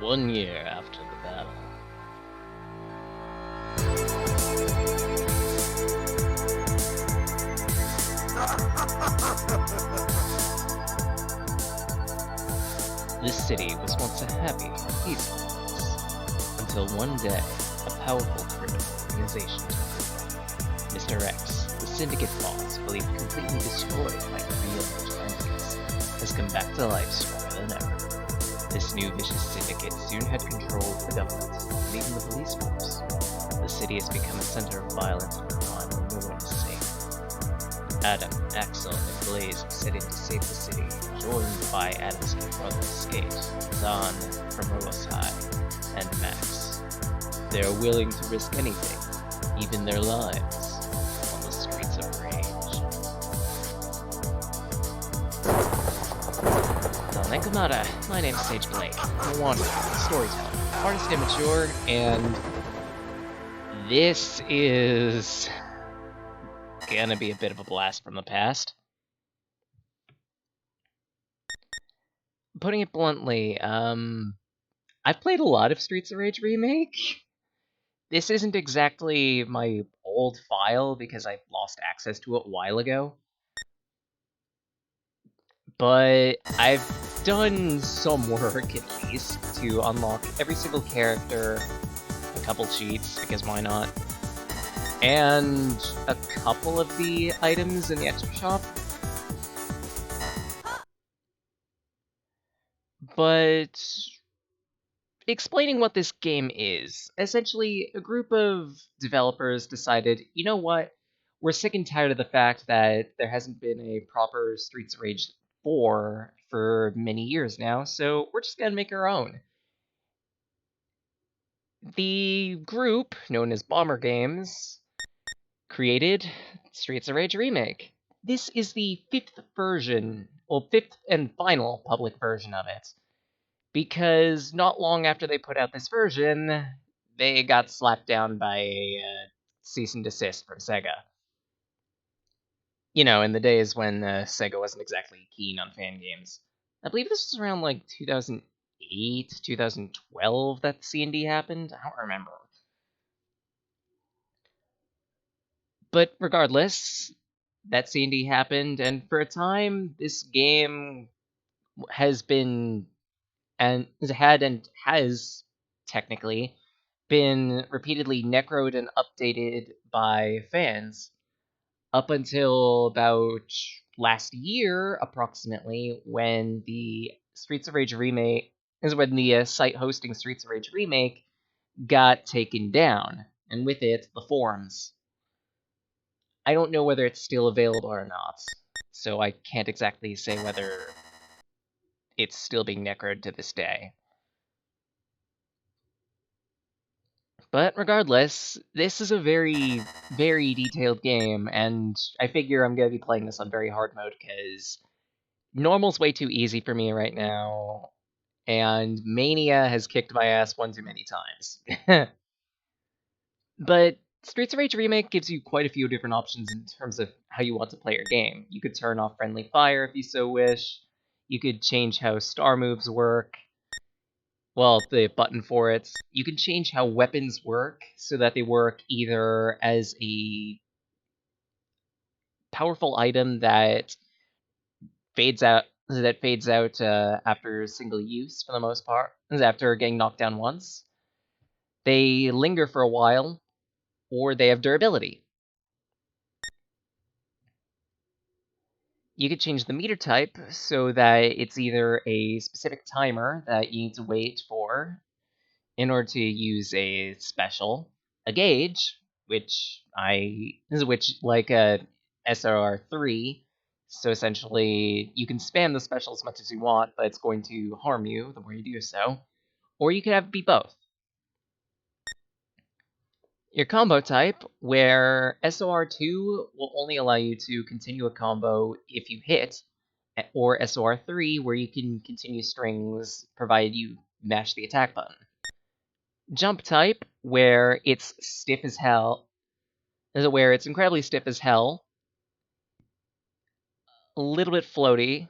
1 year after the battle. This city was once a happy, peaceful place, until one day, a powerful criminal organization took over. Mr. X, the syndicate boss believed completely destroyed by real vigilantes, has come back to life stronger than ever. This new vicious syndicate soon had control of the government, and even the police force. The city has become a center of violence and crime where no one is safe. Adam, Axel, and Blaze set in to save the city, joined by Adam's two brothers, Skate, Zahn from Rose High, and Max. They are willing to risk anything, even their lives, on the streets of Rage. Nenkamata, my name is Sage Blake. I'm a wanderer, storyteller, artist immature, and this is gonna be a bit of a blast from the past. Putting it bluntly, I've played a lot of Streets of Rage Remake. This isn't exactly my old file because I lost access to it a while ago. But I've done some work at least to unlock every single character, a couple cheats, because why not? And a couple of the items in the extra shop. But explaining what this game is, essentially a group of developers decided, you know what, we're sick and tired of the fact that there hasn't been a proper Streets of Rage 4 for many years now, so we're just gonna make our own. The group, known as Bomber Games, created Streets of Rage Remake. This is the fifth and final public version of it. Because not long after they put out this version, they got slapped down by a cease and desist from Sega. You know, in the days when Sega wasn't exactly keen on fan games. I believe this was around like 2008, 2012 that C&D happened. I don't remember. But regardless, that C&D happened, and for a time, this game has been and has technically been repeatedly necroed and updated by fans up until about last year, approximately, when the Streets of Rage remake is when the site hosting Streets of Rage remake got taken down, and with it, the forums. I don't know whether it's still available or not, so I can't exactly say whether it's still being necroed to this day. But regardless, this is a very, very detailed game, and I figure I'm going to be playing this on very hard mode because normal's way too easy for me right now, and Mania has kicked my ass one too many times. But Streets of Rage Remake gives you quite a few different options in terms of how you want to play your game. You could turn off friendly fire if you so wish. You could change how star moves work. Well, the button for it. You can change how weapons work so that they work either as a powerful item that fades out after single use for the most part, after getting knocked down once. They linger for a while, or they have durability. You could change the meter type so that it's either a specific timer that you need to wait for in order to use a special, a gauge, which like a SRR3. So essentially, you can spam the special as much as you want, but it's going to harm you the more you do so. Or you could have it be both. Your combo type, where SOR2 will only allow you to continue a combo if you hit, or SOR3, where you can continue strings provided you mash the attack button. Jump type, where it's stiff as hell, where it's incredibly stiff as hell, a little bit floaty,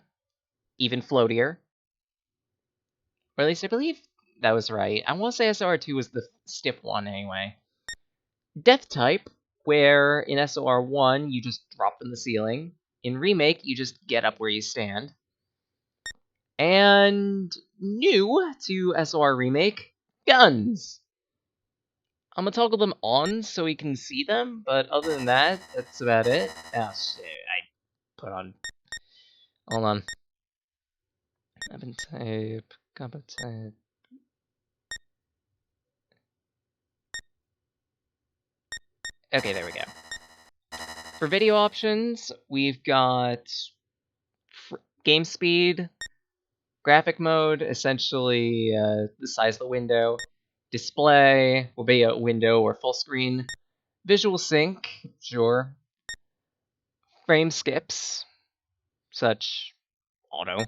even floatier, or at least I believe that was right. I want to say SOR2 was the stiff one anyway. Death type, where in SOR1 you just drop from the ceiling. In Remake, you just get up where you stand. And new to SOR Remake, guns! I'm gonna toggle them on so we can see them, but other than that, that's about it. Oh shit, I put on... Hold on. Weapon type, combat type... Okay, there we go. For video options, we've got game speed, graphic mode, essentially the size of the window, display will be a window or full screen, visual sync, sure, frame skips, such auto,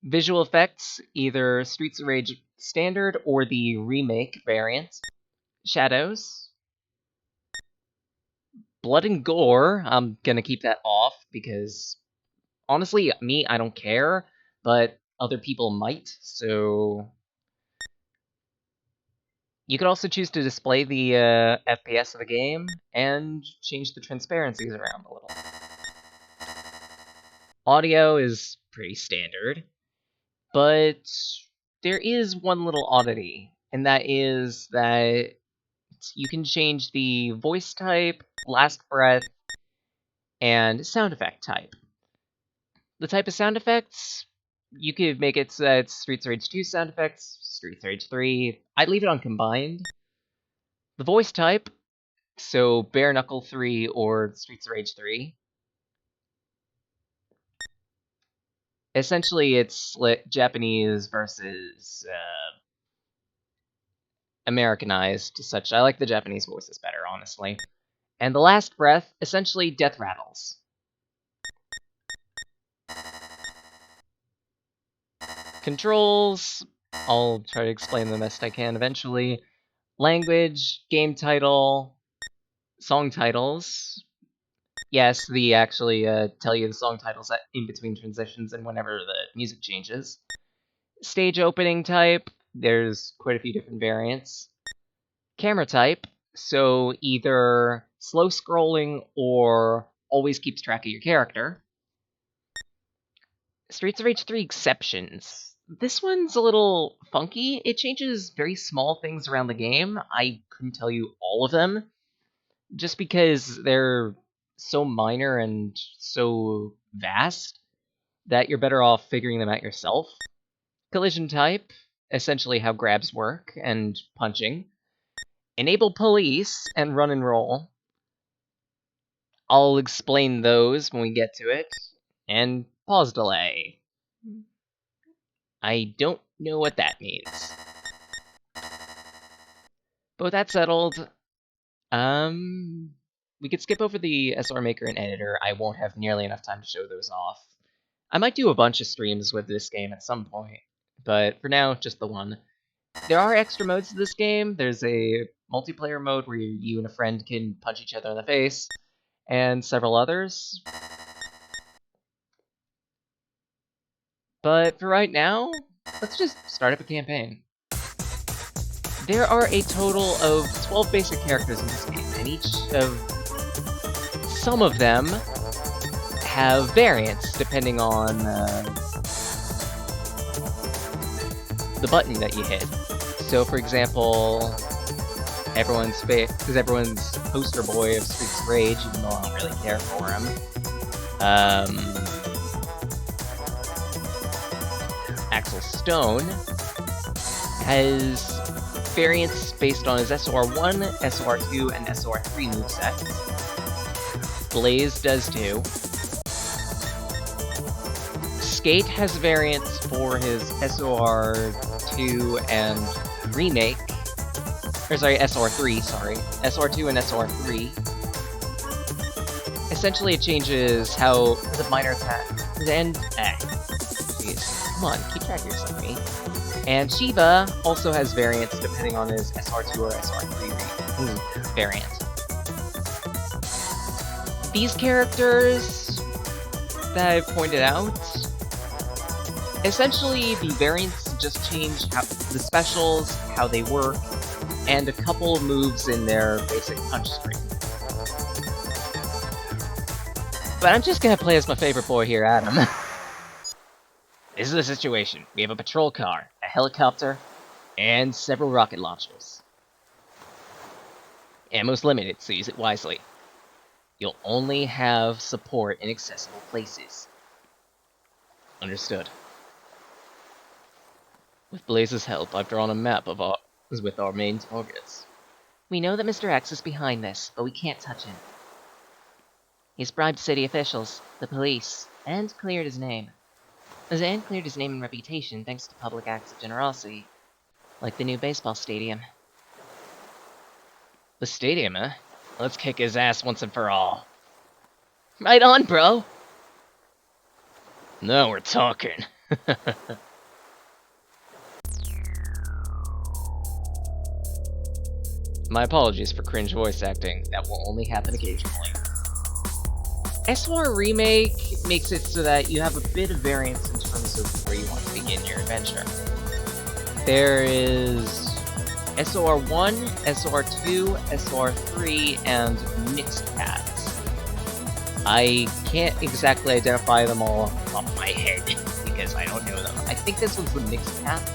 visual effects, either Streets of Rage standard or the remake variant, shadows, blood and gore, I'm gonna keep that off because honestly, me, I don't care, but other people might, so... You could also choose to display the FPS of the game and change the transparencies around a little. Audio is pretty standard, but there is one little oddity, and that is that you can change the voice type, last breath, and sound effect type. The type of sound effects, you could make it so that it's Streets of Rage 2 sound effects, Streets of Rage 3. I'd leave it on combined. The voice type, so Bare Knuckle 3 or Streets of Rage 3. Essentially, it's Japanese versus Americanized such. I like the Japanese voices better, honestly. And the last breath, essentially death rattles. Controls, I'll try to explain them best I can eventually. Language, game title, song titles. Yes, they actually tell you the song titles in between transitions and whenever the music changes. Stage opening type, there's quite a few different variants. Camera type, so either slow scrolling or always keeps track of your character. Streets of Rage 3 exceptions. This one's a little funky. It changes very small things around the game. I couldn't tell you all of them, just because they're so minor and so vast that you're better off figuring them out yourself. Collision type, essentially how grabs work, and punching. Enable police and run and roll. I'll explain those when we get to it. And pause delay. I don't know what that means. But with that settled, we could skip over the SR Maker and Editor. I won't have nearly enough time to show those off. I might do a bunch of streams with this game at some point, but for now, just the one. There are extra modes to this game. There's a multiplayer mode where you and a friend can punch each other in the face, and several others. But for right now, let's just start up a campaign. There are a total of 12 basic characters in this game, and some of them have variants depending on the button that you hit. So, for example, everyone's poster boy of Streets of Rage, even though I don't really care for him. Axel Stone has variants based on his SOR1, SOR2, and SOR3 movesets. Blaze does too. Skate has variants for his SOR2 and Remake. Or sorry, SOR3, sorry. SOR2 and SOR3. Essentially it changes how the minor attack and jeez. Come on, keep track of yourself, me. And Shiva also has variants depending on his SR2 or SR3 variant. These characters that I've pointed out, essentially the variants just change the specials, how they work, and a couple moves in their basic punch string. But I'm just gonna play as my favorite boy here, Adam. This is the situation. We have a patrol car, a helicopter, and several rocket launchers. Ammo's limited, so use it wisely. You'll only have support in accessible places. Understood. With Blaze's help, I've drawn a map of with our main targets. We know that Mr. X is behind this, but we can't touch him. He's bribed city officials, the police, and cleared his name. And cleared his name and reputation thanks to public acts of generosity, like the new baseball stadium. The stadium, huh? Let's kick his ass once and for all. Right on, bro! Now we're talking. My apologies for cringe voice acting. That will only happen occasionally. SOR Remake makes it so that you have a bit of variance in terms of where you want to begin your adventure. There is SOR 1, SOR 2, SOR 3, and mixed paths. I can't exactly identify them all off the top of my head, because I don't know them. I think this one's the mixed path.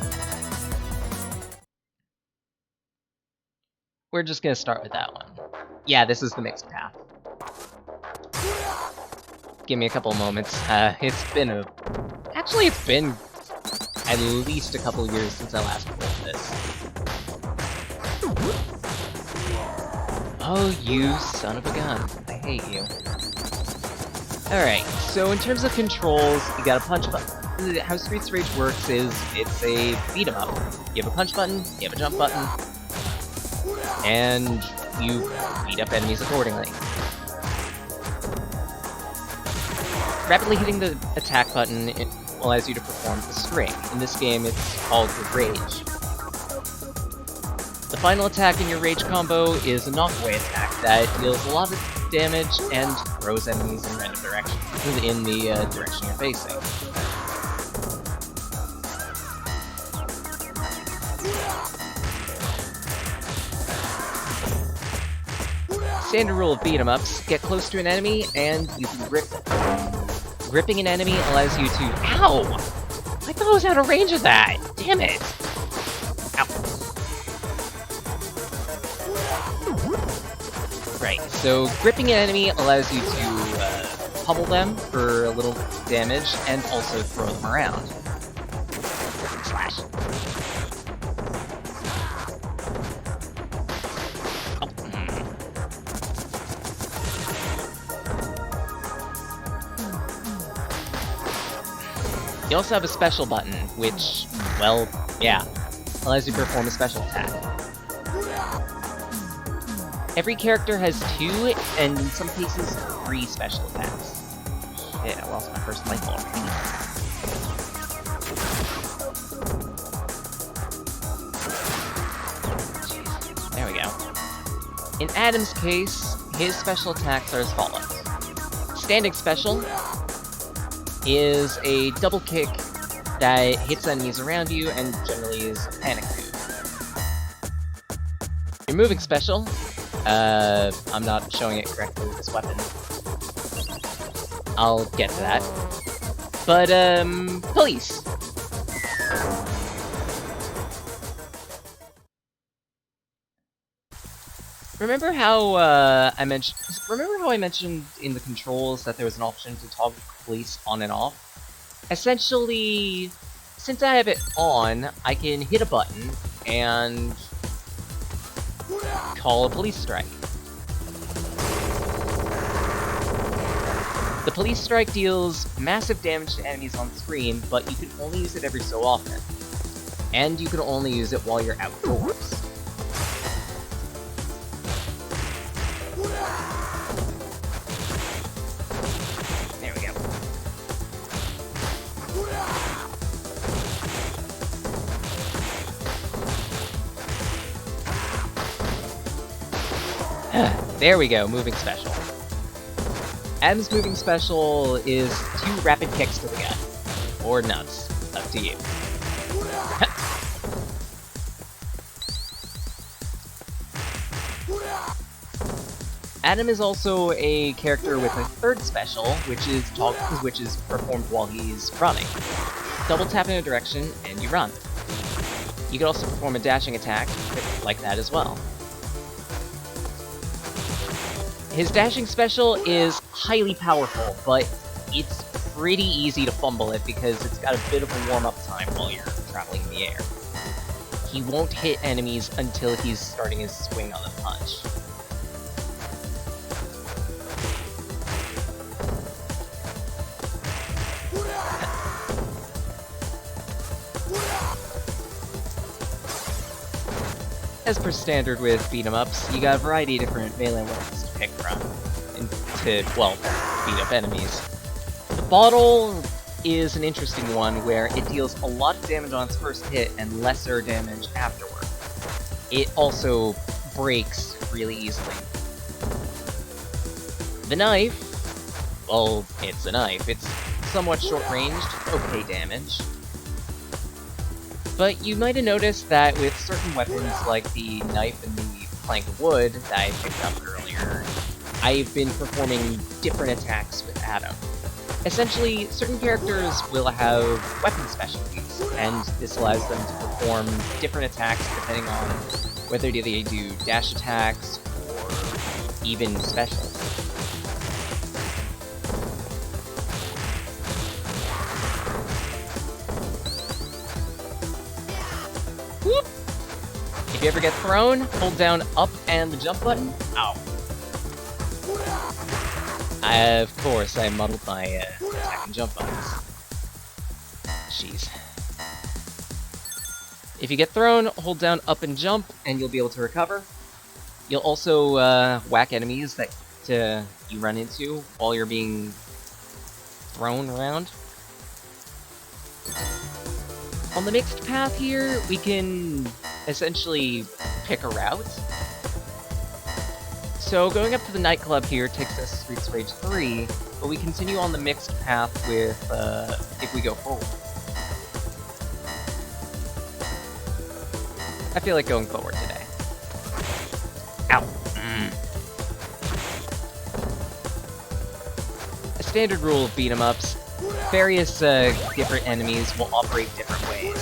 We're just gonna start with that one. Yeah, this is the mixed path. Give me a couple moments. It's been at least a couple years since I last played this. Oh, you son of a gun. I hate you. Alright, so in terms of controls, you got a punch button. How Streets Rage works is, it's a beat 'em up. You have a punch button, you have a jump button, and you beat up enemies accordingly. Rapidly hitting the attack button allows you to perform the string. In this game, it's called the Rage. The final attack in your Rage combo is a knockaway attack that deals a lot of damage and throws enemies in random directions, in the direction you're facing. Standard rule of beat 'em ups: get close to an enemy and you can grip them. Gripping an enemy allows you to— Ow! I thought I was out of range of that! Damn it! Ow. Right, so gripping an enemy allows you to pummel them for a little damage and also throw them around. Slash. You also have a special button, which, well, yeah, allows you to perform a special attack. Every character has 2, and in some cases, 3 special attacks. Shit, I lost my first life already. There we go. In Adam's case, his special attacks are as follows. Standing special is a double kick that hits enemies around you and generally is a panic move. Your moving special, I'm not showing it correctly with this weapon. I'll get to that. But, police! Remember how I mentioned in the controls that there was an option to toggle police on and off? Essentially, since I have it on, I can hit a button and call a police strike. The police strike deals massive damage to enemies on screen, but you can only use it every so often. And you can only use it while you're outdoors. There we go, moving special. Adam's moving special is 2 rapid kicks to the gut. Or nuts. Up to you. Adam is also a character with a third special, which is performed while he's running. Double tap in a direction, and you run. You can also perform a dashing attack like that as well. His dashing special is highly powerful, but it's pretty easy to fumble it because it's got a bit of a warm-up time while you're traveling in the air. He won't hit enemies until he's starting his swing on the punch. As per standard with beat-em-ups, you got a variety of different melee weapons to pick from to, well, beat up enemies. The bottle is an interesting one where it deals a lot of damage on its first hit and lesser damage afterward. It also breaks really easily. The knife, well, it's a knife. It's somewhat short-ranged, okay damage. But you might have noticed that with certain weapons like the knife and the plank of wood that I picked up earlier, I've been performing different attacks with Adam. Essentially, certain characters will have weapon specialties, and this allows them to perform different attacks depending on whether they do dash attacks or even specials. Whoop! If you ever get thrown, hold down up and the jump button. Ow. Of course, I muddled my attack and jump buttons. Jeez. If you get thrown, hold down up and jump, and you'll be able to recover. You'll also whack enemies that you run into while you're being thrown around. On the mixed path here, we can essentially pick a route. So going up to the nightclub here takes us Streets Rage 3, but we continue on the mixed path with, if we go forward. I feel like going forward today. Ow! A standard rule of beat-em-ups, various different enemies will operate different ways.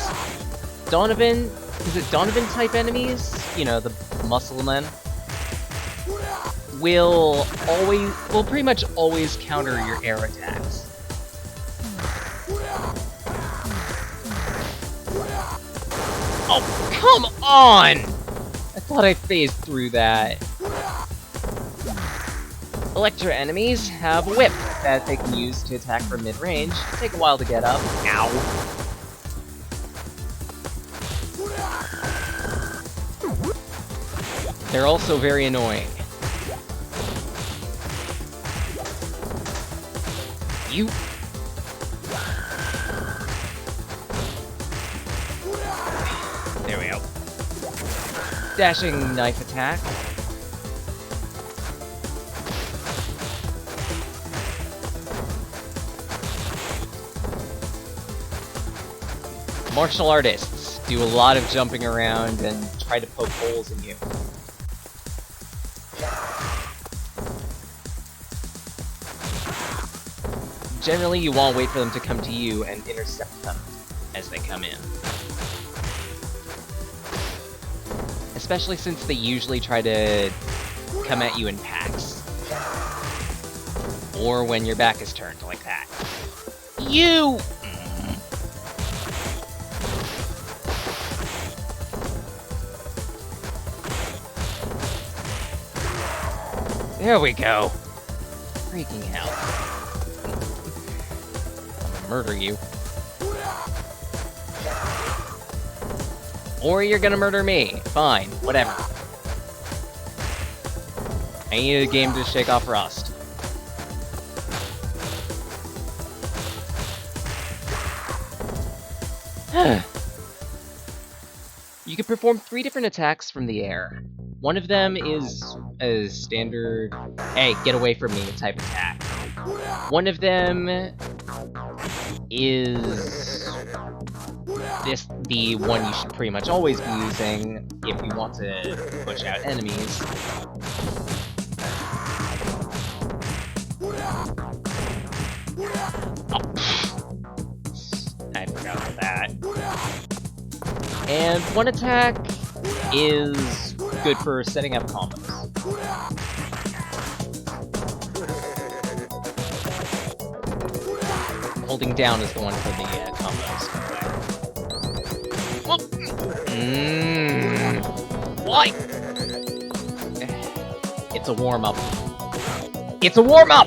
Is it Donovan-type enemies? You know, the muscle men? Will pretty much always counter your air attacks. Oh, come on! I thought I phased through that. Electra enemies have a whip that they can use to attack from mid-range. Take a while to get up. Ow. They're also very annoying. You... There we go. Dashing knife attack. Martial artists do a lot of jumping around and try to poke holes in you. Generally, you want to wait for them to come to you and intercept them as they come in. Especially since they usually try to come at you in packs. Or when your back is turned, like that. You! There we go. Freaking hell. Murder you. Or you're gonna murder me. Fine, whatever. I need a game to shake off rust. You can perform 3 different attacks from the air. One of them is a standard, hey, get away from me type attack. One of them is the one you should pretty much always be using if you want to push out enemies. And one attack is good for setting up combos. Holding down is the one for the combos. Why? It's a warm-up. It's a warm-up!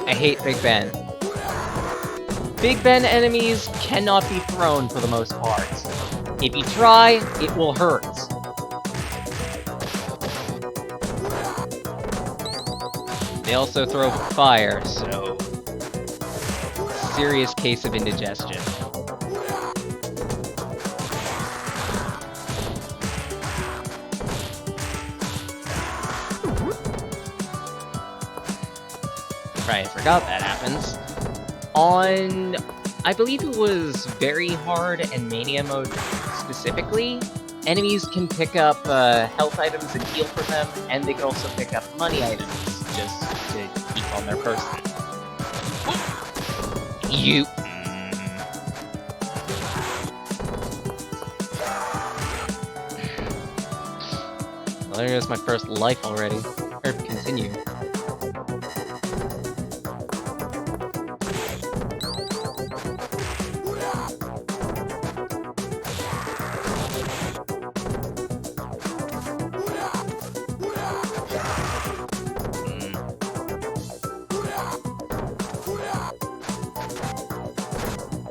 I hate Big Ben. Big Ben enemies cannot be thrown for the most part. If you try, it will hurt. They also throw fire, so... serious case of indigestion. Right, I forgot that happens. On... I believe it was Very Hard and Mania mode specifically, enemies can pick up health items and heal for them, and they can also pick up money items, just to keep on their person. You... Well, there goes my first life already. Or continue.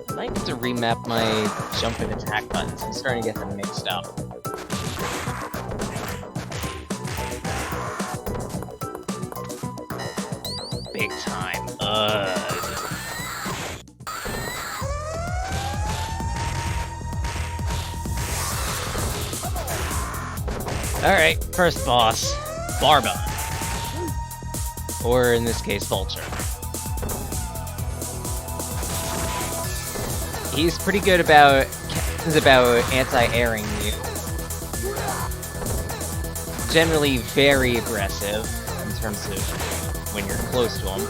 I might have to remap my jump and attack buttons. I'm starting to get them mixed up. Big time. Alright, first boss. Barbon. Or in this case, Vulture. He's pretty good about anti-airing you. Generally very aggressive in terms of when you're close to him.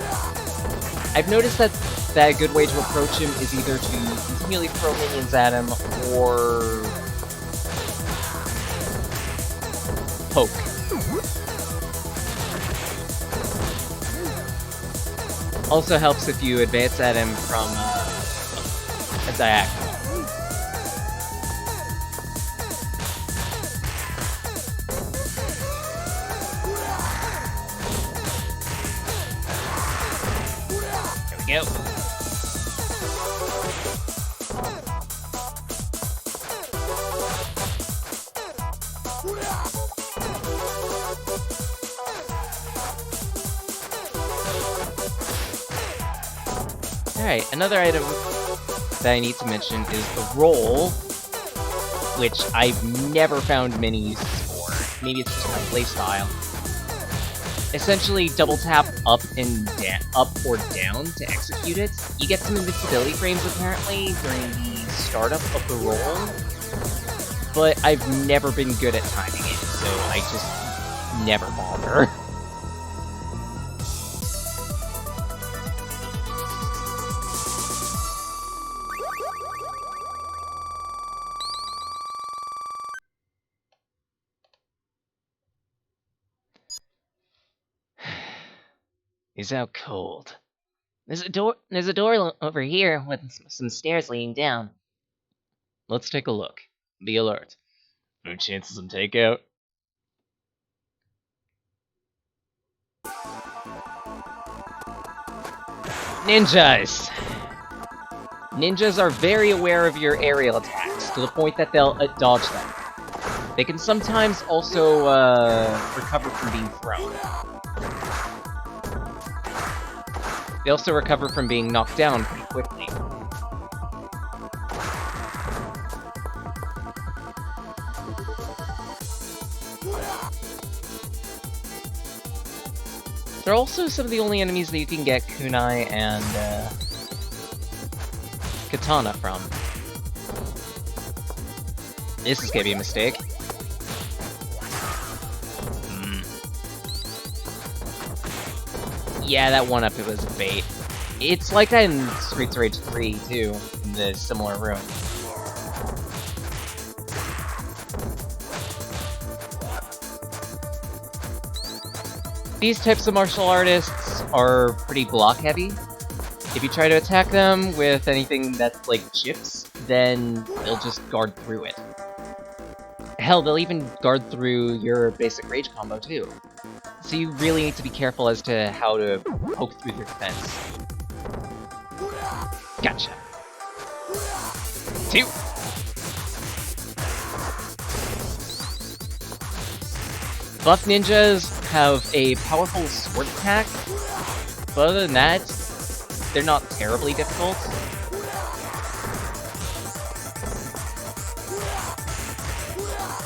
I've noticed that a good way to approach him is either to continually throw minions at him or poke. Also helps if you advance at him from a diagonal. There we go. Alright, another item that I need to mention is the roll, which I've never found many uses for. Maybe it's just my playstyle. Essentially, double tap up or down to execute it. You get some invincibility frames apparently during the startup of the roll, but I've never been good at timing it, so I just never bother. He's out cold. There's a door over here with some stairs leading down. Let's take a look. Be alert. No chances of takeout. Ninjas! Ninjas are very aware of your aerial attacks, to the point that they'll dodge them. They can sometimes also recover from being thrown. They also recover from being knocked down pretty quickly. They're also some of the only enemies that you can get kunai and katana from. This is gonna be a mistake. Yeah, that one-up, it was a bait. It's like that in Streets of Rage 3, too, in the similar room. These types of martial artists are pretty block-heavy. If you try to attack them with anything that's like chips, then they'll just guard through it. Hell, they'll even guard through your basic rage combo, too. So you really need to be careful as to how to poke through their defense. Gotcha. 2. Buff ninjas have a powerful sword attack, but other than that, they're not terribly difficult.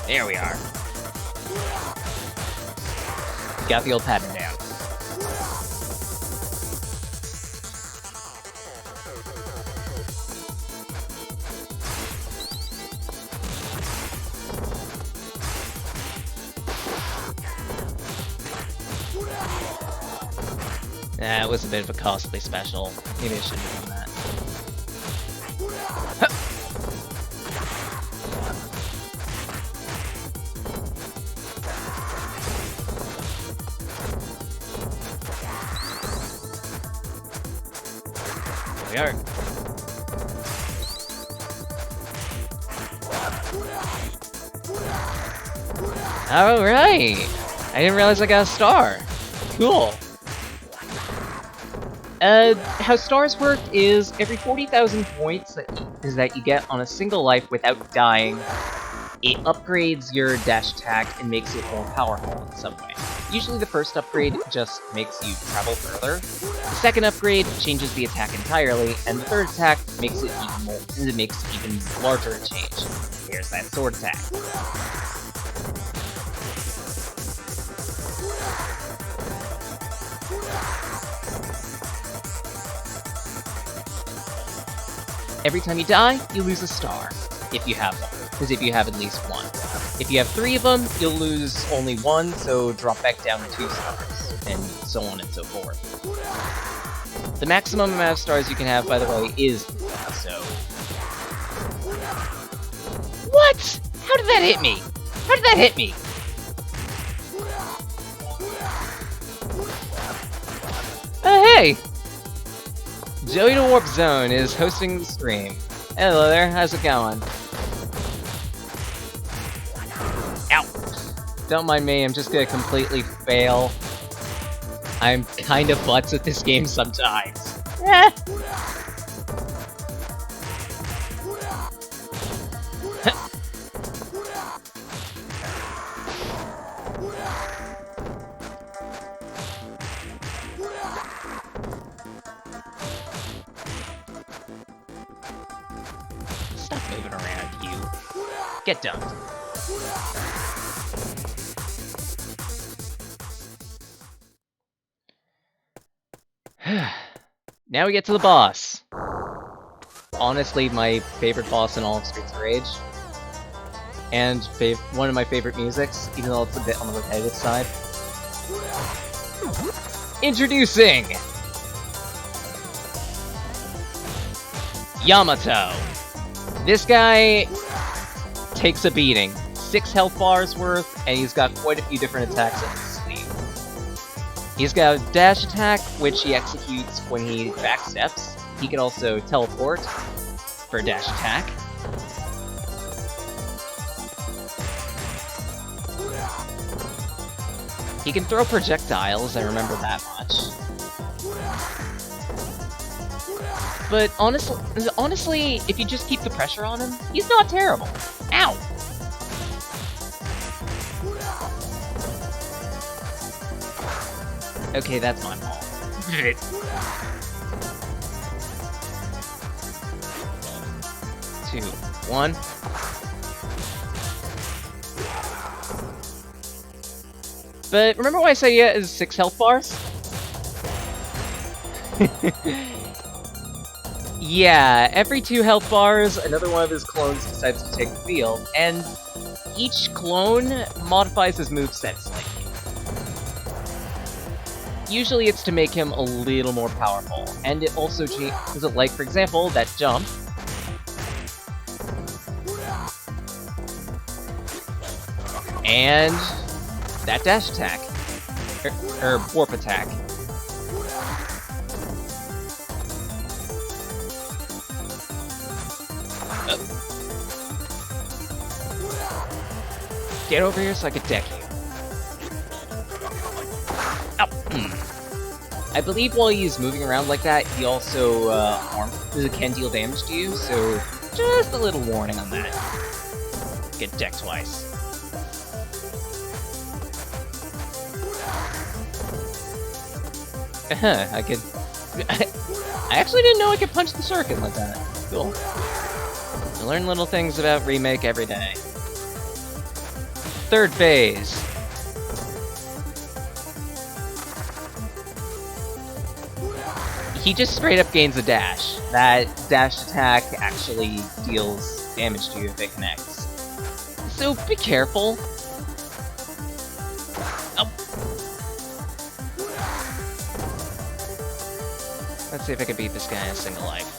There we are. Got the old pattern down. That was a bit of a costly special. Maybe I shouldn't have done that. Huh. There we are. Alright! I didn't realize I got a star. Cool. How stars work is every 40,000 points that you get on a single life without dying, it upgrades your dash attack and makes it more powerful in some way. Usually the first upgrade just makes you travel further, the second upgrade changes the attack entirely, and the third attack makes it even larger a change. Here's that sword attack. Every time you die, you lose a star, if you have one, because if you have at least one. If you have 3 of them, you'll lose only 1, so drop back down to 2 stars, and so on and so forth. The maximum amount of stars you can have, by the way, is 3, so... What?! How did that hit me? How did that hit me? Hey! Joey to Warp Zone is hosting the stream. Hello there, how's it going? Ow! Don't mind me, I'm just gonna completely fail. I'm kind of butts at this game sometimes. Eh. Get done. Now we get to the boss. Honestly, my favorite boss in all of Streets of Rage. And one of my favorite musics, even though it's a bit on the repetitive side. Introducing! Yamato. This guy takes a beating. 6 health bars worth, and he's got quite a few different attacks up his sleeve. He's got a dash attack, which he executes when he backsteps. He can also teleport for a dash attack. He can throw projectiles, I remember that much. But honestly, if you just keep the pressure on him, he's not terrible. Ow! Okay, that's my fault. 2, 1. But remember why I say yeah is 6 health bars? Yeah, every 2 health bars, another one of his clones decides to take the field, and each clone modifies his moveset slightly. Usually it's to make him a little more powerful, and it also changes it, like, for example, that jump. And that dash attack. Or warp attack. Get over here so I can deck you. Ow. I believe while he's moving around like that, he also can deal damage to you, so just a little warning on that. Get decked twice. I could... I actually didn't know I could punch the circuit like that. Cool. I learn little things about Remake every day. Third phase. He just straight up gains a dash. That dash attack actually deals damage to you if it connects. So be careful. Oh. Let's see if I can beat this guy in a single life.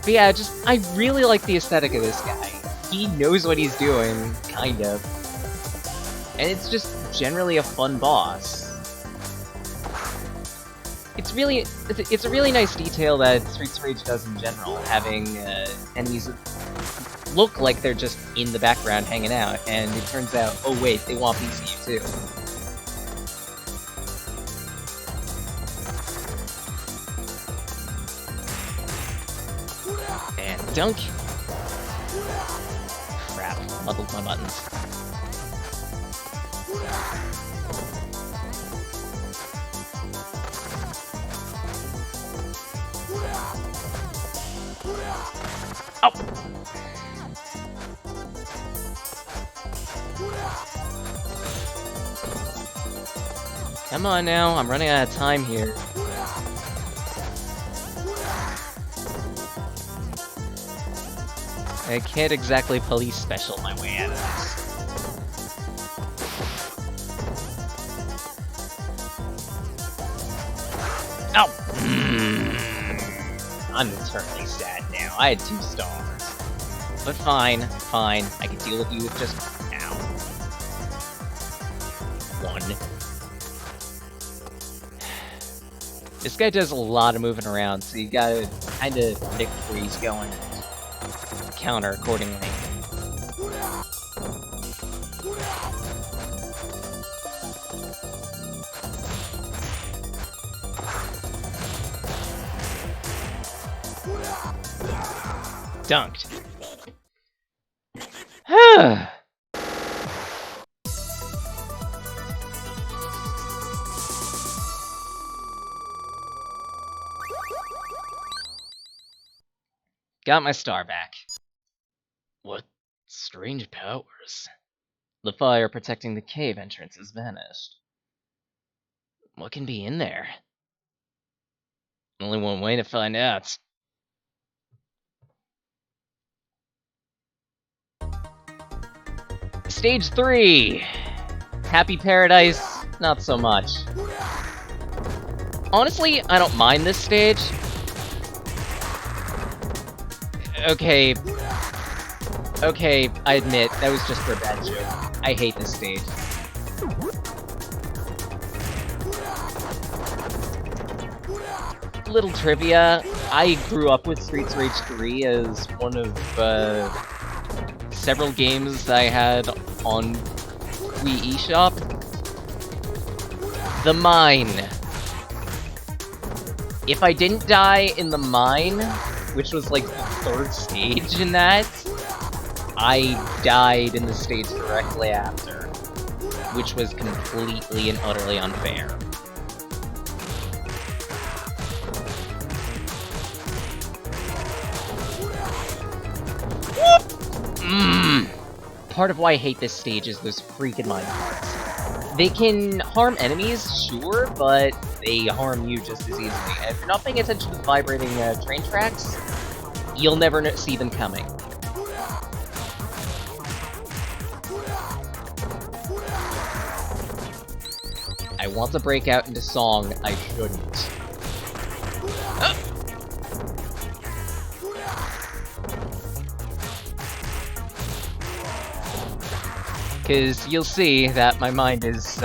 But yeah, I really like the aesthetic of this guy. He knows what he's doing, kind of. And it's just generally a fun boss. It's a really nice detail that Streets of Rage does in general, having enemies look like they're just in the background hanging out, and it turns out, oh wait, they want piece of you too. And dunk. Crap, muddled my buttons. Oh! Come on now, I'm running out of time here. I can't exactly police special my way out of this. Oh! I'm eternally sad now. I had 2 stars. But fine, fine. I can deal with you with just... Ow. 1. This guy does a lot of moving around, so you gotta kinda predict where he's going and counter accordingly. Dunked. Got my star back. What strange powers? The fire protecting the cave entrance has vanished. What can be in there? Only one way to find out. Stage 3! Happy Paradise, not so much. Honestly, I don't mind this stage. Okay, I admit, that was just for a bad joke. I hate this stage. Little trivia, I grew up with Streets of Rage 3 as one of several games that I had on Wii eShop. The mine. If I didn't die in the mine, which was like the 3rd stage in that, I died in the stage directly after, which was completely and utterly unfair. Part of why I hate this stage is those freaking mine parts. They can harm enemies, sure, but they harm you just as easily. And if you're not paying attention to the vibrating train tracks, you'll never see them coming. want to break out into song, I shouldn't. Because you'll see that my mind is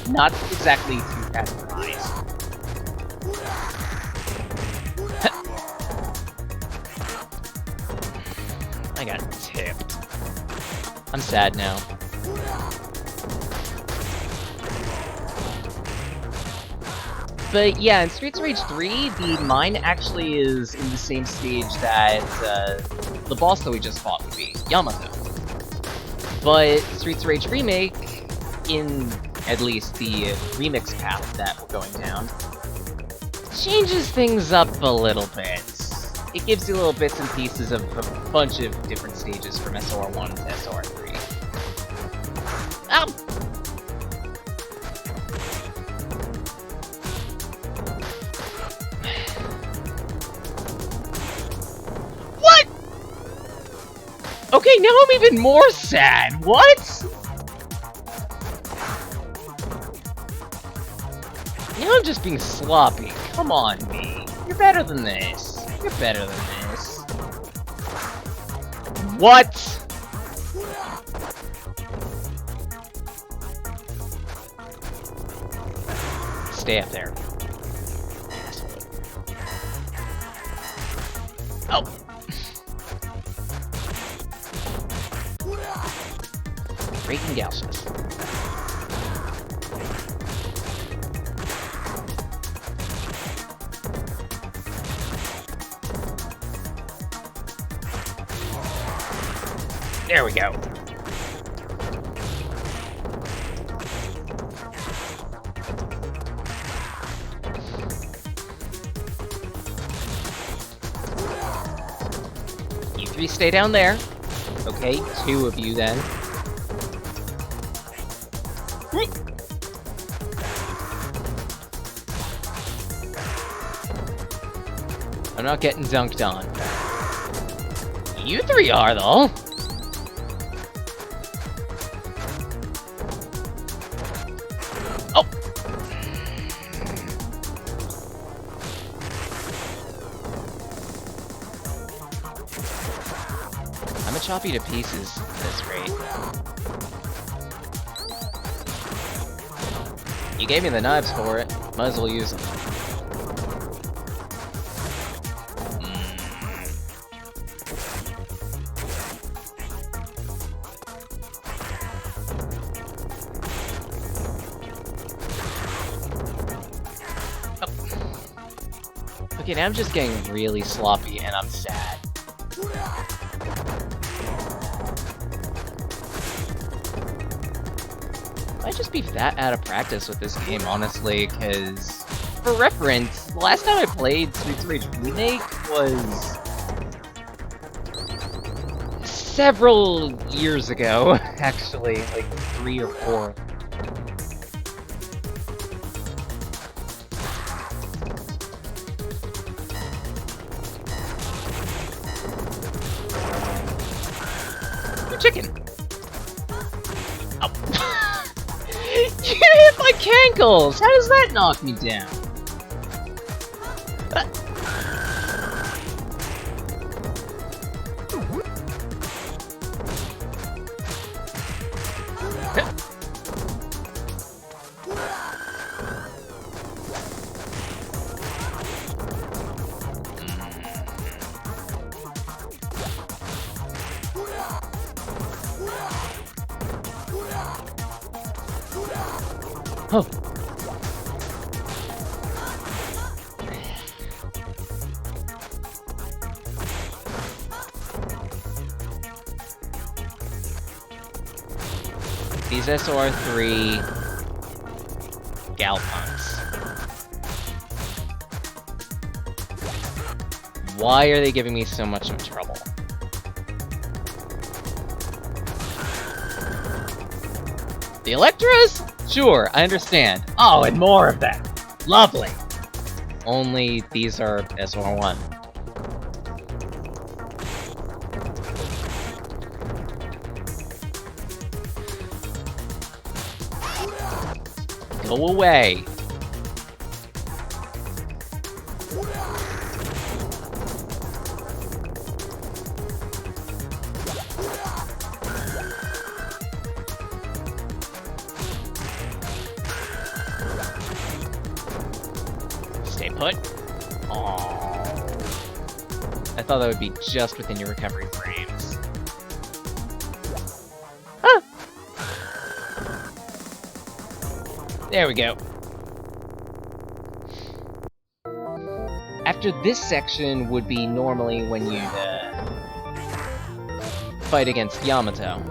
not exactly too categorized. I got tipped. I'm sad now. But yeah, in Streets of Rage 3, the mine actually is in the same stage that the boss that we just fought would be, Yamato. But Streets of Rage Remake, in at least the remix path that we're going down, changes things up a little bit. It gives you little bits and pieces of a bunch of different stages from SOR1 to SOR3. What? Okay, now I'm even more sad. What? Now I'm just being sloppy. Come on, me. You're better than this. You're better than this. What? Stay up there. Oh. Breaking Galshes. There we go. You three stay down there. Okay, two of you then. I'm not getting dunked on. You three are, though. Oh! I'm gonna chop you to pieces at this rate. You gave me the knives for it. Might as well use them. Okay, now I'm just getting really sloppy and I'm sad. Might just be that out of practice with this game, honestly, because for reference, the last time I played Streets of Rage Remake was several years ago, actually, like 3 or 4. Chicken! Oh. You hit my cankles! How does that knock me down? Oh. These SOR3 gal punks. Why are they giving me so much of trouble? The Electras? Sure, I understand. Oh, and more of them. Lovely. Only these are SR1. Go away. Stay put. Aww. I thought that would be just within your recovery frames. Huh. There we go. After this section would be normally when you'd fight against Yamato.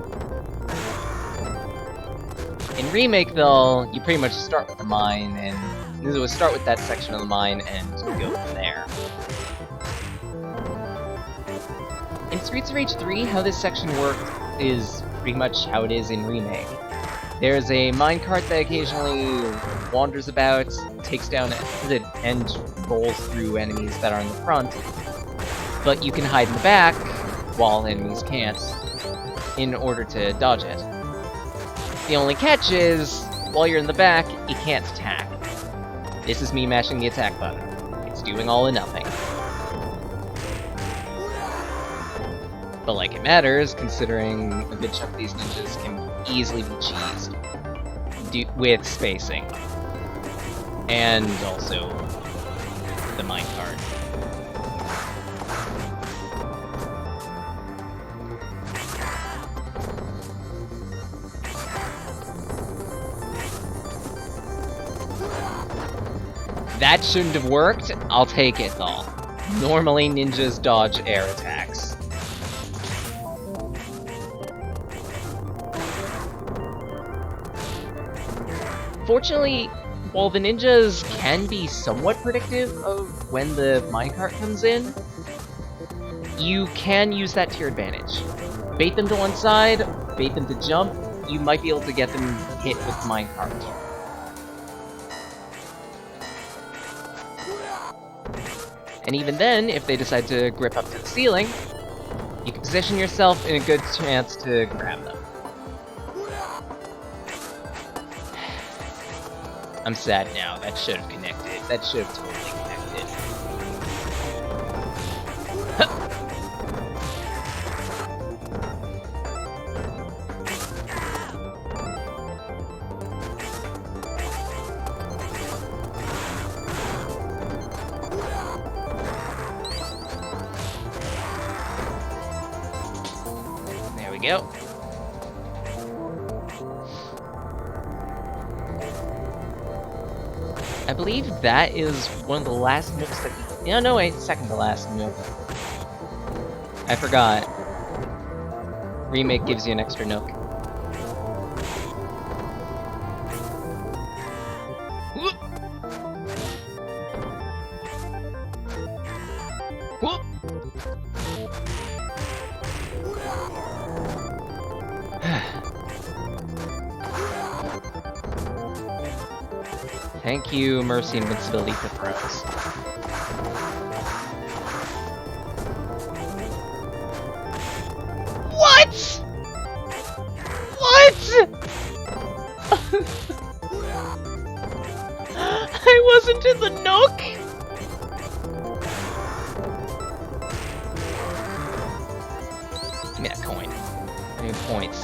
In Remake, though, you pretty much start with the mine, and this would start with that section of the mine and go from there. In Streets of Rage 3, how this section works is pretty much how it is in Remake. There's a minecart that occasionally wanders about, takes down and rolls through enemies that are in the front, but you can hide in the back, while enemies can't, in order to dodge it. The only catch is, while you're in the back, you can't attack. This is me mashing the attack button. It's doing all or nothing. But like it matters, considering a good chunk of these ninjas can easily be cheesed with spacing. And also the minecart. That shouldn't have worked. I'll take it though. Normally ninjas dodge air attacks. Fortunately, while the ninjas can be somewhat predictive of when the minecart comes in, you can use that to your advantage. Bait them to one side, bait them to jump, you might be able to get them hit with the minecart. And even then, if they decide to grip up to the ceiling, you can position yourself in a good chance to grab them. I'm sad now, that should have connected. That should have totally connected. There we go. I believe that is one of the last nooks that we... No, wait, second to last nook. I forgot. Remake gives you an extra nook. Whoop! Whoop! Thank you, Mercy Invincibility to throws. What?! What?! I wasn't in the nook?! Give me that coin. I need points.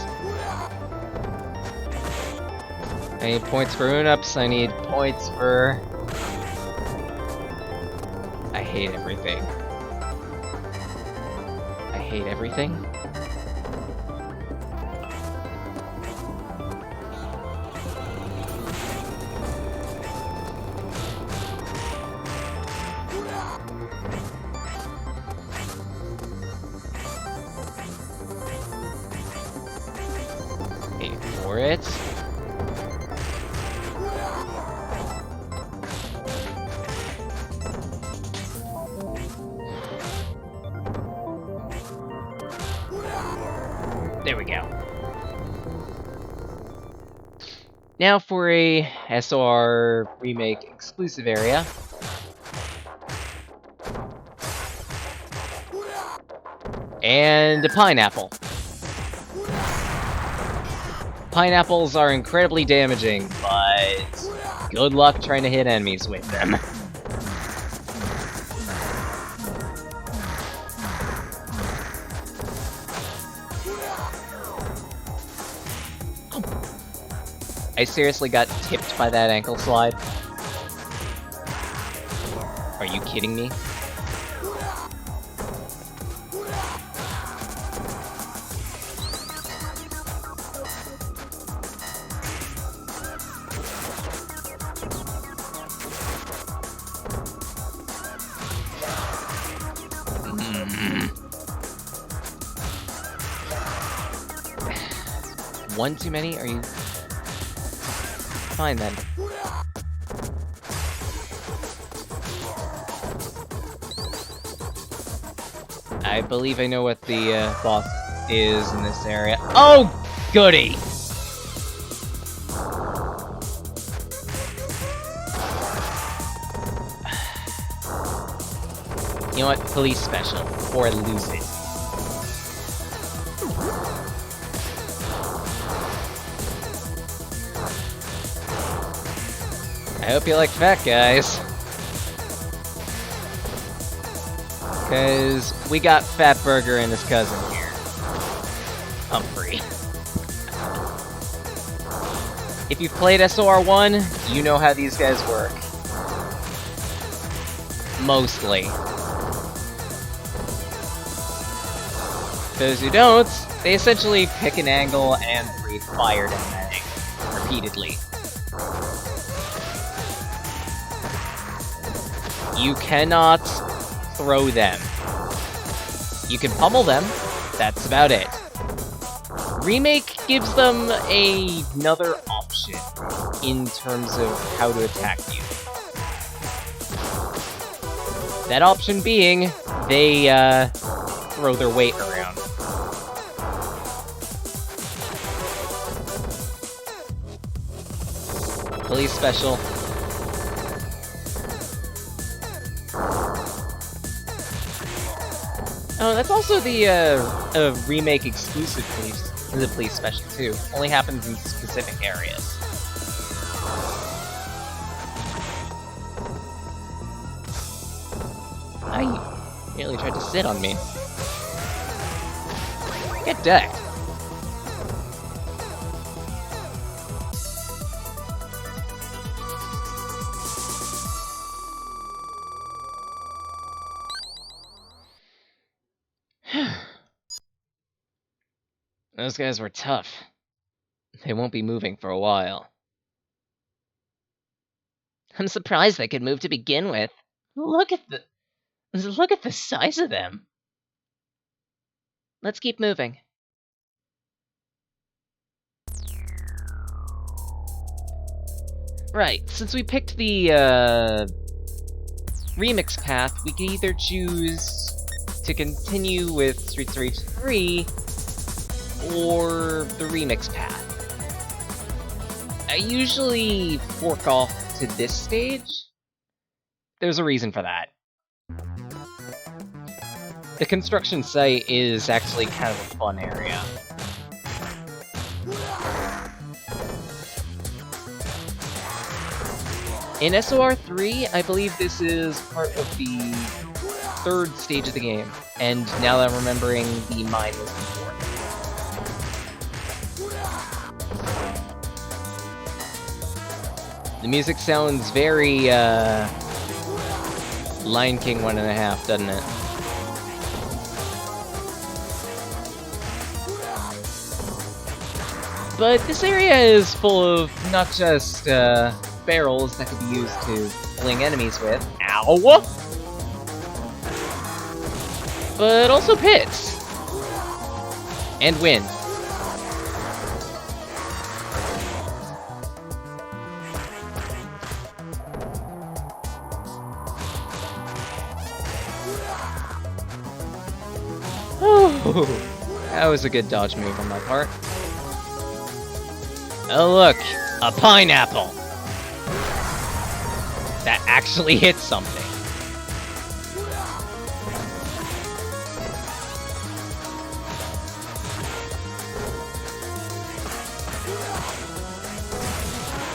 I need points for rune-ups, I need points for... I hate everything. I hate everything. Wait for it. There we go. Now for a SOR Remake exclusive area. And a pineapple. Pineapples are incredibly damaging, but Good luck trying to hit enemies with them. I seriously got tipped by that ankle slide. Are you kidding me? One too many? Are you... Fine then. I believe I know what the boss is in this area. Oh, goody! You know what? Police special. Or lose it. I hope you liked that, guys. Because we got Fatburger and his cousin here. Humphrey. If you've played SOR1, you know how these guys work. Mostly. Those who don't, they essentially pick an angle and breathe fire down that angle. Repeatedly. You cannot throw them. You can pummel them, that's about it. Remake gives them another option in terms of how to attack you. That option being, they throw their weight around. Police special. Oh, that's also the Remake exclusive police special too. Only happens in specific areas. I nearly tried to sit on me. Get decked. Those guys were tough. They won't be moving for a while. I'm surprised they could move to begin with. Look at the size of them. Let's keep moving. Right, since we picked the remix path, we can either choose to continue with Streets of Rage 3 or the remix path. I usually fork off to this stage. There's a reason for that. The construction site is actually kind of a fun area. In SOR 3, I believe this is part of the third stage of the game, and now that I'm remembering, the mine was the fourth. The music sounds very, Lion King 1.5, doesn't it? But this area is full of not just, barrels that could be used to fling enemies with. Ow! But also pits. And wind. That was a good dodge move on my part. Oh look, a pineapple! That actually hit something.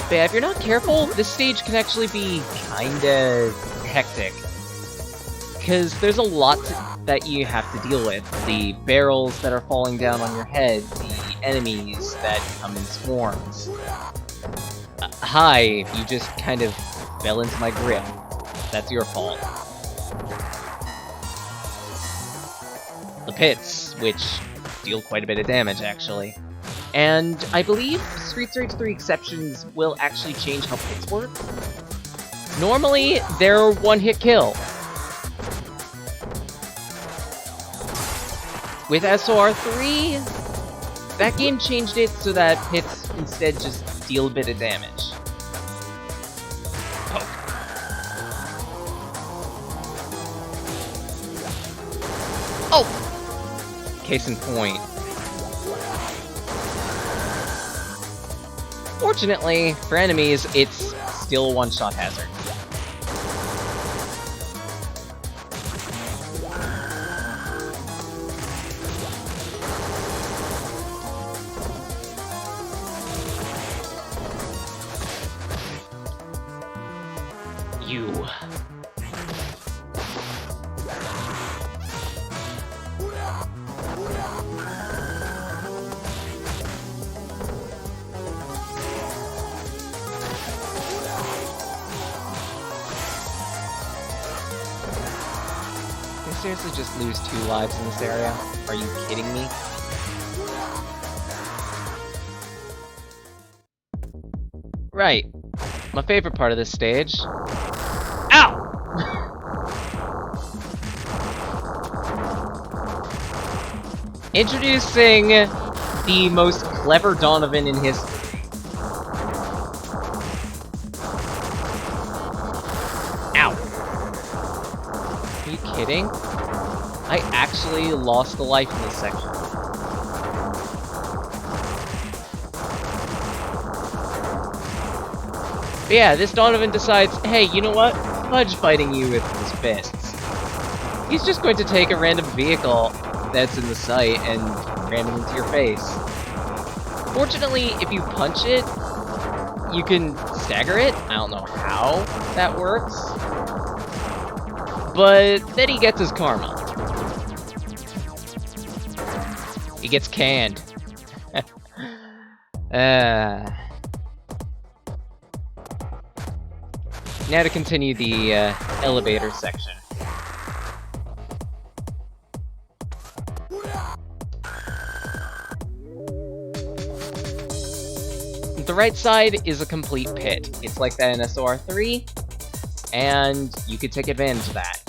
But yeah, if you're not careful, this stage can actually be kinda hectic. Because there's a lot that you have to deal with. The barrels that are falling down on your head, the enemies that come in swarms. Hi, you just kind of fell into my grip. That's your fault. The pits, which deal quite a bit of damage, actually. And I believe Streets Rage 3 exceptions will actually change how pits work. Normally, they're one-hit kill. With SOR 3, that game changed it so that pits instead just deal a bit of damage. Poke. Oh! Case in point. Fortunately, for enemies, it's still a one-shot hazard. You. Can I seriously just lose 2 lives in this area? Are you kidding me? Right. My favorite part of this stage. Ow! Introducing the most clever Donovan in history. Ow! Are you kidding? I actually lost a life in this section. But yeah, this Donovan decides, hey, you know what? Fudge fighting you with his fists. He's just going to take a random vehicle that's in the sight and ram it into your face. Fortunately, if you punch it, you can stagger it. I don't know how that works. But then he gets his karma. He gets canned. Now to continue the elevator section. The right side is a complete pit. It's like that in SOR 3, and you could take advantage of that.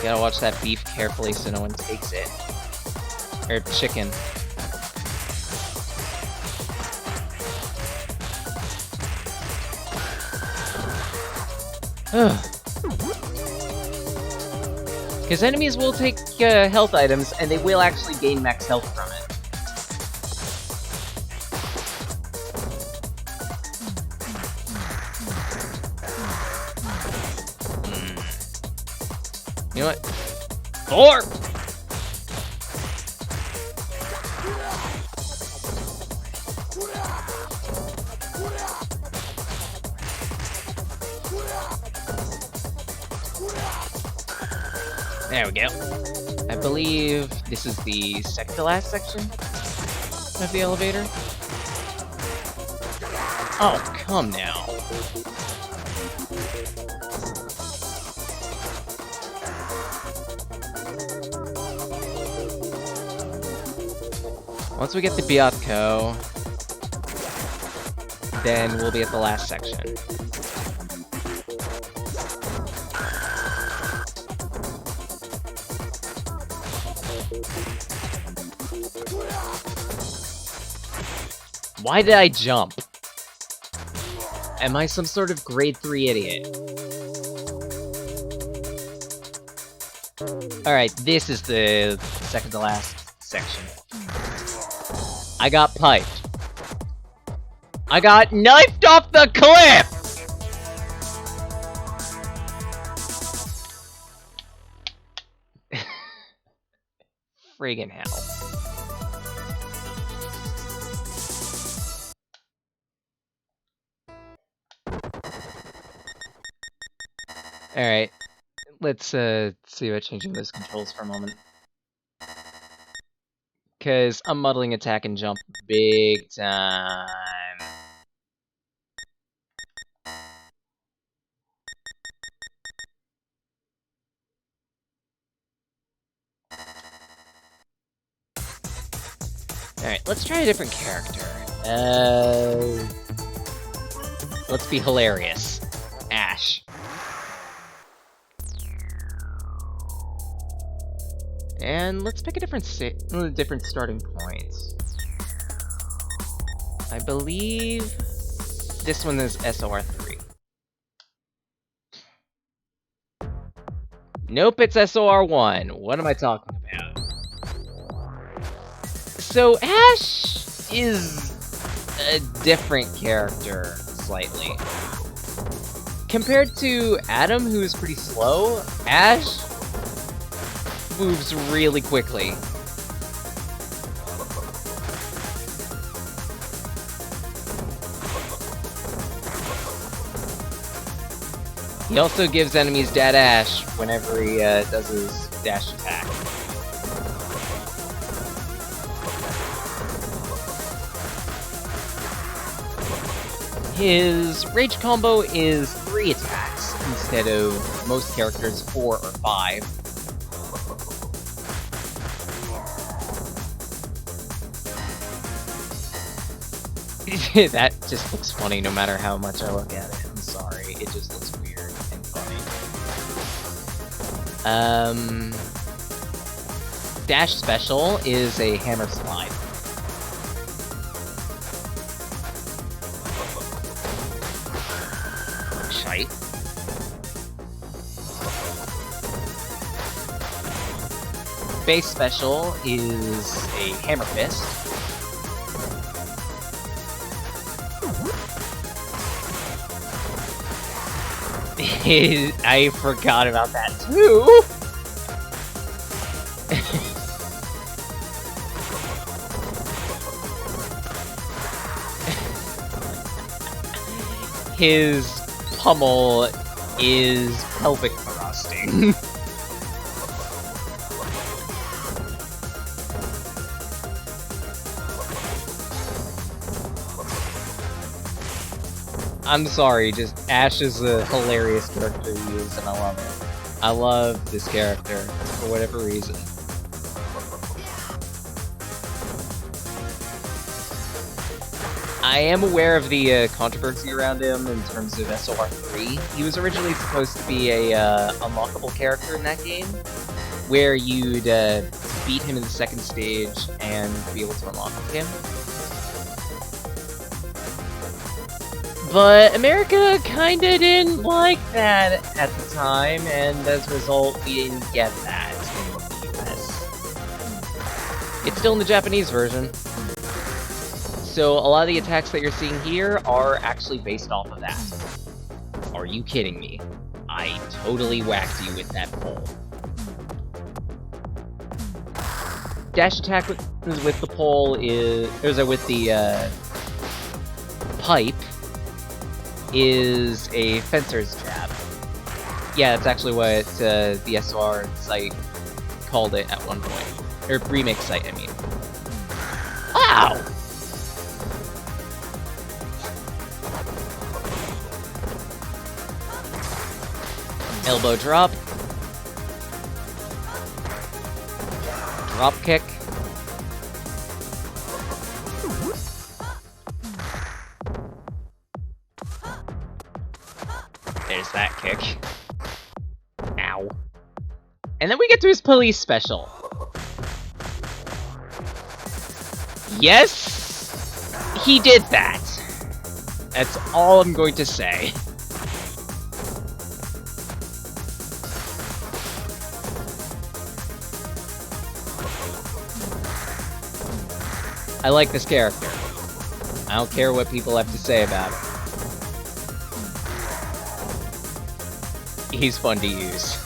Gotta watch that beef carefully so no one takes it. Or chicken. Because enemies will take health items, and they will actually gain max health from it. You know what? Thor! There we go. I believe this is the second to last section of the elevator. Oh, come now. Once we get the Biatko, then we'll be at the last section. Why did I jump? Am I some sort of grade 3 idiot? Alright, this is the second to last section. I got piped. I got knifed off the cliff! Friggin' hell. Alright. Let's see about changing those controls for a moment. Cause I'm muddling attack and jump big time. Alright, let's try a different character. Let's be hilarious. Ash. And let's pick a different starting point. I believe this one is SOR3. Nope, it's SOR1. What am I talking about? So Ash is a different character, slightly. Compared to Adam, who's pretty slow, Ash moves really quickly. He also gives enemies dead Ash whenever he does his dash attack. His rage combo is 3 attacks instead of most characters 4 or 5. That just looks funny no matter how much I look at it. I'm sorry, it just looks weird and funny. Dash special is a hammer slide. Shite. Base special is a hammer fist. I forgot about that too! His pummel is pelvic thrusting. I'm sorry, just Ash is a hilarious character to use, and I love it. I love this character, for whatever reason. I am aware of the controversy around him in terms of SOR3. He was originally supposed to be a unlockable character in that game, where you'd beat him in the second stage and be able to unlock him. But America kinda didn't like that at the time, and as a result, we didn't get that in the US. It's still in the Japanese version. So a lot of the attacks that you're seeing here are actually based off of that. Are you kidding me? I totally whacked you with that pole. Dash attack with the pole is... with the pipe is a fencer's jab. Yeah, that's actually what the SOR site called it at one point. Or Remake site, I mean. Wow! Elbow drop. Drop kick. There's that kick. Ow. And then we get to his police special. Yes! He did that. That's all I'm going to say. I like this character. I don't care what people have to say about it. He's fun to use.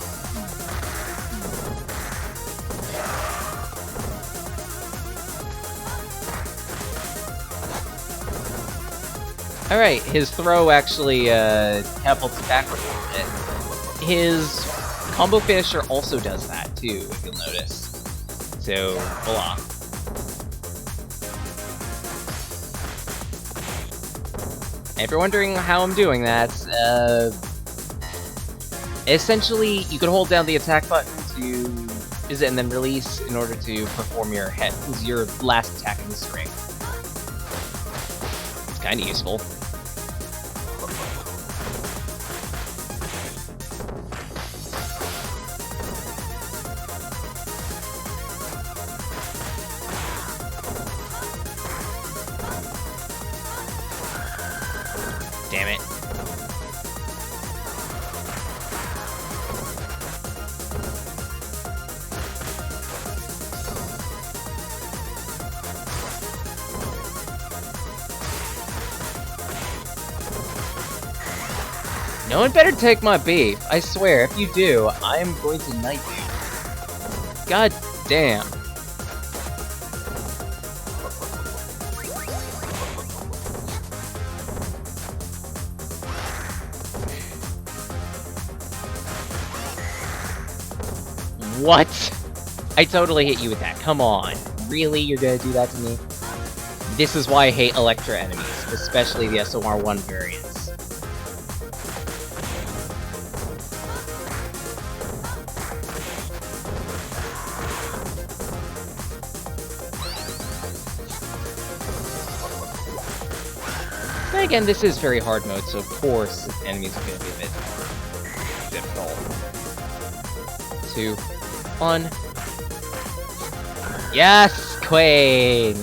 Alright, his throw actually catapults backward a little bit. His combo finisher also does that too, if you'll notice. So, voila. If you're wondering how I'm doing that, essentially you can hold down the attack button to visit and then release in order to perform your last attack in the string. It's kinda useful. Damn it. No one better take my beef. I swear, if you do, I am going to knight you. God damn. What? I totally hit you with that. Come on. Really? You're gonna do that to me? This is why I hate Electra enemies, especially the SOR1 variants. But again, this is very hard mode, so of course enemies are gonna be a bit more difficult. 2, 1. Yes, Queen!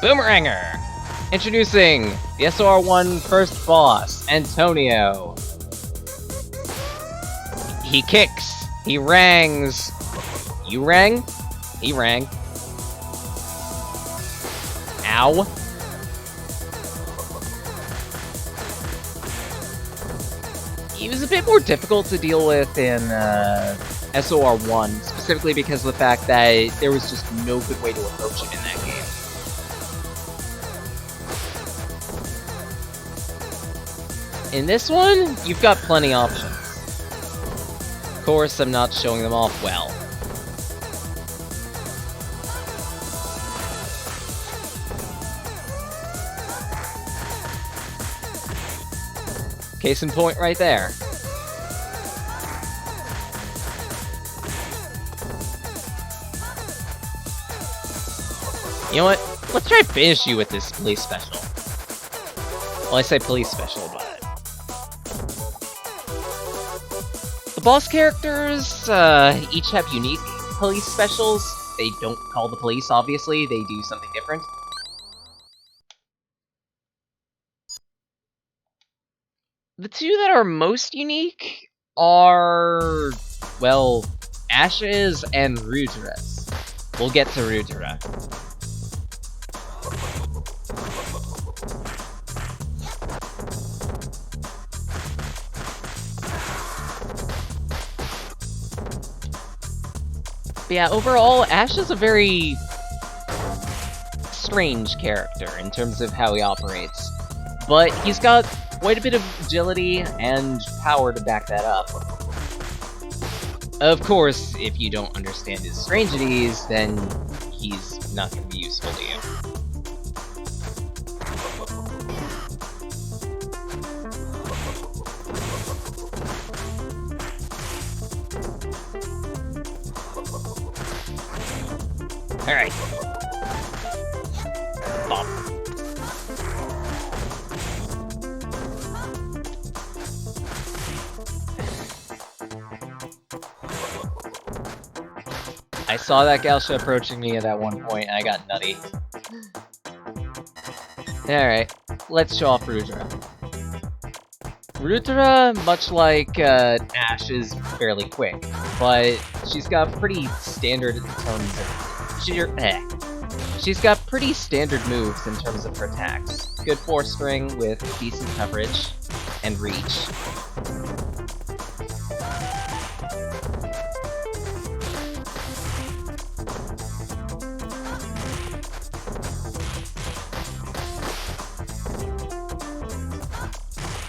Boomeranger! Introducing the SOR1 first boss, Antonio. He kicks, he rangs. You rang? He rang. Ow. He was a bit more difficult to deal with in SOR1, specifically because of the fact that there was just no good way to approach him in that game. In this one, you've got plenty of options. Of course, I'm not showing them off well. Case in point right there. You know what? Let's try to finish you with this police special. Well, I say police special, but... The boss characters, each have unique police specials. They don't call the police, obviously. They do something different. The two that are most unique are, well, Ashes and Rudra's. We'll get to Rudra. But yeah, overall, Ash is a very strange character in terms of how he operates. But he's got quite a bit of agility and power to back that up. Of course, if you don't understand his strangities, then he's not going to be useful to you. Alright. Bop. I saw that Gaucha approaching me at that one point, and I got nutty. Alright, let's show off Rudra. Rudra, much like Ash, is fairly quick, but she's got pretty standard in terms of... She's got pretty standard moves in terms of her attacks. Good 4-string with decent coverage and reach.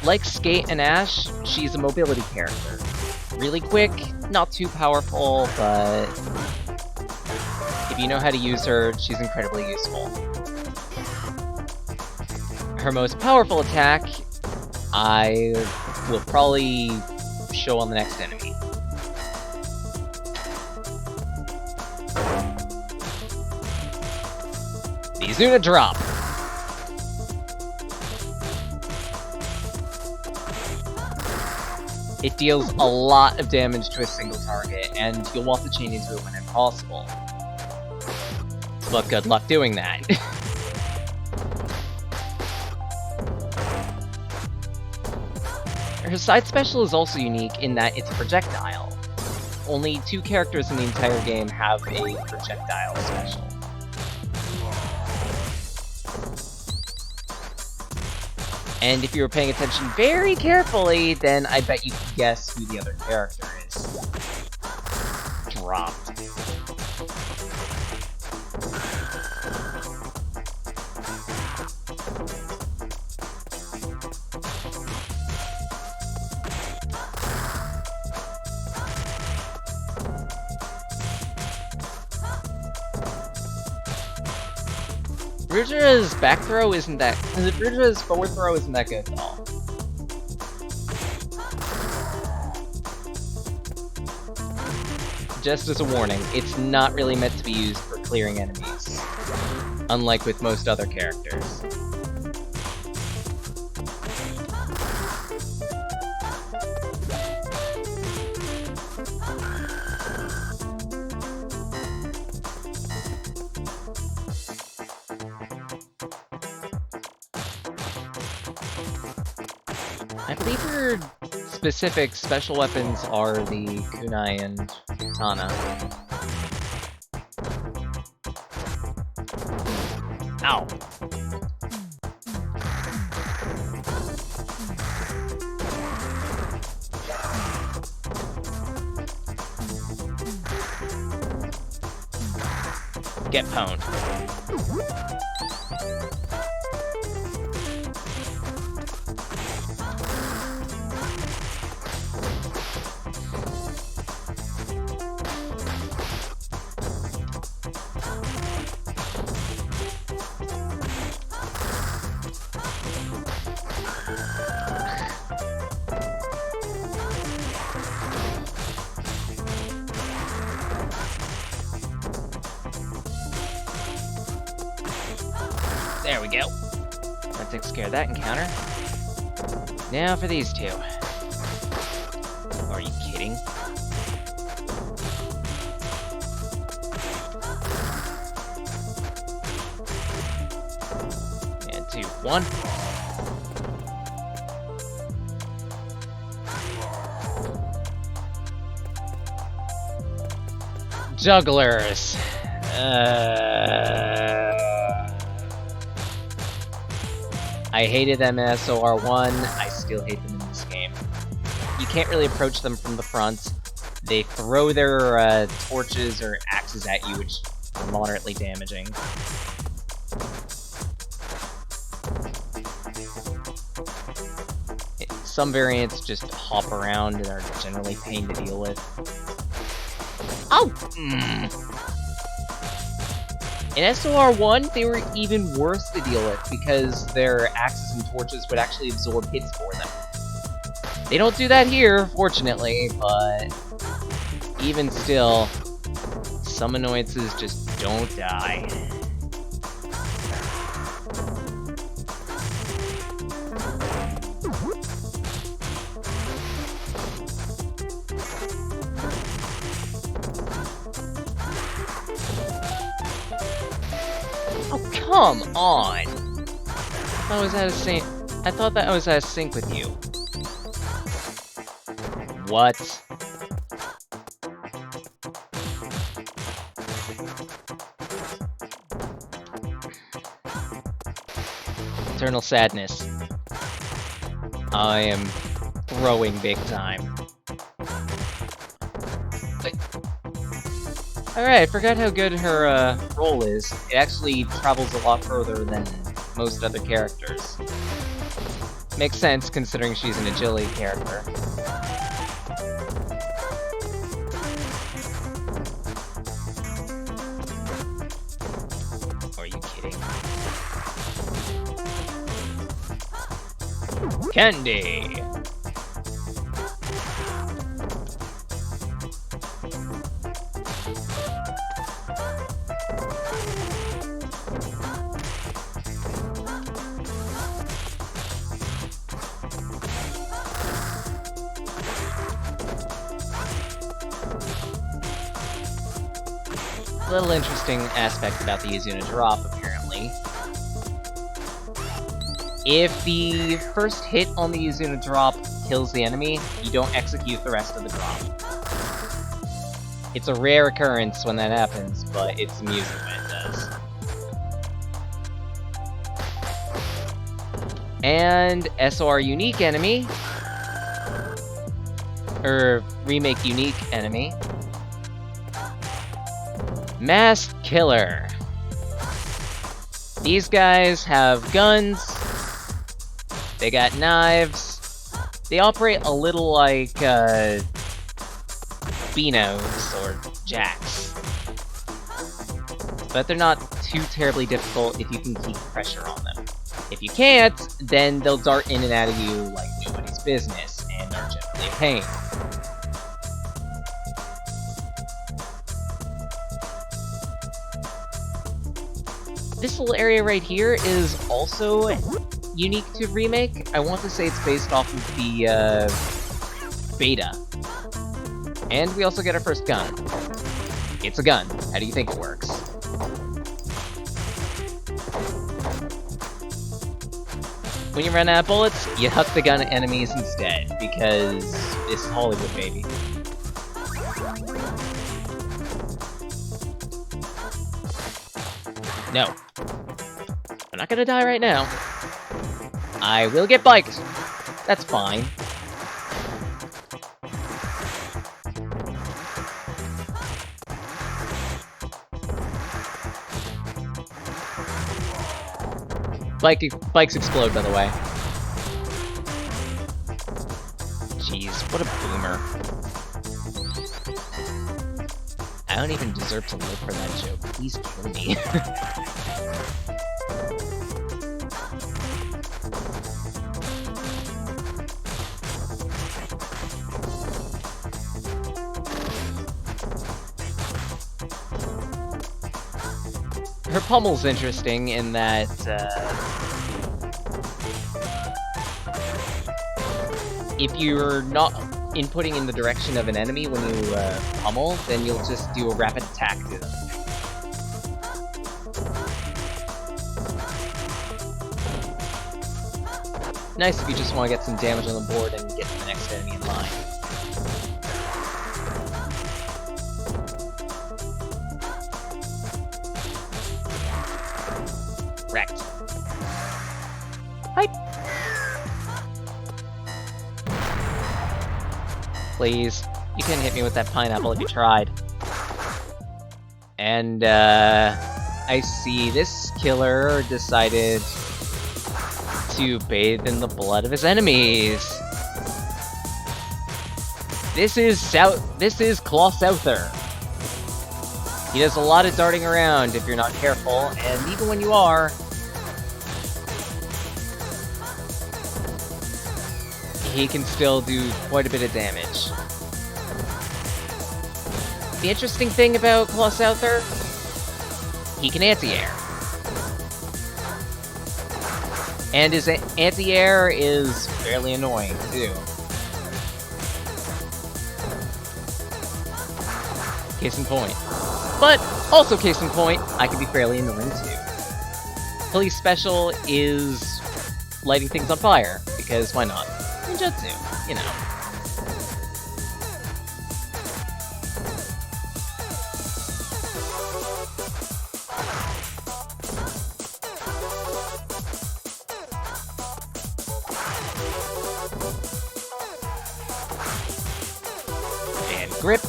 Like Skate and Ash, she's a mobility character. Really quick, not too powerful, but if you know how to use her, she's incredibly useful. Her most powerful attack, I will probably show on the next enemy. The Izuna Drop. It deals a lot of damage to a single target, and you'll want to chain into it when possible. But good luck doing that. Her side special is also unique in that it's a projectile. Only 2 characters in the entire game have a projectile special. And if you were paying attention very carefully, then I bet you can guess who the other character is. Dropped. Rudra's back throw isn't that... Rudra's forward throw isn't that good at all. Just as a warning, it's not really meant to be used for clearing enemies, unlike with most other characters. I believe her specific special weapons are the kunai and katana. Ow. Get pwned. There we go. That takes care of that encounter. Now for these two. Are you kidding? And 2, 1. Jugglers. I hated them in SOR1, I still hate them in this game. You can't really approach them from the front. They throw their torches or axes at you, which are moderately damaging. Some variants just hop around and are generally pain to deal with. Oh! In SOR1, they were even worse to deal with because their axes and torches would actually absorb hits for them. They don't do that here, fortunately, but even still, some annoyances just don't die. Oh, come on! I thought that was out of sync with you. What? Eternal sadness. I am growing big time. Alright, I forgot how good her roll is. It actually travels a lot further than most other characters. Makes sense considering she's an agility character. Are you kidding? Candy! A little interesting aspect about the Izuna drop, apparently. If the first hit on the Izuna drop kills the enemy, you don't execute the rest of the drop. It's a rare occurrence when that happens, but it's amusing when it does. And SR unique enemy, or remake unique enemy, Masked Killer. These guys have guns, they got knives, they operate a little like Beanos or Jacks. But they're not too terribly difficult if you can keep pressure on them. If you can't, then they'll dart in and out of you like nobody's business, and are generally a pain. This little area right here is also unique to Remake. I want to say it's based off of the beta. And we also get our first gun. It's a gun. How do you think it works? When you run out of bullets, you huck the gun at enemies instead, because it's Hollywood, baby. No. I'm not gonna die right now. I will get biked. That's fine. Bikes explode, by the way. Jeez, what a boomer. I don't even deserve to live for that joke. Please kill me. Her pommel's interesting in that, if you're not inputting in the direction of an enemy when you pummel, then you'll just do a rapid attack to them. Nice if you just want to get some damage on the board and get to the next enemy in line. Wrecked. Hi. Please. You couldn't hit me with that pineapple if you tried. And, I see this killer decided to bathe in the blood of his enemies. This is Claw Souther. He does a lot of darting around if you're not careful, and even when you are, he can still do quite a bit of damage. The interesting thing about Claw Souther, he can anti-air. And his anti-air is fairly annoying, too. Case in point. But, also case in point, I can be fairly annoying, too. Police Special is lighting things on fire, because why not? Ninjutsu, you know. grip.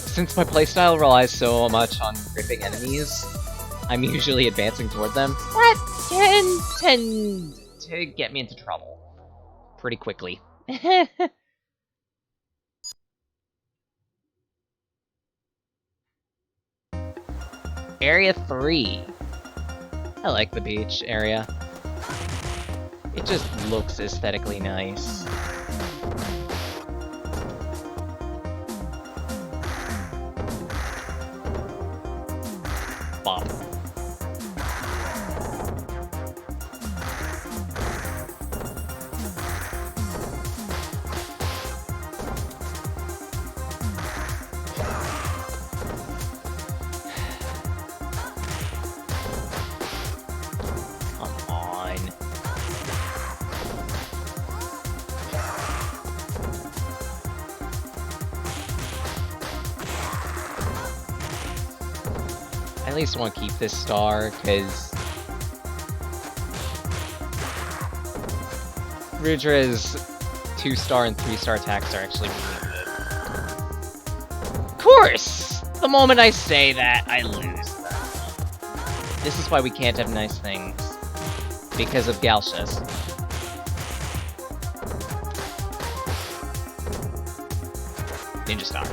Since my playstyle relies so much on gripping enemies, I'm usually advancing toward them. That can tend to get me into trouble pretty quickly. Area 3. I like the beach area. It just looks aesthetically nice. Bomb. I at least want to keep this star, because Rudra's 2-star and 3-star attacks are actually really good. Of course! The moment I say that, I lose them. This is why we can't have nice things. Because of Galshas. Ninja Star.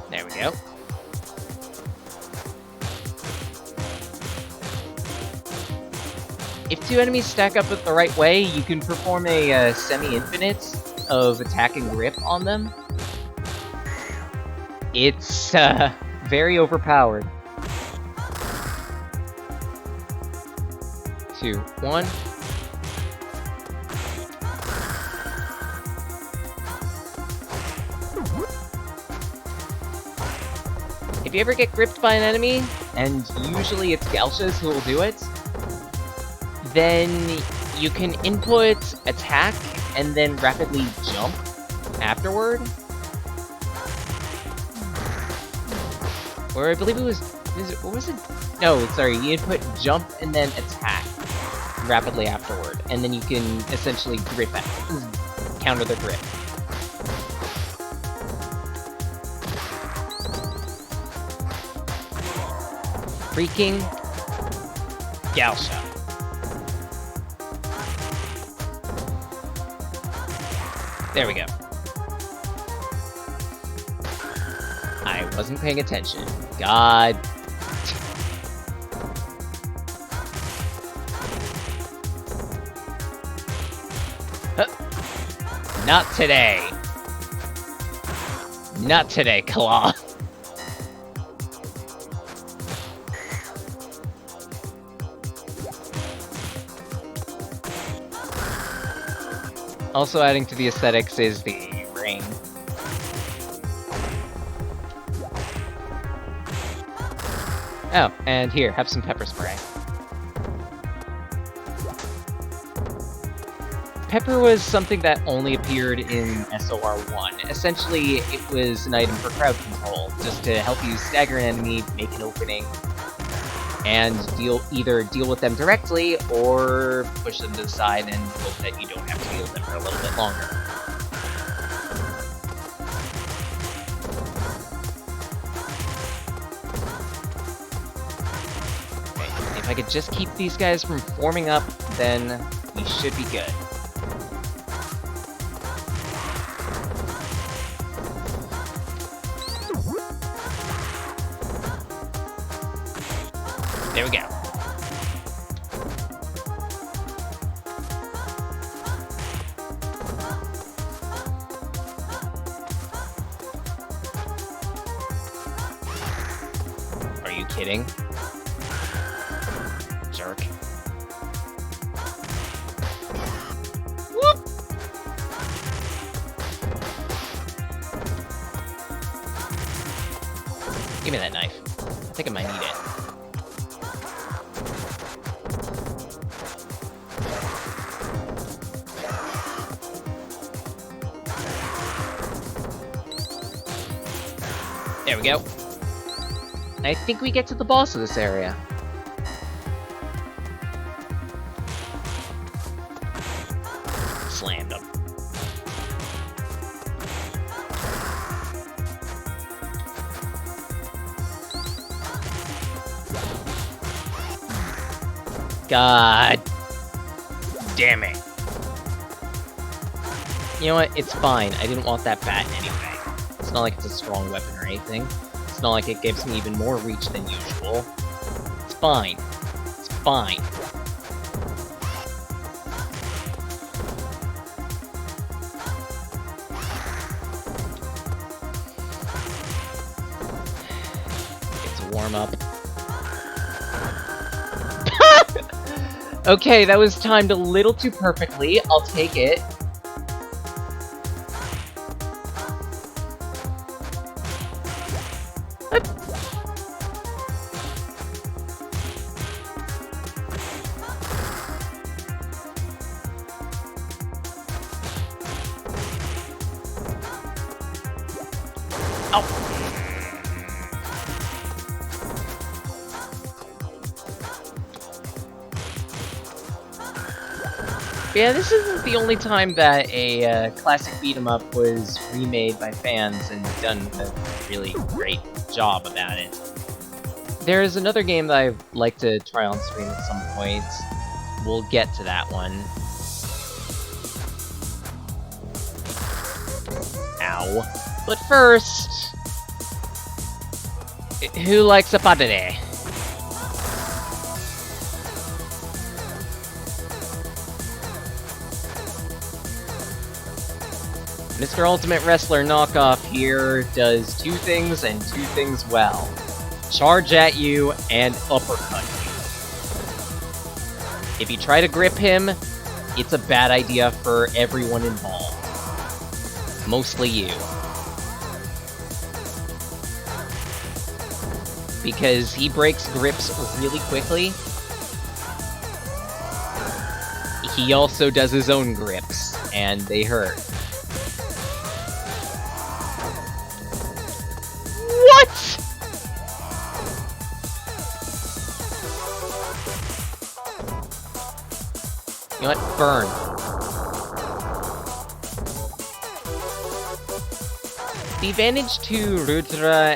There we go. If two enemies stack up the right way, you can perform a semi-infinite of attack and grip on them. It's very overpowered. 2, 1. If you ever get gripped by an enemy, and usually it's Galshas who will do it, then you can input attack and then rapidly jump afterward. Or I believe it was, what was it? No, sorry, you input jump and then attack rapidly afterward, and then you can essentially grip it, counter the grip. Freaking Galsha. There we go. I wasn't paying attention. God. Not today. Not today, Claw. Also adding to the aesthetics is the rain. Oh, and here, have some pepper spray. Pepper was something that only appeared in SOR1. Essentially, it was an item for crowd control, just to help you stagger an enemy, make an opening, and either deal with them directly, or push them to the side and hope that you don't have to deal with them for a little bit longer. Okay, if I could just keep these guys from forming up, then we should be good. There we go. Are you kidding? Jerk. Whoop! Give me that knife. think I might need it. There we go. I think we get to the boss of this area. Slammed him. God damn it. You know what? It's fine. I didn't want that bat anyway. It's not like it's a strong weapon or anything. It's not like it gives me even more reach than usual. It's fine. It's fine. It's a warm-up. Okay, that was timed a little too perfectly. I'll take it. Yeah, this isn't the only time that a classic beat-em-up was remade by fans and done a really great job about it. There's another game that I'd like to try on stream at some point. We'll get to that one. Ow. But first... who likes a patade? Mr. Ultimate Wrestler knockoff here does two things and two things well. Charge at you and uppercut you. If you try to grip him, it's a bad idea for everyone involved. Mostly you. Because he breaks grips really quickly. He also does his own grips, and they hurt. You know what? Burn. The advantage to Rudra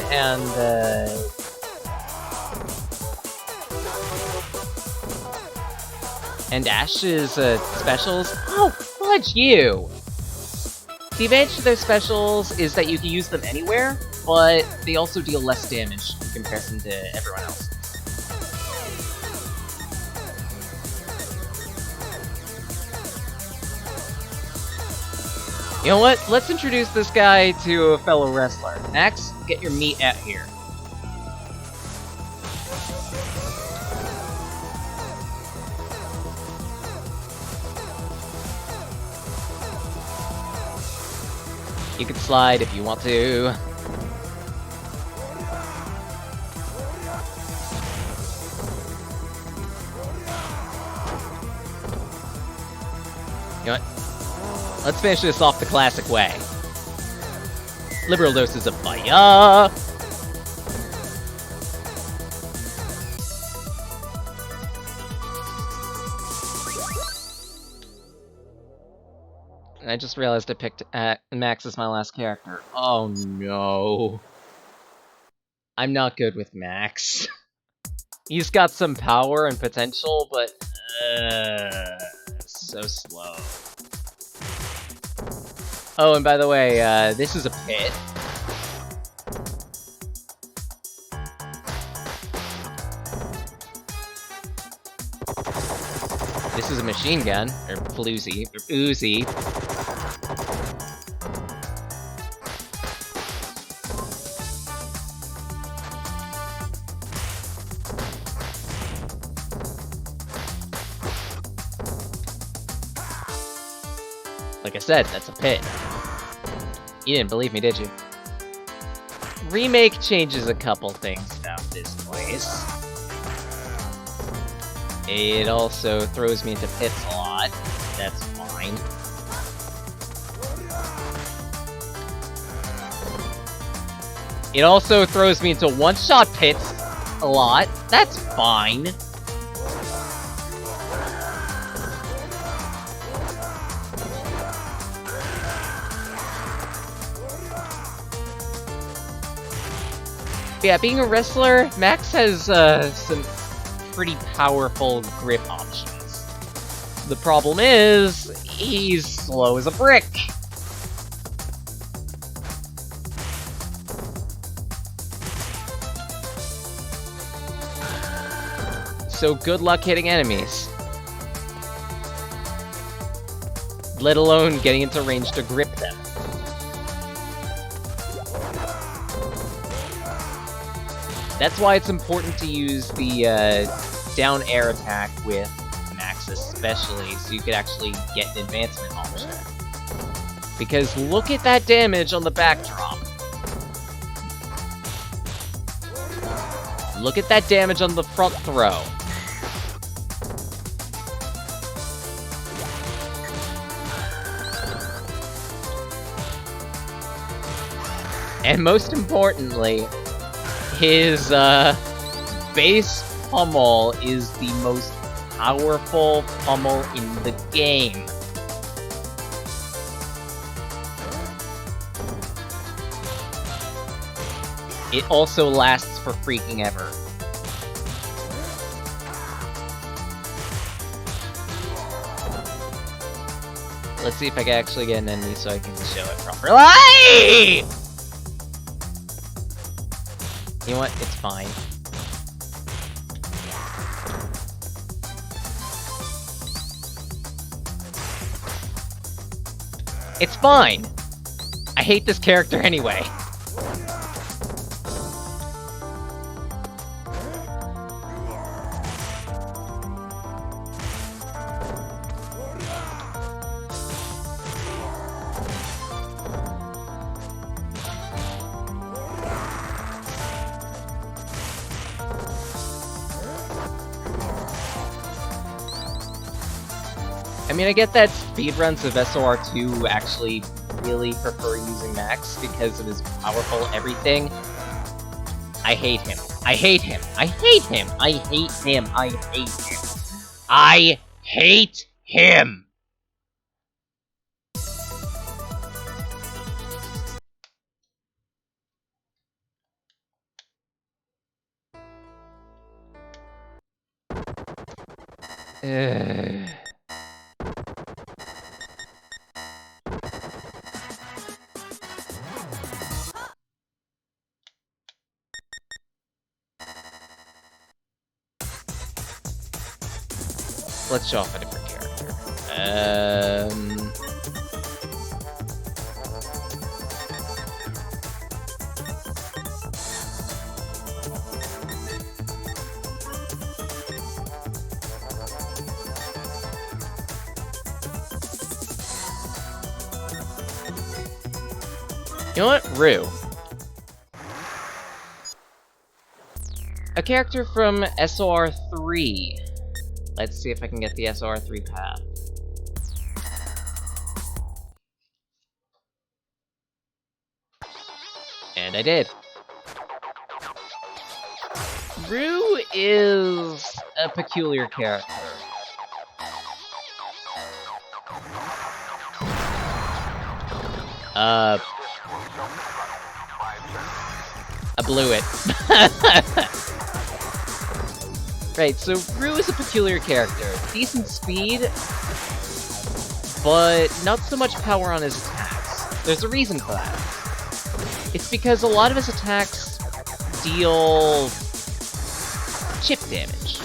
and Ash's specials. Oh, fudge you! The advantage to their specials is that you can use them anywhere, but they also deal less damage in comparison to everyone else. You know what? Let's introduce this guy to a fellow wrestler. Max, get your meat out here. You can slide if you want to. You know what? Let's finish this off the classic way. Liberal doses of fire! And I just realized I picked Max as my last character. Oh no. I'm not good with Max. He's got some power and potential, but... so slow. Oh, and by the way, this is a pit. This is a machine gun, or floozy, or Uzi. Like I said, that's a pit. You didn't believe me, did you? Remake changes a couple things, though. this place. It also throws me into pits a lot. That's fine. It also throws me into one-shot pits a lot. That's fine. Yeah, being a wrestler, Max has some pretty powerful grip options. The problem is, he's slow as a brick. So good luck hitting enemies. Let alone getting into range to grip them. That's why it's important to use the down air attack with Max especially, so you could actually get an advancement option. Because look at that damage on the backdrop. Look at that damage on the front throw. And most importantly, his base pummel is the most powerful pummel in the game. It also lasts for freaking ever. Let's see if I can actually get an enemy so I can show it properly. You know what? It's fine. It's fine! I hate this character anyway. I mean, I get that speedruns of SOR2 actually really prefer using Max because of his powerful everything. I hate him. I hate him. I hate him. I hate him. I hate him. I hate him! Let's show off a different character. You know what? Rue. A character from SOR3. Let's see if I can get the SOR3 path. And I did. Rue is a peculiar character. I blew it. Right, so Rue is a peculiar character. Decent speed, but not so much power on his attacks. There's a reason for that. It's because a lot of his attacks deal chip damage.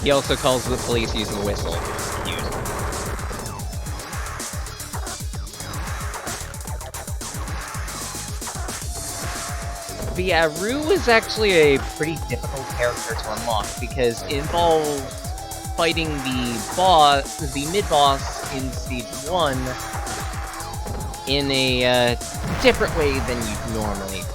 He also calls the police using a whistle. Cute. But yeah, Rue is actually a pretty difficult character to unlock because it involves fighting the mid-boss in Stage 1 in a different way than you normally would.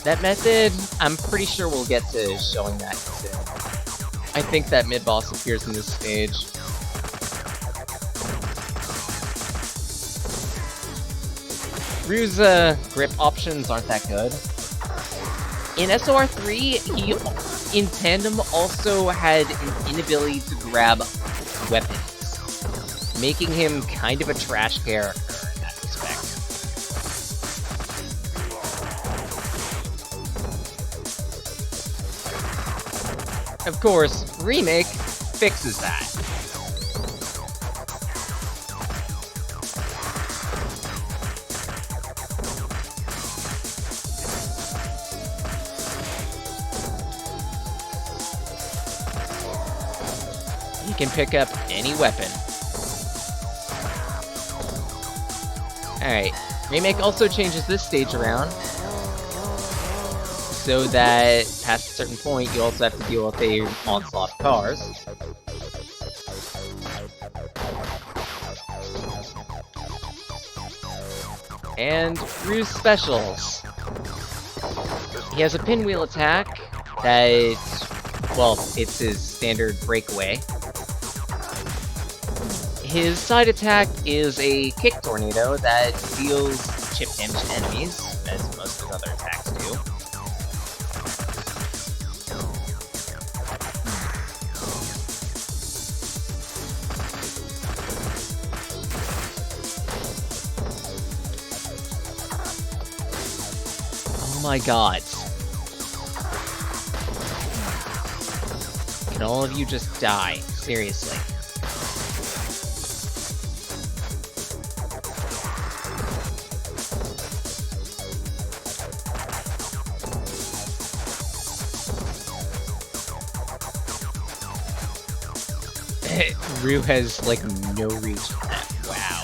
That method, I'm pretty sure we'll get to showing that soon. I think that mid-boss appears in this stage. Rue's grip options aren't that good. In SOR3, he, in tandem, also had an inability to grab weapons, making him kind of a trash character in that respect. Of course, Remake fixes that. You can pick up any weapon. Alright, Remake also changes this stage around, so that past a certain point, you also have to deal with a onslaught of cars. And Rue's specials. He has a pinwheel attack that, well, it's his standard breakaway. His side attack is a kick tornado that deals chip damage to enemies, as most of his other attacks do. Oh my god. Can all of you just die? Seriously. Rue has, like, no reach for that. Wow.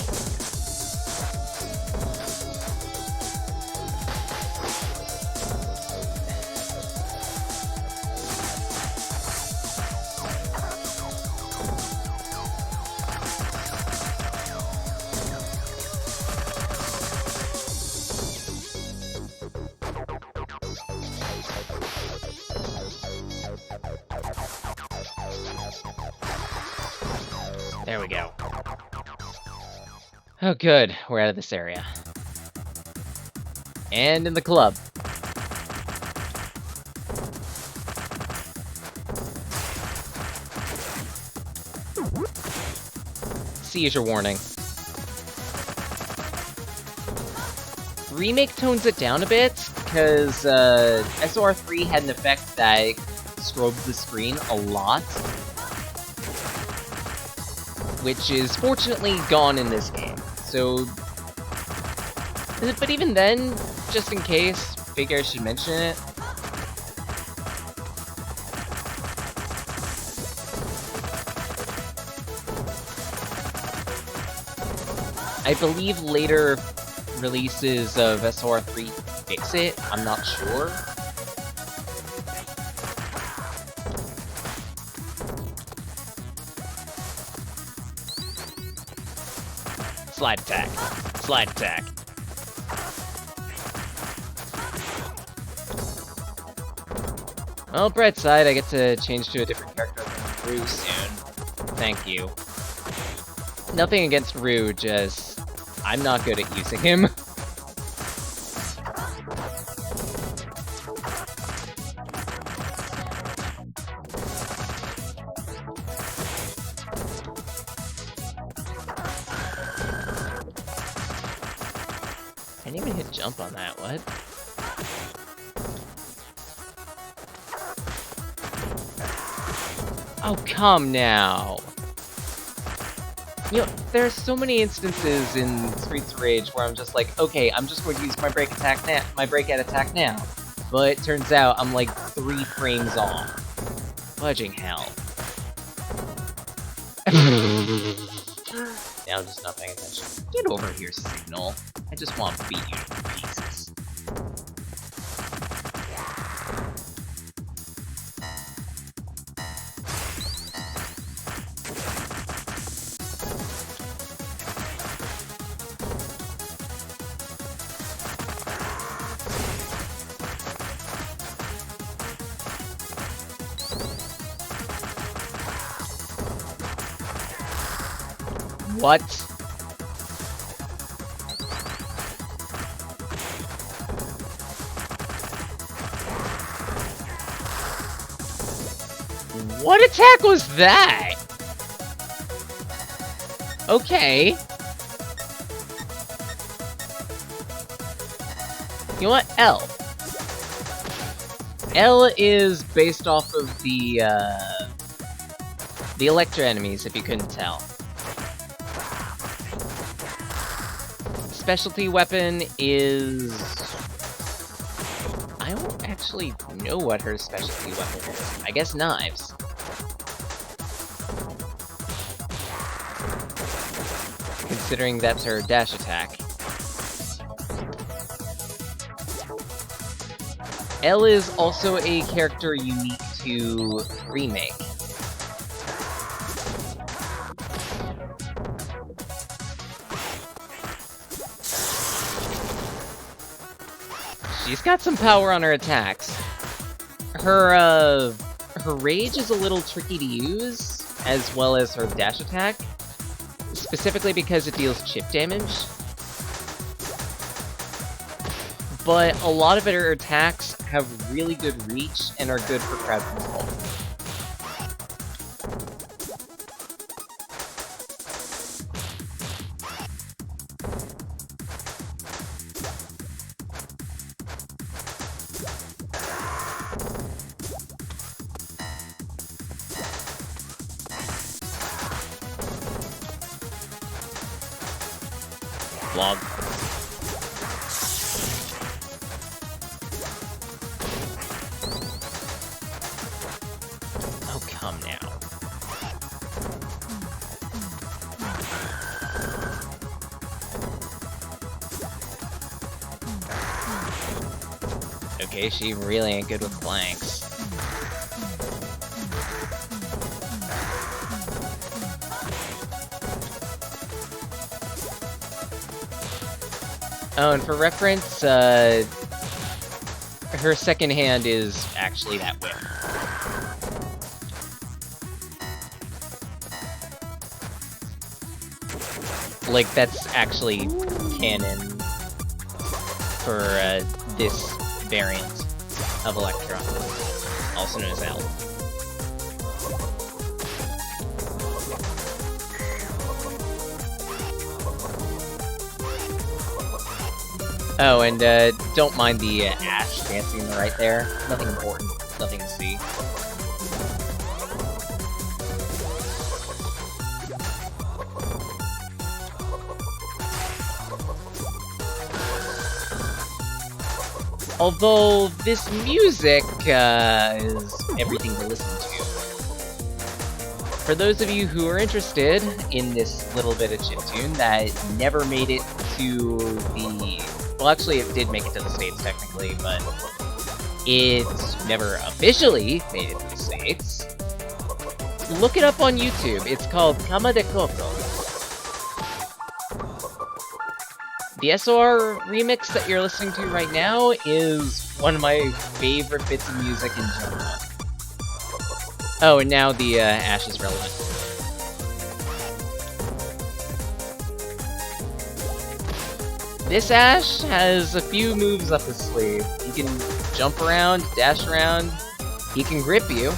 There we go. Oh good, we're out of this area. And in the club. Seizure warning. Remake tones it down a bit, because SOR3 had an effect that strobed the screen a lot, which is fortunately gone in this game. So, but even then, just in case, figure I should mention it. I believe later releases of SOR3 fix it, I'm not sure. Slide attack. Slide attack. Well, bright side, I get to change to a different character than Rue soon. Thank you. Nothing against Rue, just I'm not good at using him. I didn't even hit jump on that, what? Oh, come now. You know, there are so many instances in Streets of Rage where I'm just like, okay, I'm just going to use my break at attack now. But it turns out I'm like 3 frames off. Fudging hell. Now I'm just not paying attention. Get over here, Signal. I just want to beat you to pieces. What? What attack was that? Okay. You know what? L. L is based off of the Electro enemies, if you couldn't tell. Specialty weapon is... I don't actually know what her specialty weapon is. I guess knives. Considering that's her dash attack. L is also a character unique to Remake. She's got some power on her attacks. Her rage is a little tricky to use, as well as her dash attack. Specifically because it deals chip damage. But a lot of her attacks have really good reach and are good for crowd control. Vlog. Oh, come now. Okay, she really ain't good with blanks. Oh, and for reference, her second hand is actually that whip. Like, that's actually canon for this variant of Electra, also known as L. Oh, and don't mind the Ash dancing right there. Nothing important, nothing to see. Although this music is everything to listen to. For those of you who are interested in this little bit of chiptune that never made it to the... Well, actually, it did make it to the States, technically, but it never officially made it to the States. Look it up on YouTube. It's called Kama de Coco. The SOR remix that you're listening to right now is one of my favorite bits of music in general. Oh, and now the Ash is relevant. This Ash has a few moves up his sleeve. He can jump around, dash around, he can grip you.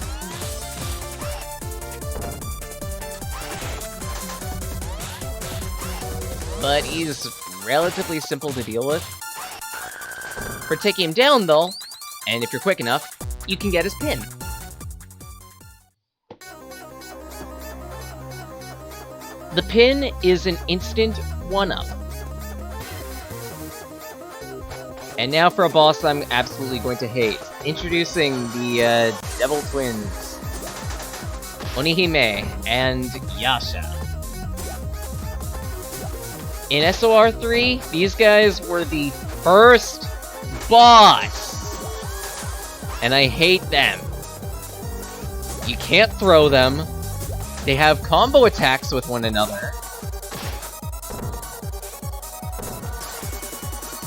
But he's relatively simple to deal with. For taking him down, though, and if you're quick enough, you can get his pin. The pin is an instant 1-up. And now for a boss I'm absolutely going to hate. Introducing the Devil Twins, Onihime and Yasha. In SOR 3, these guys were the first boss! And I hate them. You can't throw them. They have combo attacks with one another.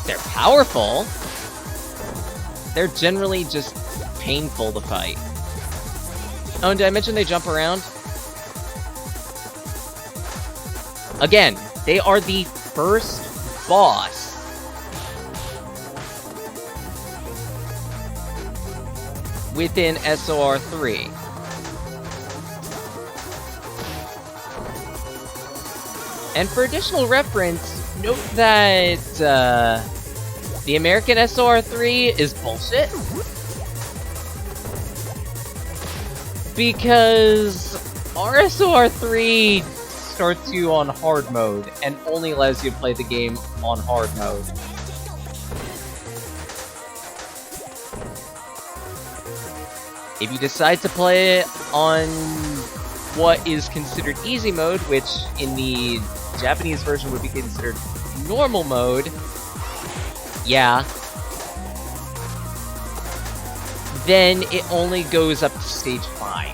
They're powerful. They're generally just painful to fight. Oh, and did I mention they jump around? Again, they are the first boss. Within SOR 3. And for additional reference, note that the American SOR 3 is bullshit. Because our SOR 3 starts you on hard mode and only allows you to play the game on hard mode. If you decide to play it on what is considered easy mode, which in the Japanese version would be considered normal mode, yeah, then it only goes up to stage 5.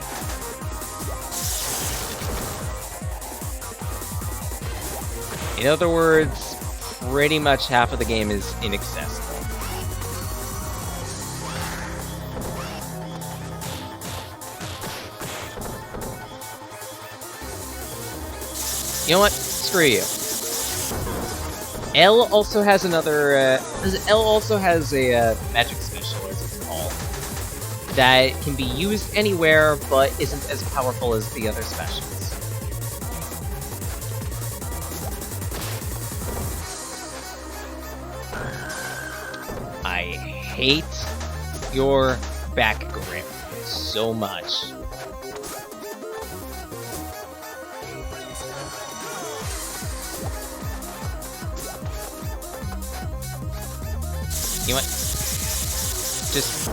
In other words, pretty much half of the game is inaccessible. You know what? Screw you. L also has another, L also has a, magic special, as it's called, that can be used anywhere, but isn't as powerful as the other specials. I hate your back grip so much. You know what? Just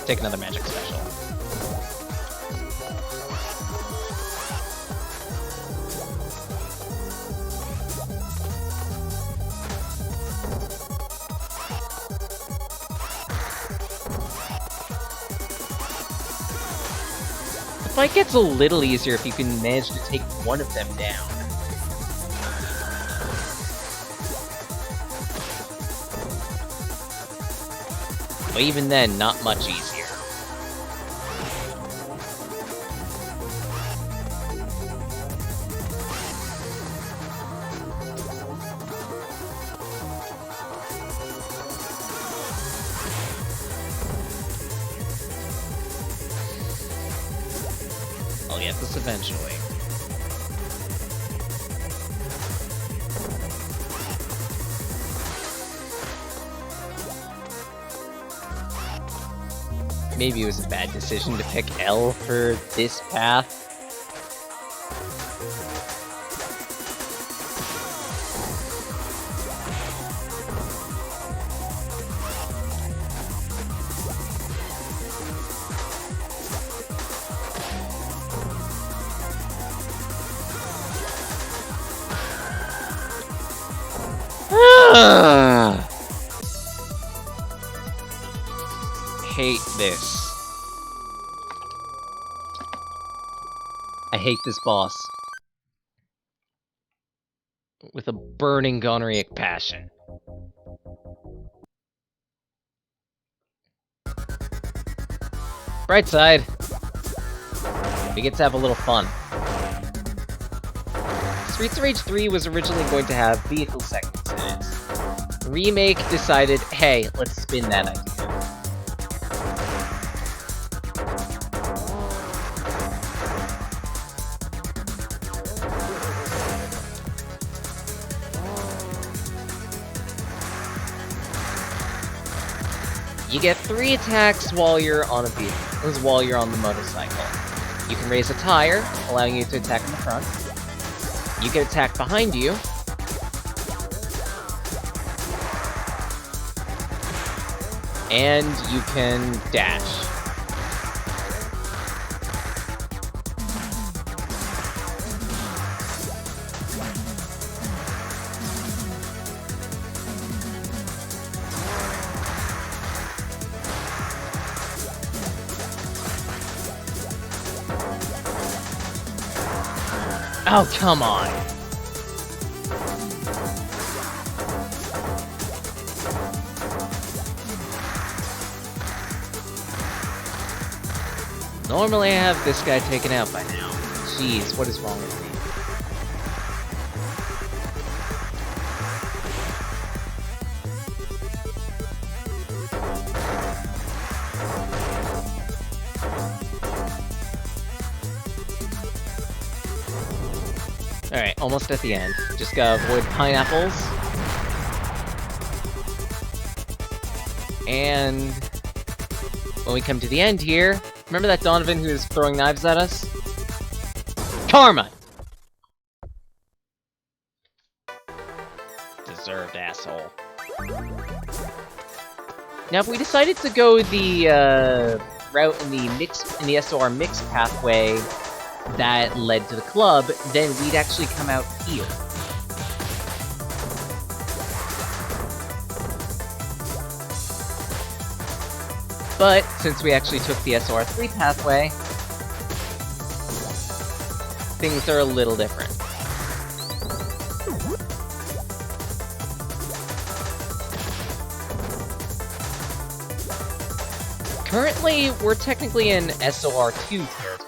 take another magic special. The fight gets a little easier if you can manage to take one of them down. But even then, not much easier. I'll get this eventually. Maybe it was a bad decision to pick L for this path. Hate this. I hate this boss. With a burning gonorrheic passion. Bright side. We get to have a little fun. Streets of Rage 3 was originally going to have vehicle segments in it. Remake decided, hey, let's spin that idea. You get 3 attacks while you're on a vehicle, while you're on the motorcycle. You can raise a tire, allowing you to attack in the front. You get attacked behind you. And you can dash. Oh, come on. Normally I have this guy taken out by now. Jeez, what is wrong with me? Alright, almost at the end. Just gotta avoid pineapples. And when we come to the end here, remember that Donovan who was throwing knives at us? Karma! Deserved asshole. Now if we decided to go the route in the SOR mix pathway that led to the club, then we'd actually come out here. But since we actually took the SOR3 pathway, things are a little different. Currently, we're technically in SOR2 territory.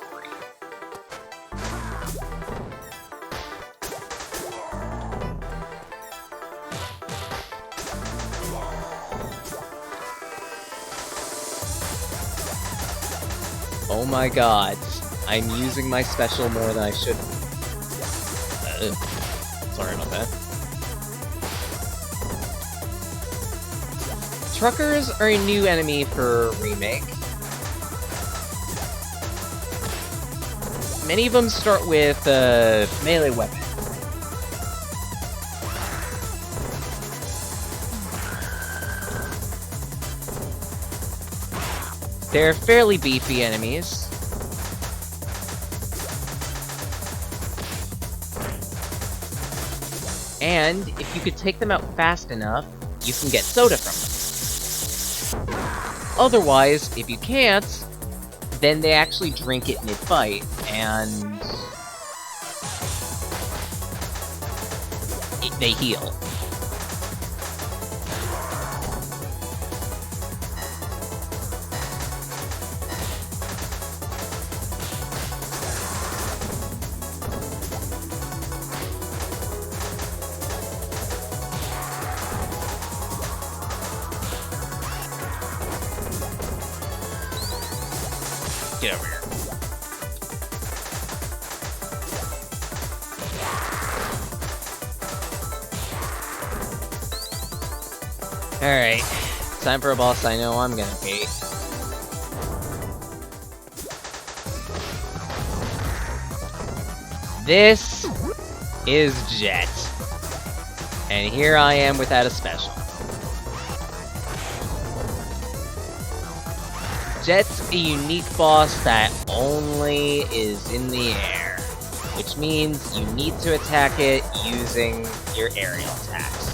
Oh my god, I'm using my special more than I should. Sorry about that. Truckers are a new enemy for Remake. Many of them start with a melee weapon. They're fairly beefy enemies. And if you could take them out fast enough, you can get soda from them. Otherwise, if you can't, then they actually drink it mid-fight, and they heal. Get over here. Alright, time for a boss I know I'm gonna hate. This is Jet. And here I am without a special. Jet's a unique boss that only is in the air, which means you need to attack it using your aerial attacks.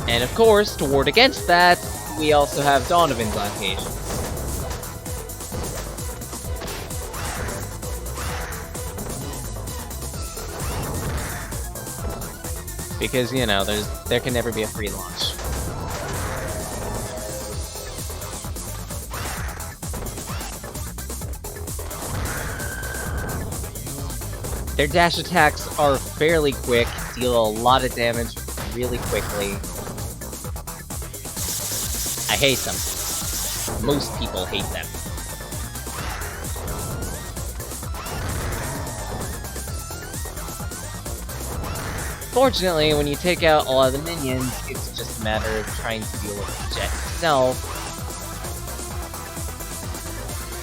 And of course, to ward against that, we also have Donovan's on occasion. Because, you know, there can never be a free launch. Their dash attacks are fairly quick, deal a lot of damage really quickly. I hate them. Most people hate them. Fortunately, when you take out a lot of the minions, it's just a matter of trying to deal with the jet itself.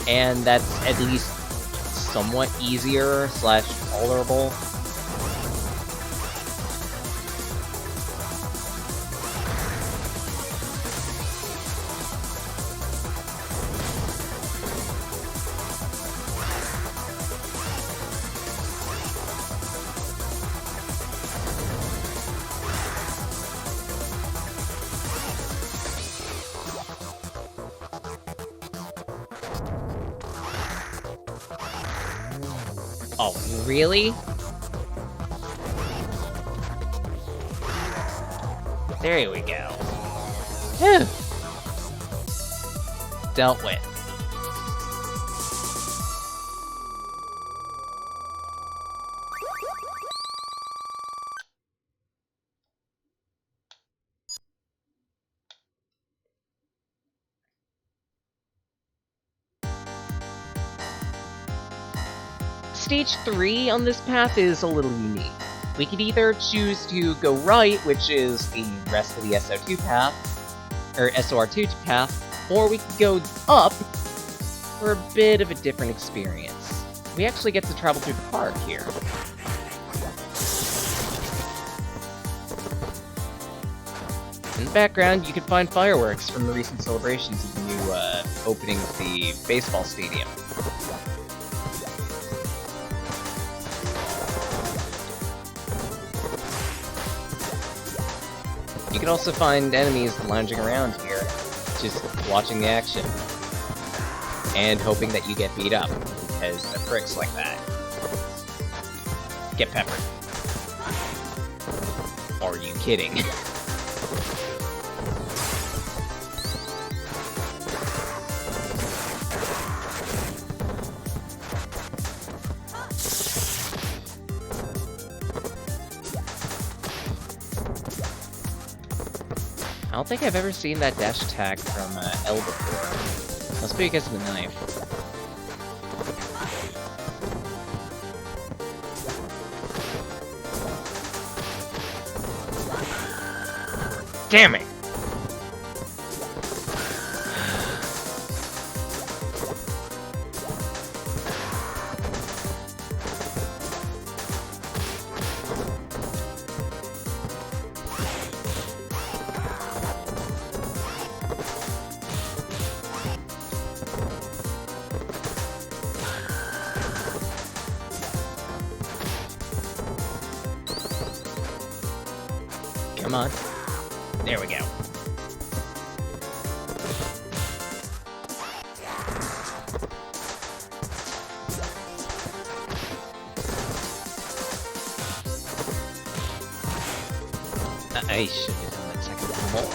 And that's at least somewhat easier slash tolerable. Oh, really? There we go. Whew. Dealt with. Stage 3 on this path is a little unique. We could either choose to go right, which is the rest of the SO2 path, or SOR2 path, or we could go up for a bit of a different experience. We actually get to travel through the park here. In the background, you can find fireworks from the recent celebrations of the new opening of the baseball stadium. You can also find enemies lounging around here, just watching the action, and hoping that you get beat up, because they're pricks like that. Get peppered. Are you kidding? I don't think I've ever seen that dash attack from L before. Must be because of the knife. Damn it! Come on. There we go. I should have done that second level.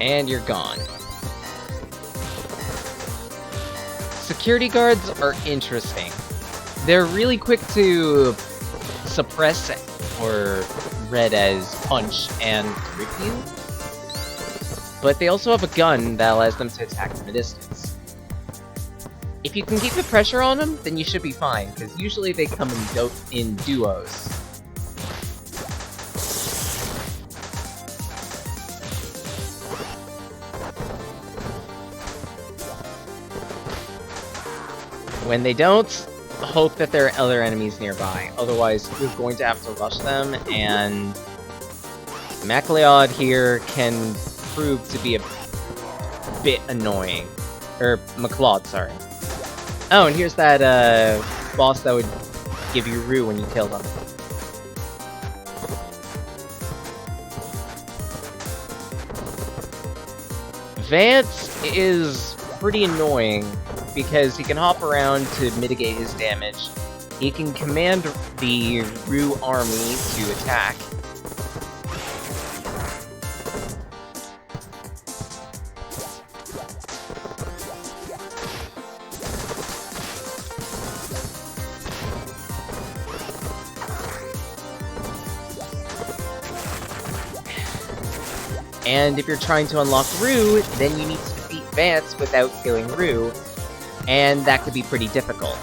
And you're gone. Security guards are interesting. They're really quick to suppress or read as punch and grip you, but they also have a gun that allows them to attack from a distance. If you can keep the pressure on them, then you should be fine, because usually they come in duos. When they don't, hope that there are other enemies nearby, otherwise you're going to have to rush them, and MacLeod here can prove to be a bit annoying. Or, MacLeod, sorry. Oh, and here's that, boss that would give you Rue when you kill them. Vance is pretty annoying, because he can hop around to mitigate his damage. He can command the Rue army to attack. And if you're trying to unlock Rue, then you need to defeat Vance without killing Rue, and that could be pretty difficult.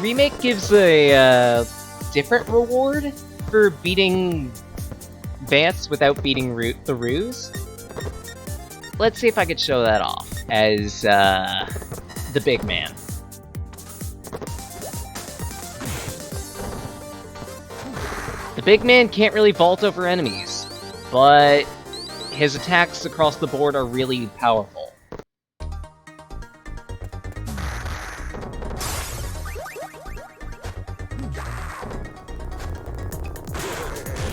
Remake gives a different reward for beating Vance without beating the Ruse. Let's see if I could show that off as the big man. The big man can't really vault over enemies, but his attacks across the board are really powerful.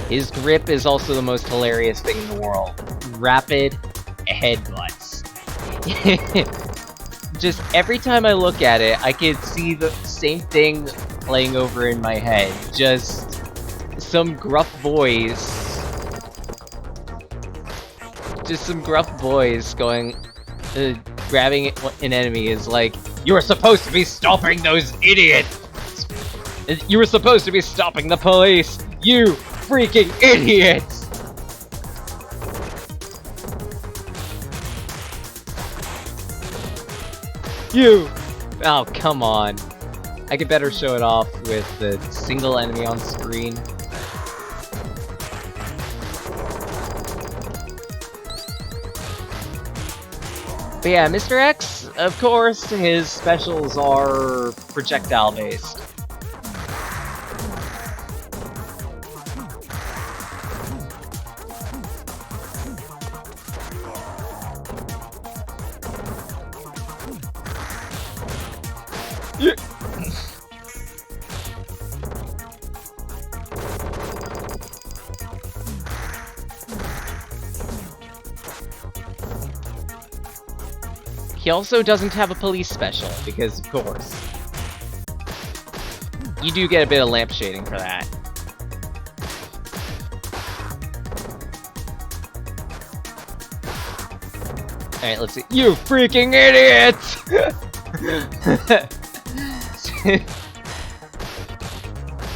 His grip is also the most hilarious thing in the world. Rapid headbutts. Just every time I look at it, I can see the same thing playing over in my head. Just some gruff voice. Just some gruff voice going, grabbing an enemy is like, "You were supposed to be stopping those idiots! You were supposed to be stopping the police! You freaking idiots!" You! Oh, come on. I could better show it off with the single enemy on screen. But yeah, Mr. X, of course, his specials are projectile-based. He also doesn't have a police special, because of course. You do get a bit of lamp shading for that. Alright, let's see. You freaking idiots!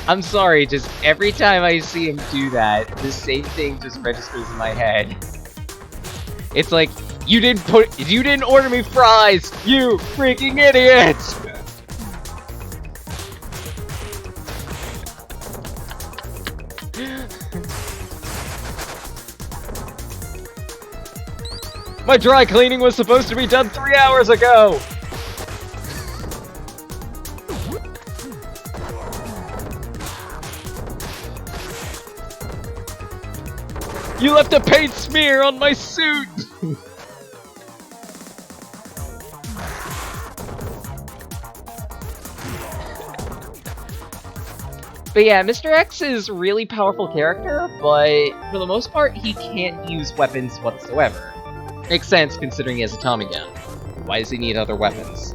I'm sorry, just every time I see him do that, the same thing just registers in my head. It's like, you didn't order me fries, you freaking idiots! My dry cleaning was supposed to be done 3 hours ago! You left a paint smear on my suit! But yeah, Mr. X is a really powerful character, but for the most part, he can't use weapons whatsoever. Makes sense considering he has a Tommy gun. Why does he need other weapons?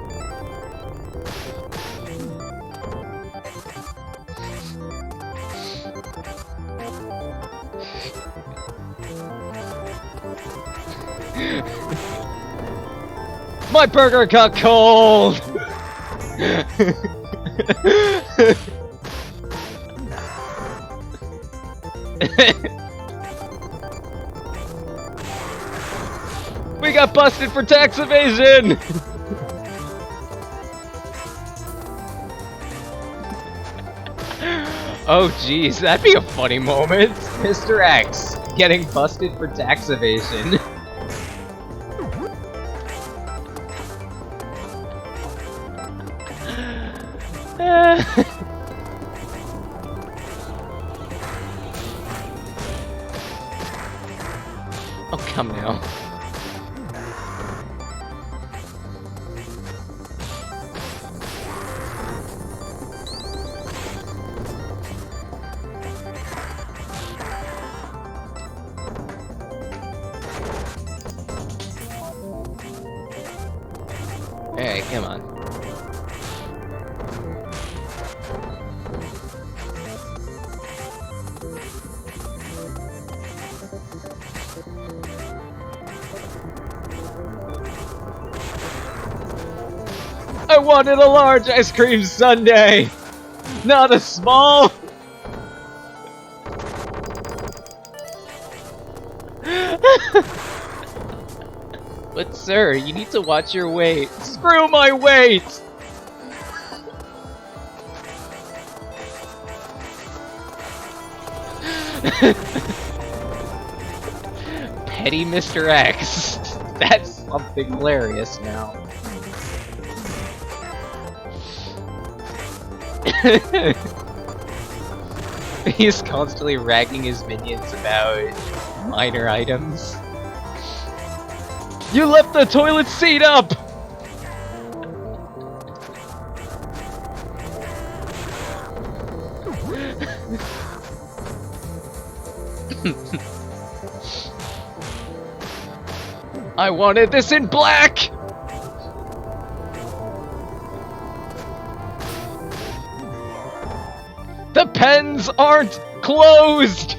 My burger got cold! We got busted for tax evasion! Oh jeez, that'd be a funny moment. Mr. X getting busted for tax evasion. Oh, come now. Alright, come on. I wanted a large ice cream sundae, not a small. But sir, you need to watch your weight. Screw my weight! Petty Mr. X. That's something hilarious now. He's constantly ragging his minions about minor items. You left the toilet seat up! I wanted this in black! The pens aren't closed!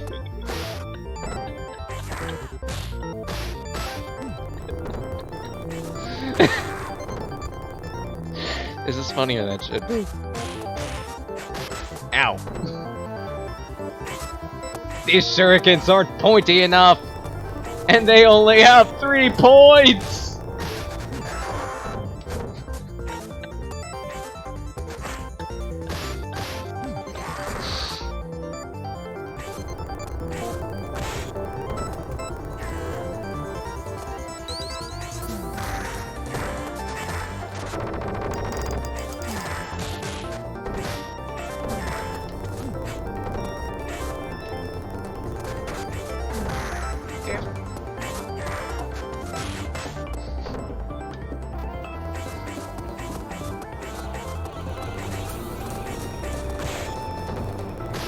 This is funnier than it should be. Ow. These shurikens aren't pointy enough! And they only have 3 points!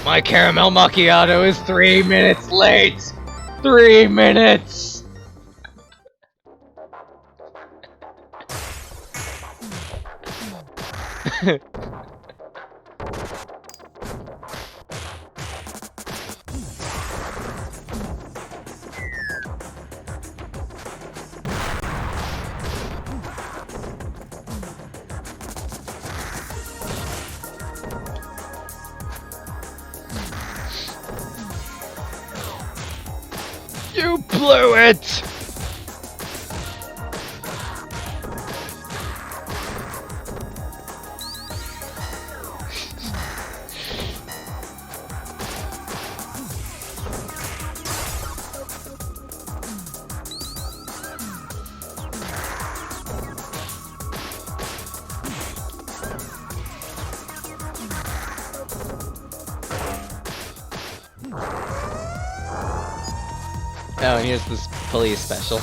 My caramel macchiato is 3 minutes late! 3 minutes! You blew it! Oh, and here's this police special.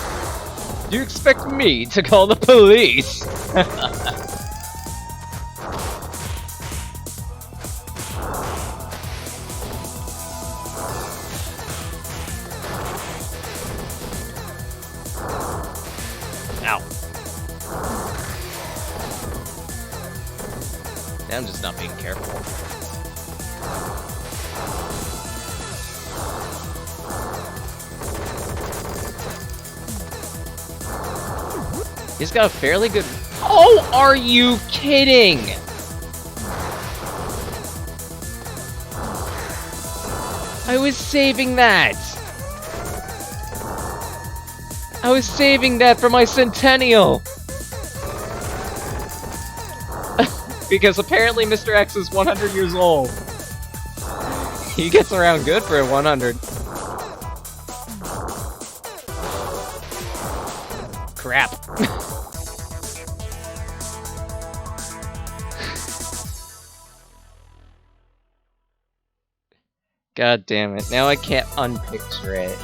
You expect me to call the police? Ow. I'm just not being careful. He's got a fairly good... Oh, are you kidding? I was saving that! I was saving that for my centennial! Because apparently Mr. X is 100 years old. He gets around good for a 100. Crap. God damn it. Now I can't unpicture it.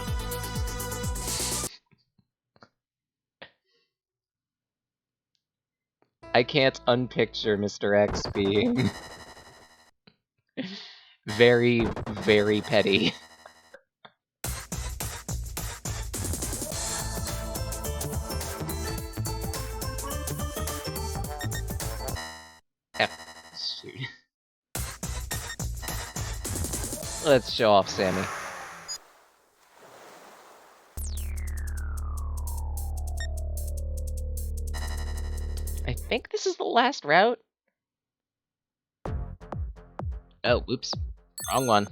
I can't unpicture Mr. X being very, very petty. Shoot. Let's show off Sammy. I think this is the last route. Oh, whoops. Wrong one.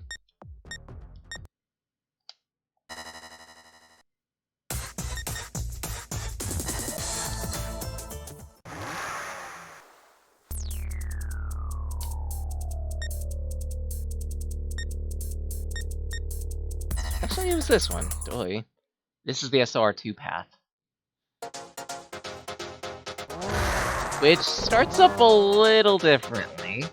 Actually, it was this one. Doy. This is the SOR2 path. Which starts up a little differently.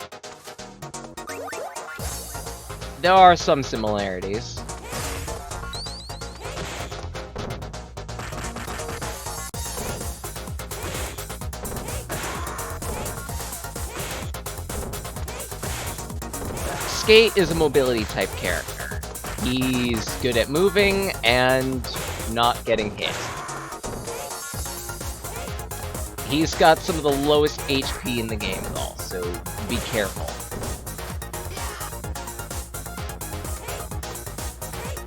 There are some similarities. Skate is a mobility type character. He's good at moving and not getting hit. He's got some of the lowest HP in the game though, so be careful.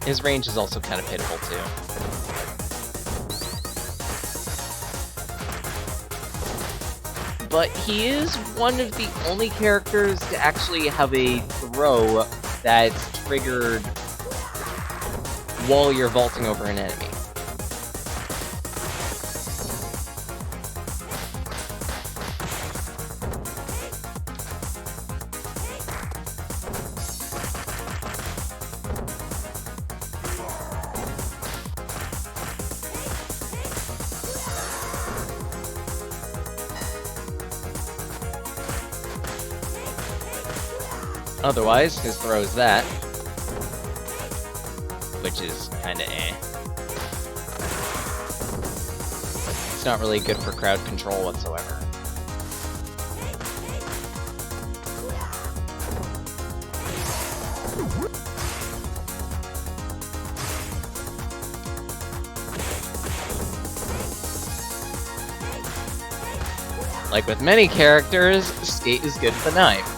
His range is also kind of pitiful too. But he is one of the only characters to actually have a throw that's triggered while you're vaulting over an enemy. Otherwise, his throw is that, which is kinda eh. It's not really good for crowd control whatsoever. Like with many characters, Skate is good with the knife.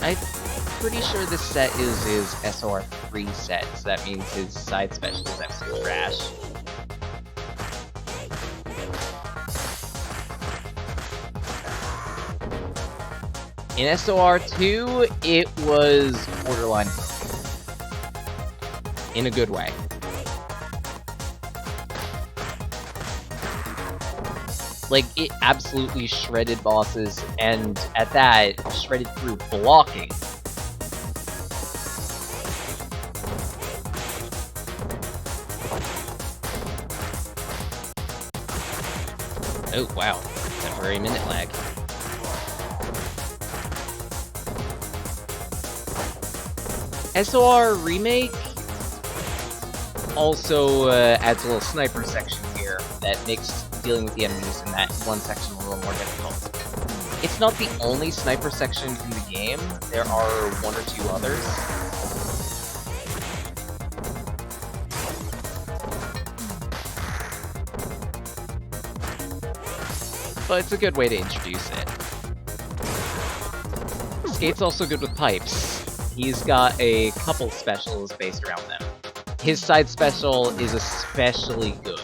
I'm pretty sure this set is his SOR3 set, so that means his side special is absolute trash. In SOR2, it was borderline in a good way. Like, it absolutely shredded bosses, and at that, shredded through blocking. Oh, wow. Temporary minute lag. SOR Remake also adds a little sniper section here that makes dealing with the enemies in that one section a little more difficult. It's not the only sniper section in the game. There are one or two others. But it's a good way to introduce it. Skate's also good with pipes. He's got a couple specials based around them. His side special is especially good.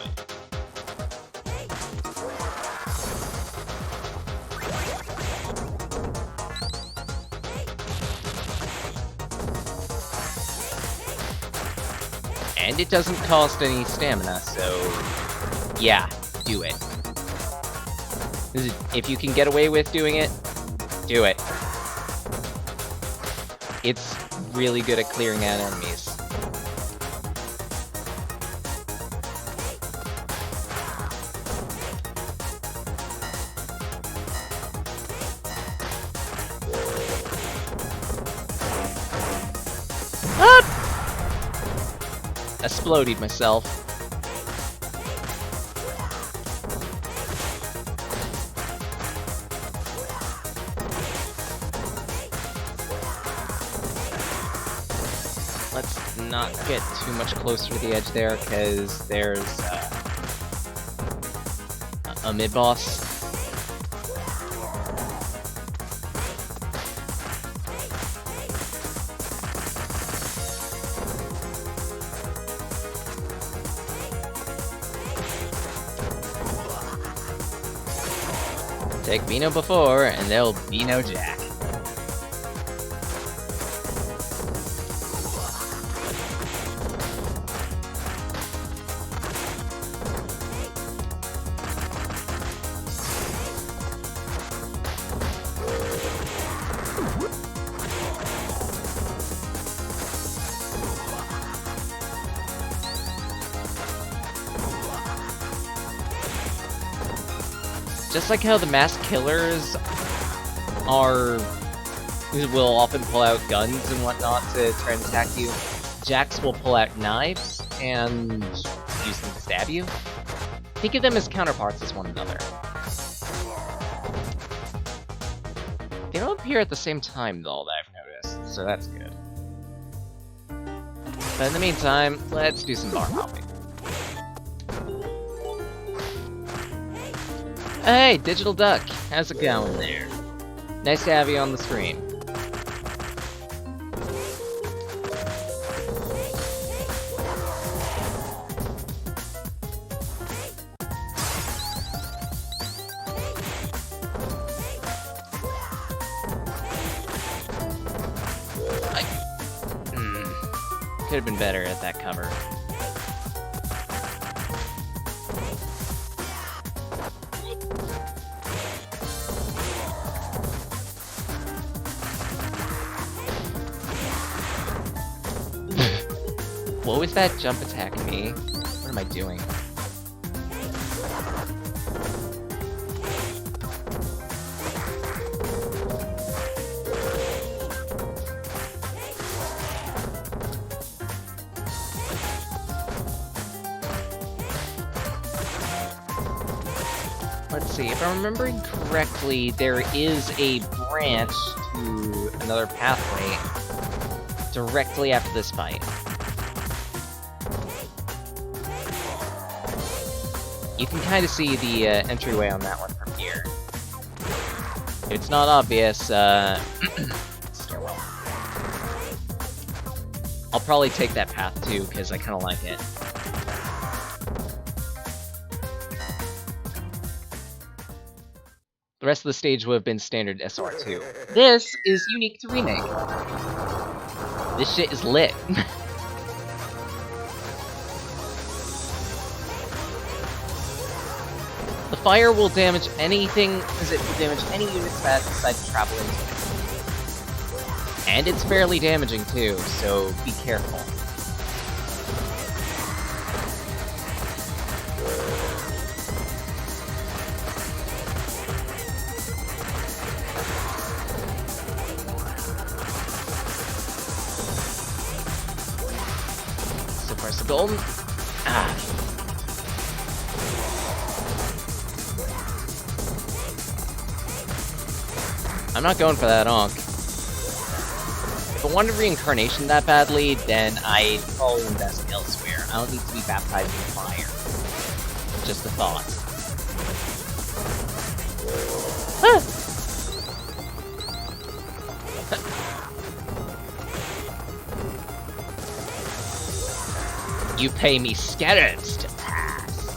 And it doesn't cost any stamina, so yeah, do it. If you can get away with doing it, do it. It's really good at clearing out enemies. Ah! Exploded myself. Let's not get too much closer to the edge there, because there's a mid-boss. Take be no before, and there'll be no Jack. Just like how the masked killers will often pull out guns and whatnot to try and attack you, Jacks will pull out knives and use them to stab you. Think of them as counterparts as one another. They don't appear at the same time though, that I've noticed, so that's good. But in the meantime, let's do some bar hopping. Hey, Digital Duck! How's it going there? Nice to have you on the screen. Could have been better at that cover. What was that jump attack me? What am I doing? Let's see, if I'm remembering correctly, there is a branch to another pathway directly after this fight. You can kind of see the entryway on that one from here. If it's not obvious, I'll probably take that path too, because I kind of like it. The rest of the stage would have been standard SR2. This is unique to Remake. This shit is lit. The fire will damage anything, as it will damage any units that decide to travel into it. And it's fairly damaging too, so be careful. So far, so golden. Ah. I'm not going for that honk. If I wanted reincarnation that badly, then I'd probably invest elsewhere. I don't need to be baptized in fire. Just a thought. You pay me scarabs to pass.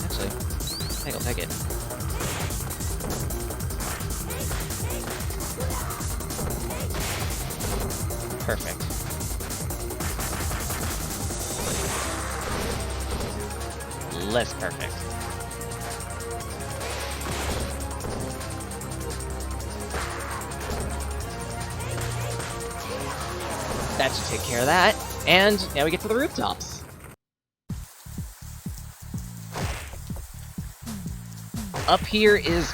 Actually, I think I'll take it. Perfect. Less perfect. That should take care of that. And now we get to the rooftops. Up here is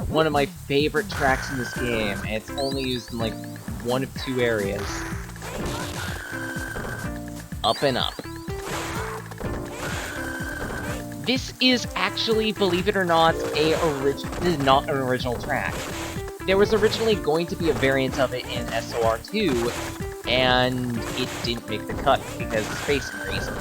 one of my favorite tracks in this game, and it's only used in like one of two areas. Up and up. This is actually, believe it or not, this is not an original track. There was originally going to be a variant of it in SOR2, and it didn't make the cut because of spacing reasons.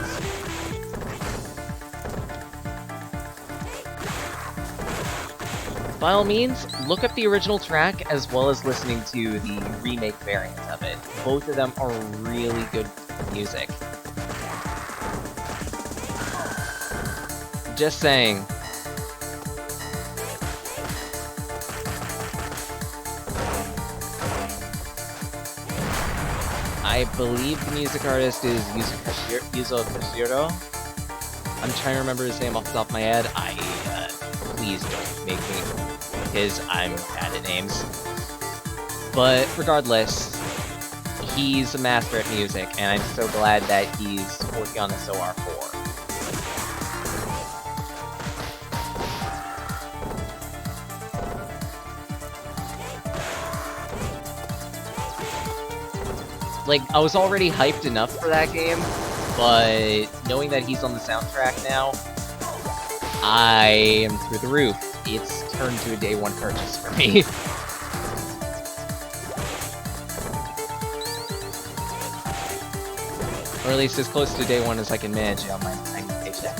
By all means, look up the original track as well as listening to the remake variant of it. Both of them are really good music. Just saying. I believe the music artist is Yuzo Koshiro. I'm trying to remember his name off the top of my head. Please don't make me, because I'm bad at names. But regardless, he's a master at music, and I'm so glad that he's working on SOR4. like, I was already hyped enough for that game, but knowing that he's on the soundtrack now, I am through the roof. It's turned to a day one purchase for me. Or at least as close to day one as I can manage it on my tiny paycheck.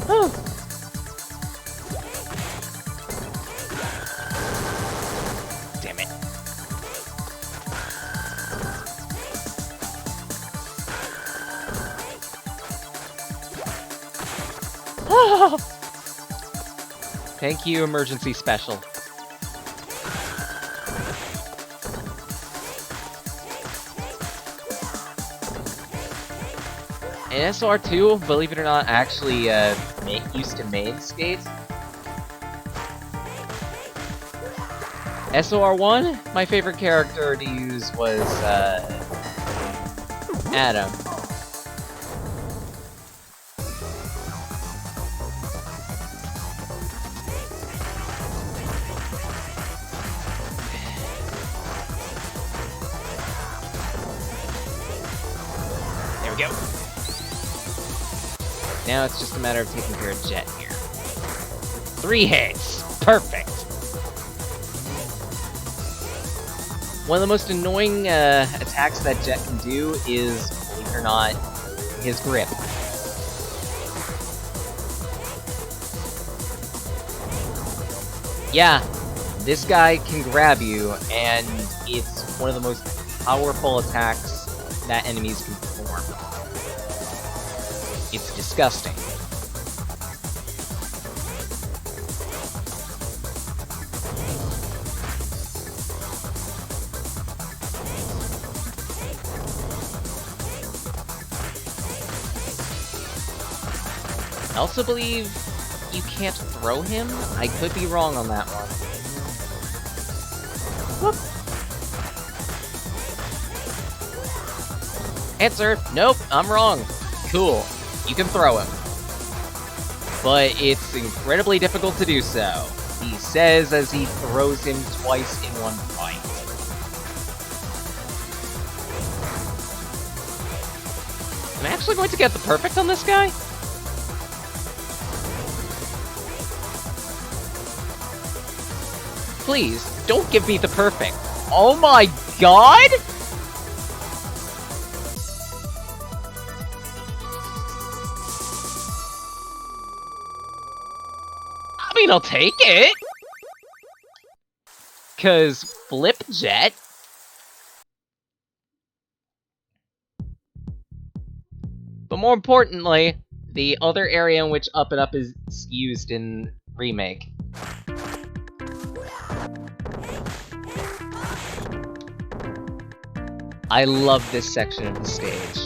Oh. Damn it. Oh. Thank you, emergency special. And SR2, believe it or not, actually used to main skate. SOR1, my favorite character to use was Adam. There we go. Now it's just a matter of taking care of Jet here. 3 hits! Perfect! One of the most annoying attacks that Jet can do is, believe it or not, his grip. Yeah, this guy can grab you, and it's one of the most powerful attacks that enemies can perform. It's disgusting. I also believe you can't throw him? I could be wrong on that one. Whoop. Answer! Nope, I'm wrong. Cool. You can throw him. But it's incredibly difficult to do so. He says as he throws him twice in one fight. Am I actually going to get the perfect on this guy? Please, don't give me the perfect. Oh my god! I mean, I'll take it! 'Cause Flip Jet? But more importantly, the other area in which Up and Up is used in Remake. I love this section of the stage.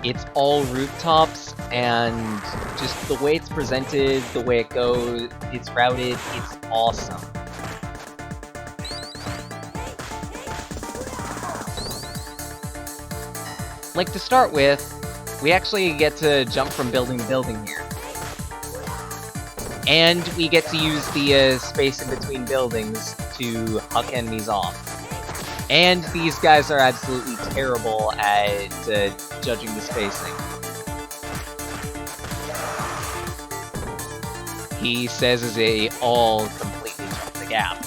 It's all rooftops, and just the way it's presented, the way it goes, it's routed, it's awesome. Like, to start with, we actually get to jump from building to building here. And we get to use the space in between buildings to huck enemies off. And these guys are absolutely terrible at judging the spacing. He says as they all completely jump the gap.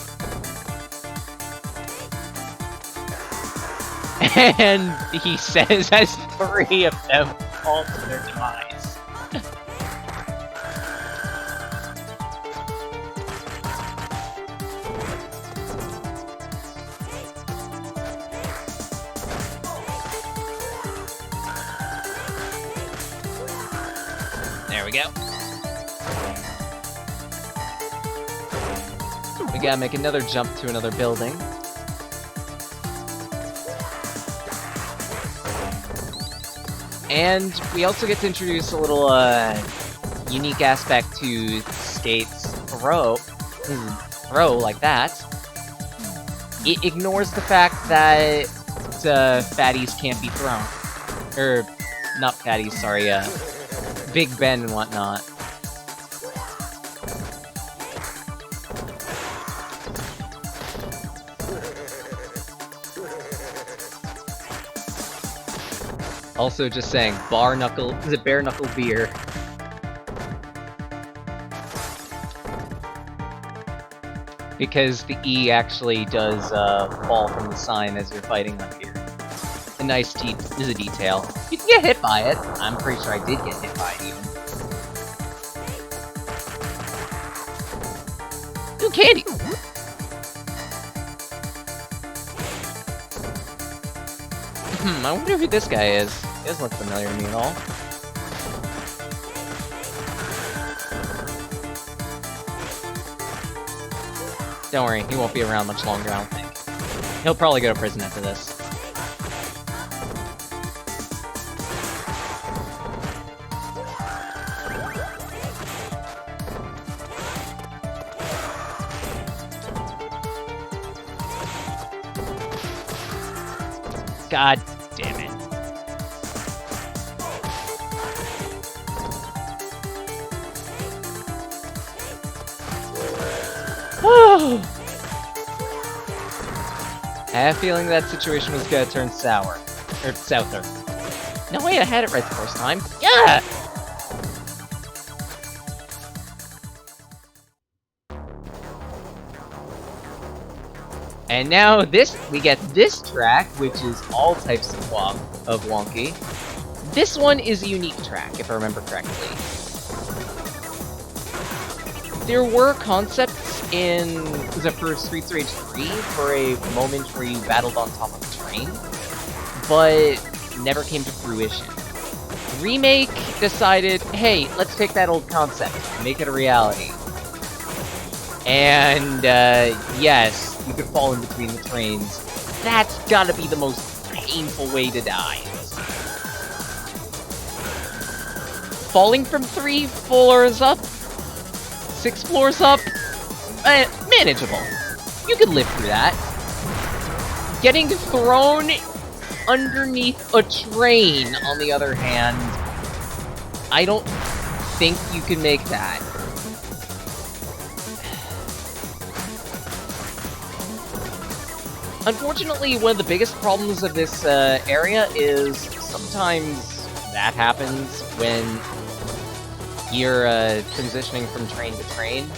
And he says as 3 of them fall to their demise. There we go. We gotta make another jump to another building. And we also get to introduce a little, unique aspect to Skate's throw like that. It ignores the fact that fatties can't be thrown. Or, not fatties, sorry, Big Ben and whatnot. Also, just saying, bare knuckle beer. Because the E actually does fall from the sign as you're fighting up here. A nice is a detail. You can get hit by it. I'm pretty sure I did get hit by it even. Ooh, candy! I wonder who this guy is. He doesn't look familiar to me at all. Don't worry, he won't be around much longer, I don't think. He'll probably go to prison after this. God damn it. I have a feeling that situation was gonna turn sour. Or souther. No way, I had it right the first time. Yeah! And now we get this track, which is all types of wonky. This one is a unique track, if I remember correctly. There were concepts in the first Streets Rage 3 for a moment where you battled on top of a train, but never came to fruition. Remake decided, hey, let's take that old concept and make it a reality. And, yes, you could fall in between the trains. That's gotta be the most painful way to die. Falling from 3 floors up? 6 floors up? Manageable. You could live through that. Getting thrown underneath a train, on the other hand, I don't think you can make that. Unfortunately, one of the biggest problems of this area is sometimes that happens when you're transitioning from train to train.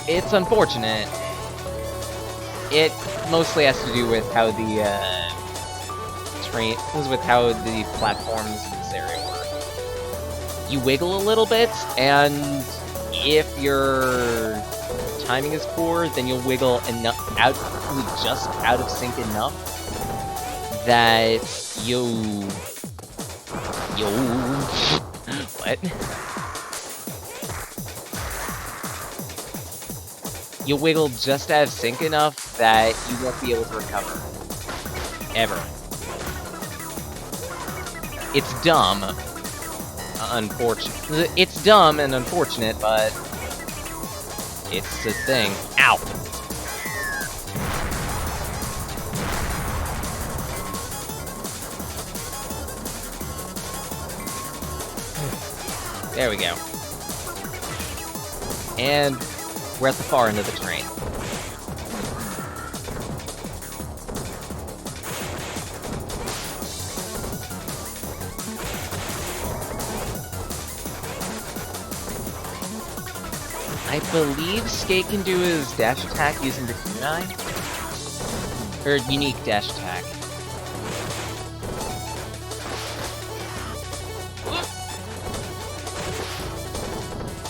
It's unfortunate. It mostly has to do with how the platforms in this area work. You wiggle a little bit, and if your timing is poor, then you'll wiggle enough just out of sync enough that what? You'll wiggle just out of sync enough that you won't be able to recover. Ever. It's dumb. Unfortunate. It's dumb and unfortunate, but it's a thing. Ow! There we go. And we're at the far end of the train. I believe Skate can do his dash attack using the kunai? Or unique dash attack.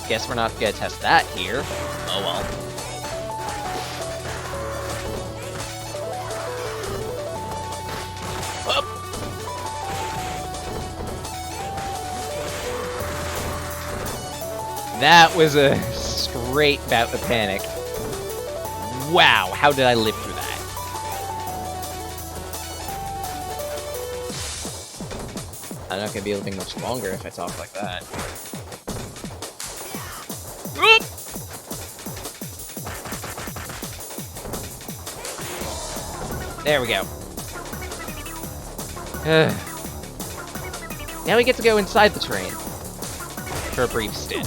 Guess we're not gonna test that here. Oh well. Whoop. That was a straight bout of panic. Wow, how did I live through that? I'm not gonna be living much longer if I talk like that. There we go. Now we get to go inside the train for a brief stint.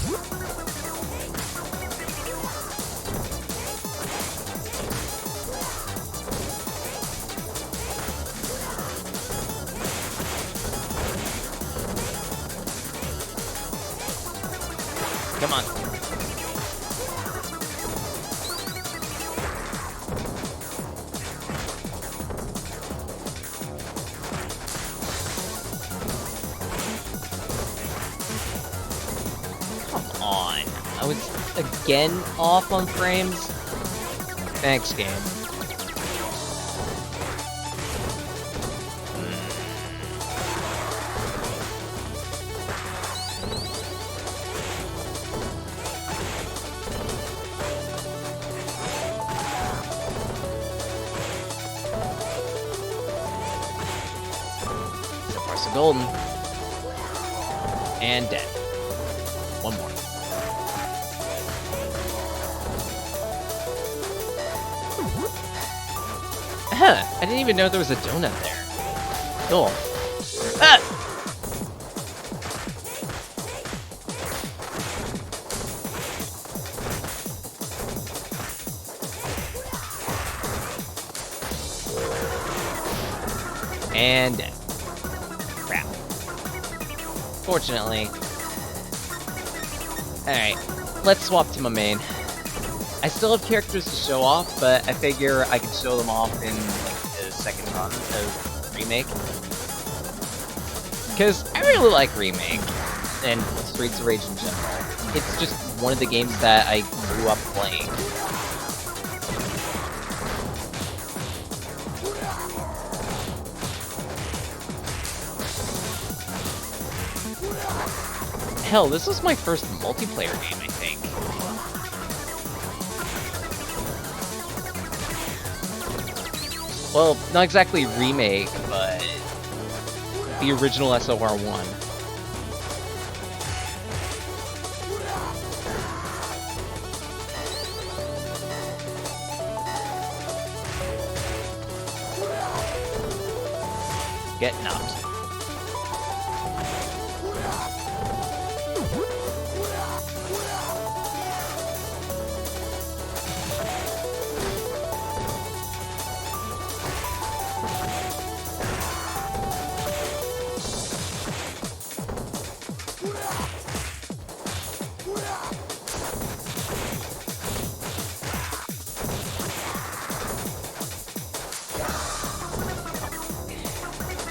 Come on. Come on. I was again off on frames. Thanks, game. Golden. And dead. One more. I didn't even know there was a donut there. Cool. Ah! And dead. Fortunately. Alright, let's swap to my main. I still have characters to show off, but I figure I can show them off in like, the second run of Remake. Because I really like Remake, and Streets of Rage in general. It's just one of the games that I grew up playing. Hell, this was my first multiplayer game, I think. Well, not exactly Remake, but the original SOR1. Get knocked.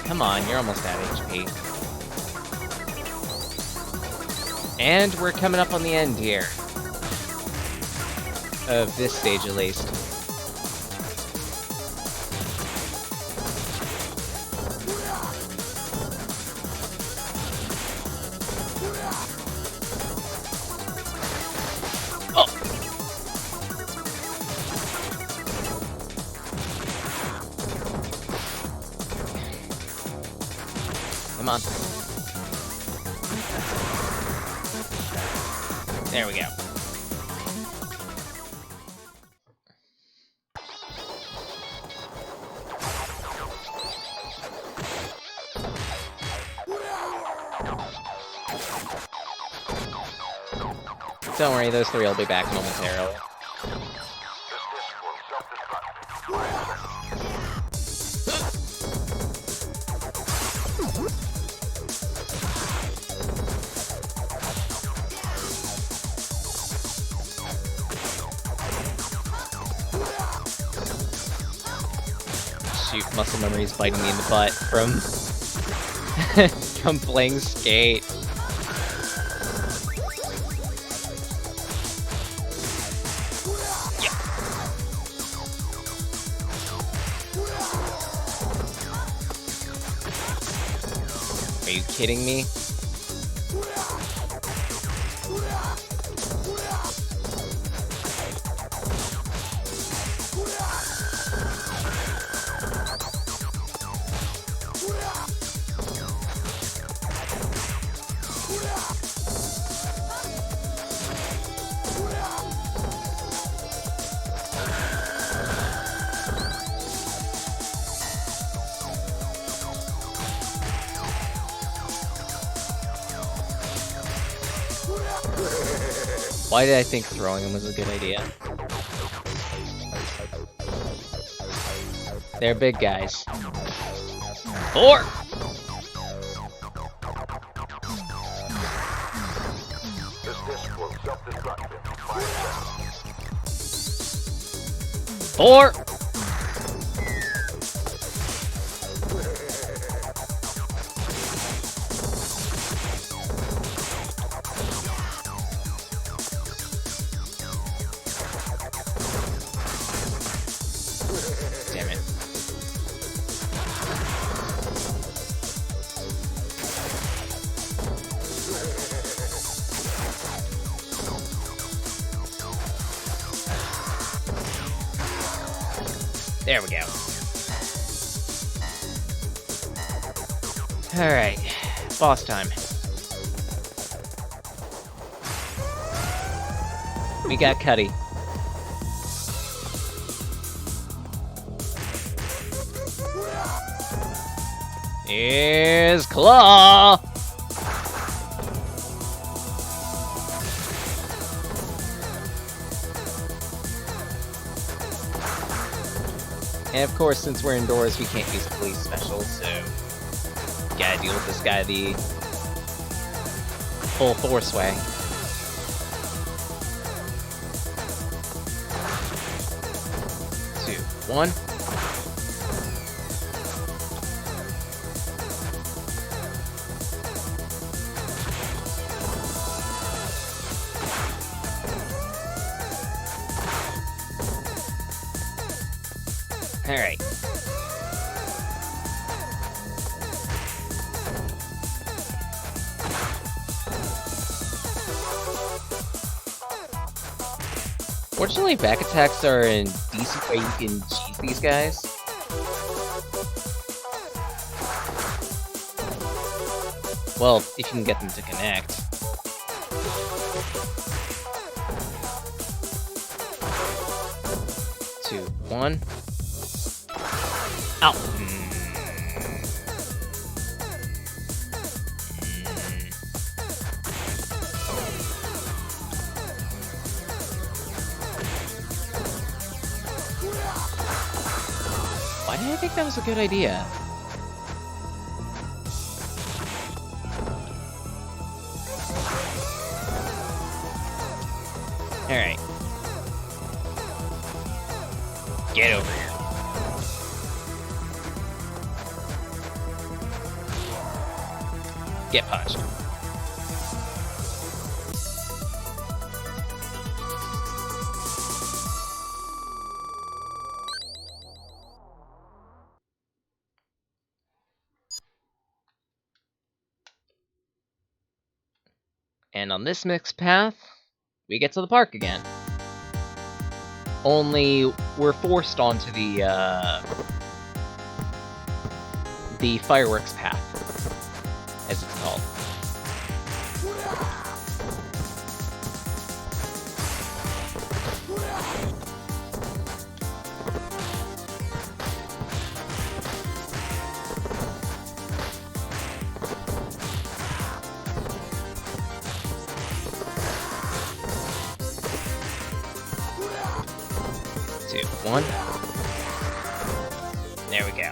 Come on, you're almost at HP. And we're coming up on the end here. Of this stage, at least. Oh! Come on. There we go. Don't worry, those three will be back momentarily. Shoot, muscle memory's biting me in the butt from from playing Skate. Yeah. Are you kidding me? Why did I think throwing him was a good idea? They're big guys. 4! Four! Damn it. There we go. Alright, boss time. We got Cuddy. Here's Claw! And of course, since we're indoors, we can't use police specials, so gotta deal with this guy the full force way. Two, one. Alright. Fortunately, back attacks are a decent way you can cheese these guys. Well, if you can get them to connect. Two, one. Ow! Why did I think that was a good idea? Alright. Get over here. Get punched. And on this mixed path, we get to the park again. Only we're forced onto the fireworks path, as it's called. Two, one. There we go.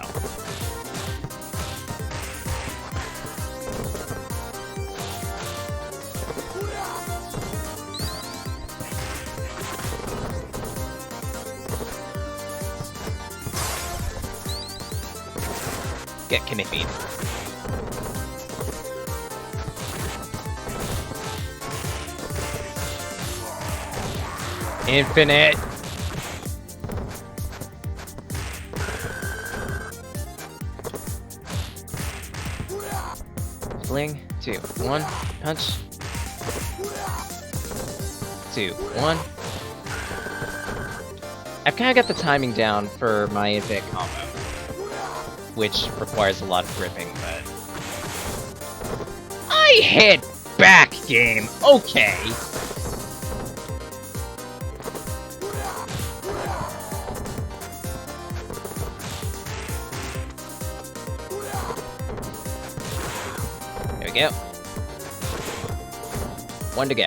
Get Kniffied. Infinite. Fling. Two, one. Punch. Two, one. I've kind of got the timing down for my infinite combo, which requires a lot of gripping, but... I hit back, game! Okay! There we go. One to go.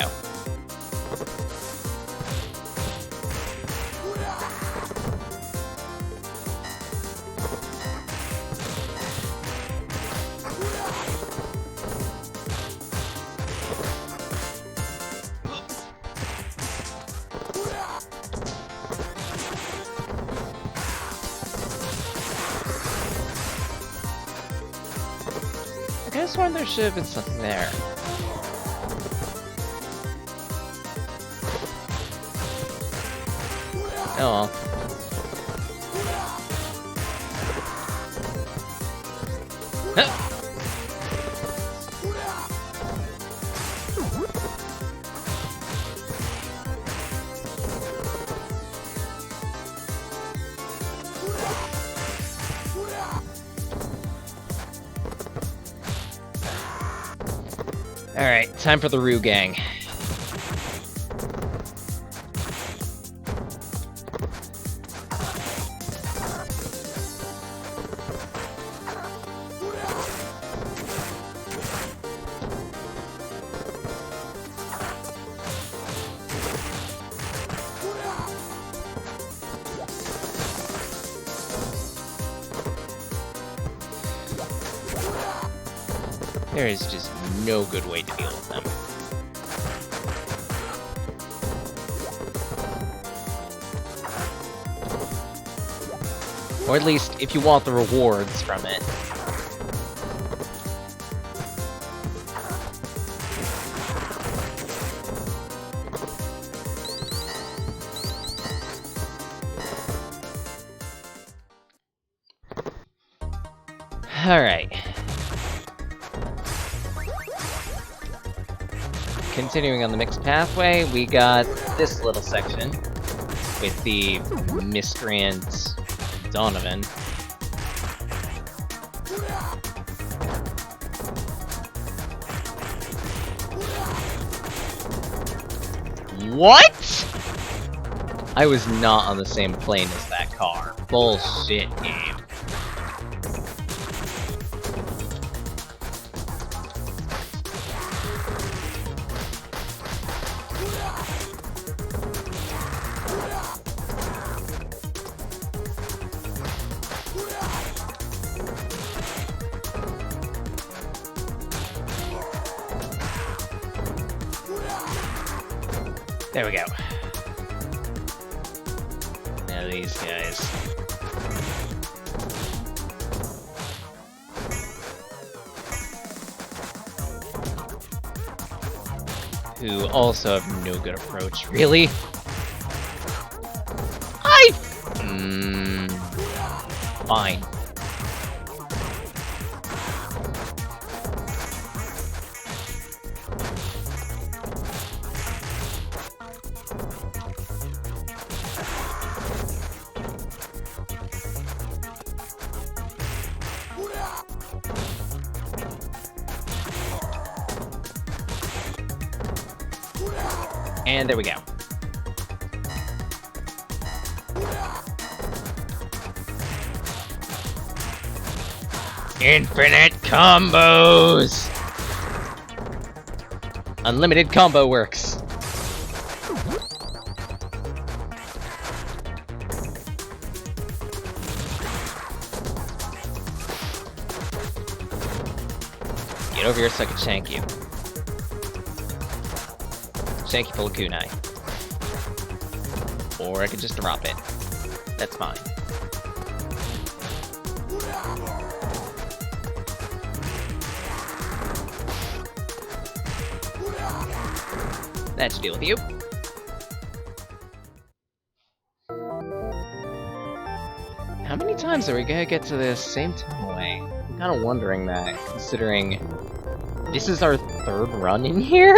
I could have sworn there should have been something there. Oh well. Huh. Alright, time for the Rue Gang. There is just no good way to deal with them. Or at least, if you want the rewards from it. Alright. Continuing on the mixed pathway, we got this little section with the miscreant Donovan. What? I was not on the same plane as that car. Bullshit game. There we go. Now these guys. Who also have no good approach, really? Fine. And there we go. Infinite combos! Unlimited combo works. Get over here so I can shank you. Shank you full of kunai. Or I could just drop it. That's fine. That should deal with you. How many times are we gonna get to the same time away? I'm kinda wondering that, considering this is our third run in here?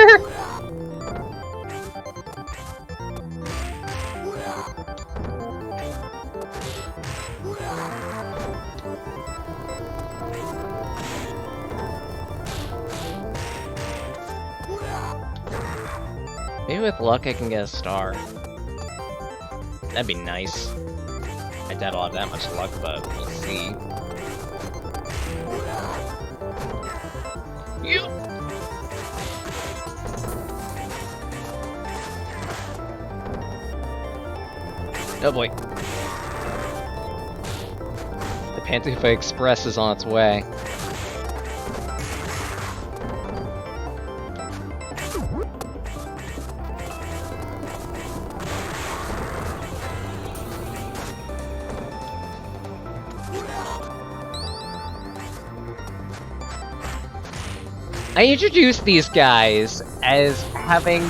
Maybe with luck I can get a star. That'd be nice. I doubt I'll have that much luck, but we'll see. Oh boy. The Pantofa Express is on its way. I introduced these guys as having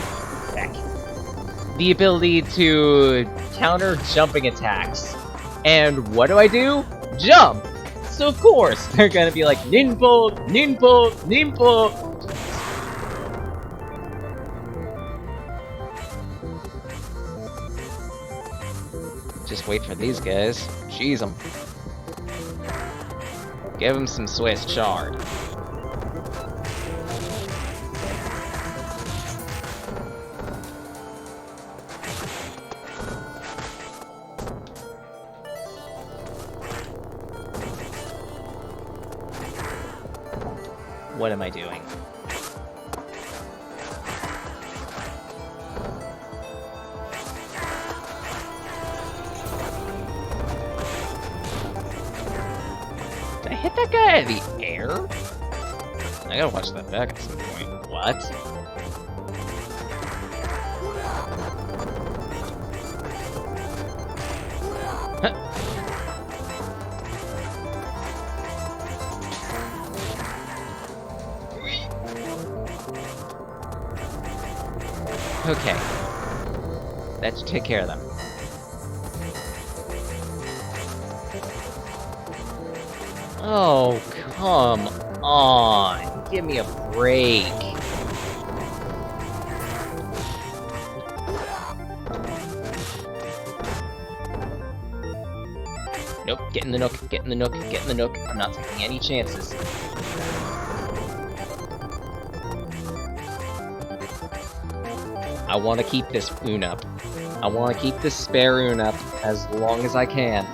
the ability to counter jumping attacks. And what do? Jump! So of course, they're gonna be like, Ninpo, Ninpo, Ninpo! Just wait for these guys. Jeez 'em. Give them some Swiss chard. What am I doing? Did I hit that guy out of the air? I gotta watch that back at some point. What? Huh. Okay. That should take care of them. Oh, come on. Give me a break. Nope, get in the nook, get in the nook, get in the nook. I'm not taking any chances. I want to keep this Oon up. I want to keep this spare Oon up as long as I can.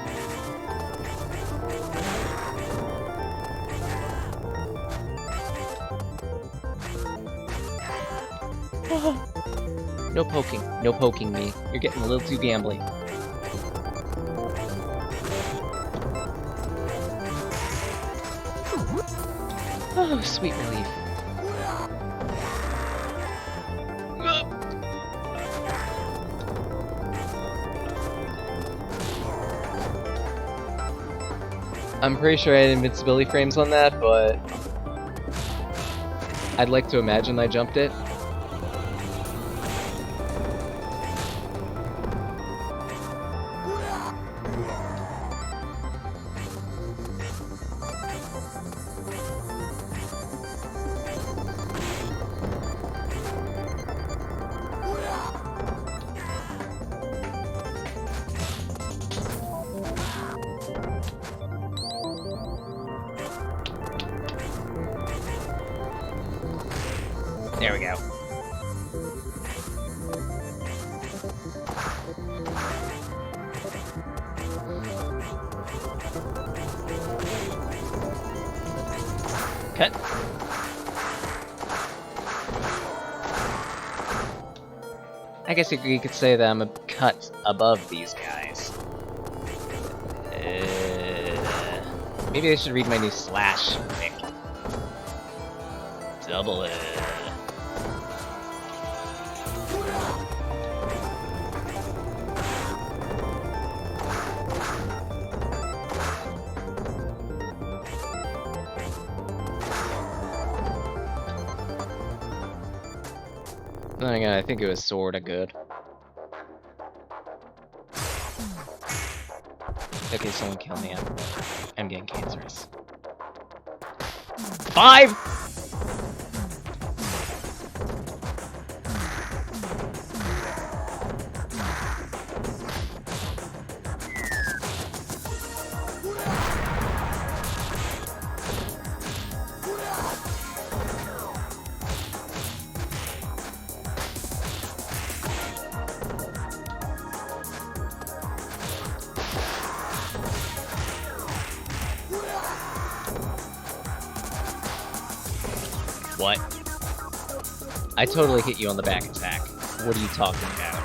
No poking. No poking me. You're getting a little too gambly. Oh, sweet relief. I'm pretty sure I had invincibility frames on that, but I'd like to imagine I jumped it. There we go. Cut. I guess you could say that I'm a cut above these guys. Maybe I should read my new slash pick. Double it. Then again, I think it was sorta good. Okay, someone kill me. I'm getting cancerous. 5! What? I totally hit you on the back attack. What are you talking about?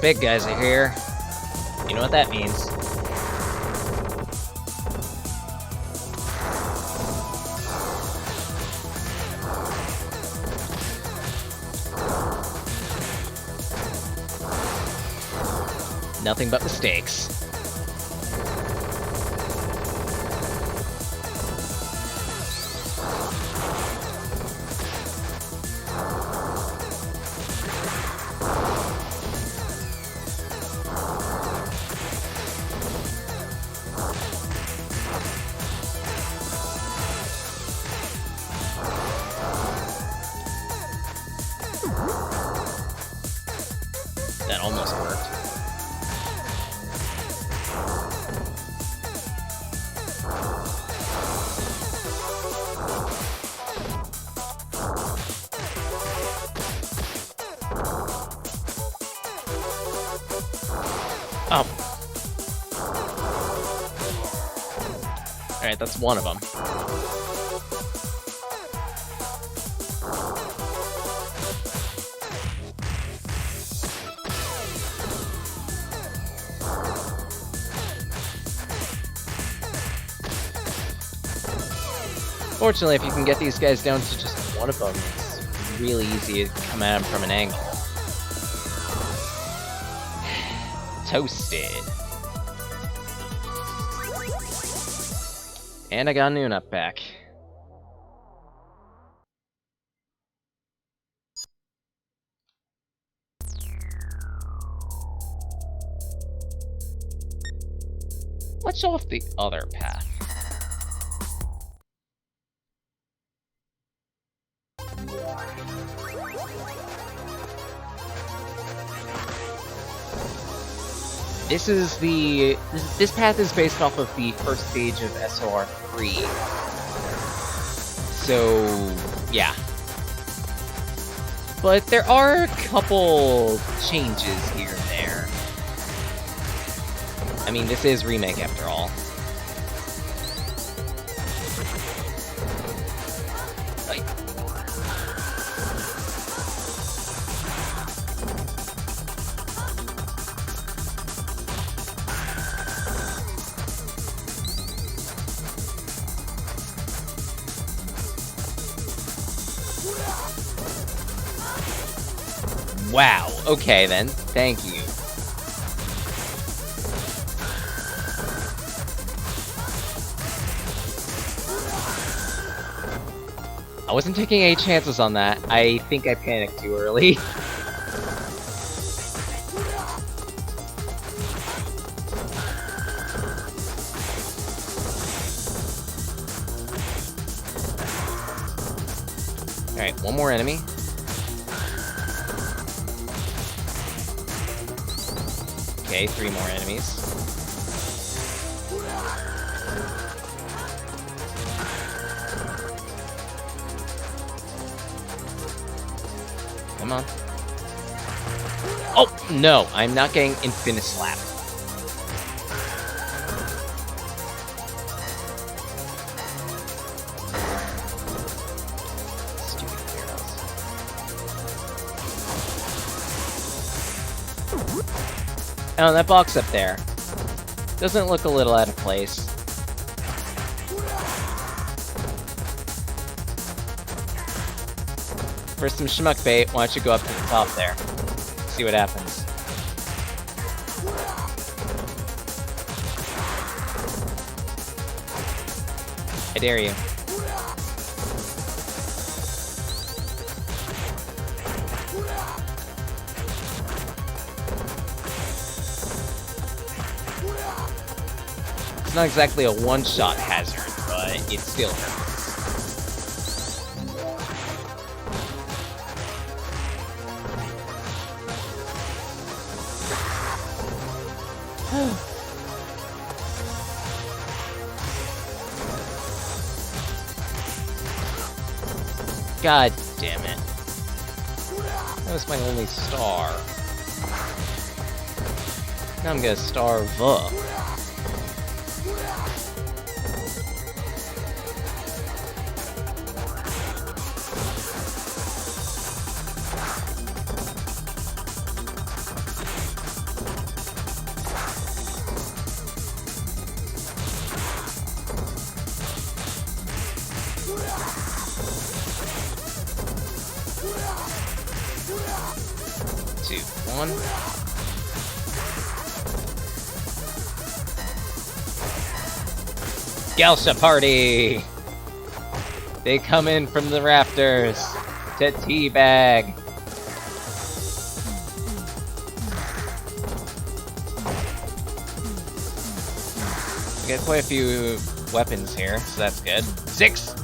big guys are here. You know what that means. Nothing but mistakes. That almost worked. Oh. Alright, that's one of them. Fortunately, if you can get these guys down to just one of them, it's really easy to come at them from an angle. Toasted. And I got a Noon up back. Let's show off the other path. This path is based off of the first stage of SOR 3. So, yeah. But there are a couple changes here and there. I mean, this is Remake after all. Like, wow, okay then, thank you. I wasn't taking any chances on that. I think I panicked too early. Alright, one more enemy. Okay, 3 more enemies. Come on. Oh, no, I'm not getting Infinite Slap. Stupid heroes. Oh, that box up there. Doesn't look a little out of place. For some schmuck bait, why don't you go up to the top there? See what happens. I dare you. It's not exactly a one-shot hazard, but it still hurts. God damn it. That was my only star. Now I'm gonna starve up. one. Galsha party! They come in from the rafters to teabag. We got quite a few weapons here, so that's good. 6!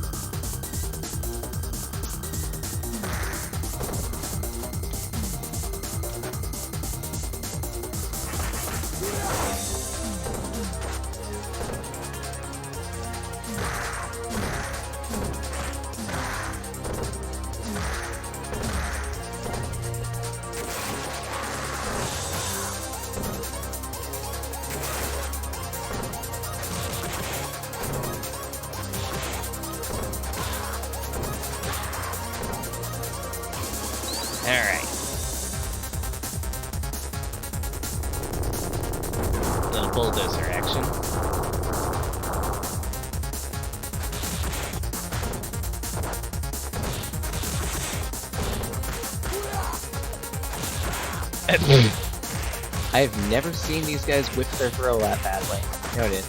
Alright. Little bulldozer action. I've never seen these guys whip their throw that badly. Noted.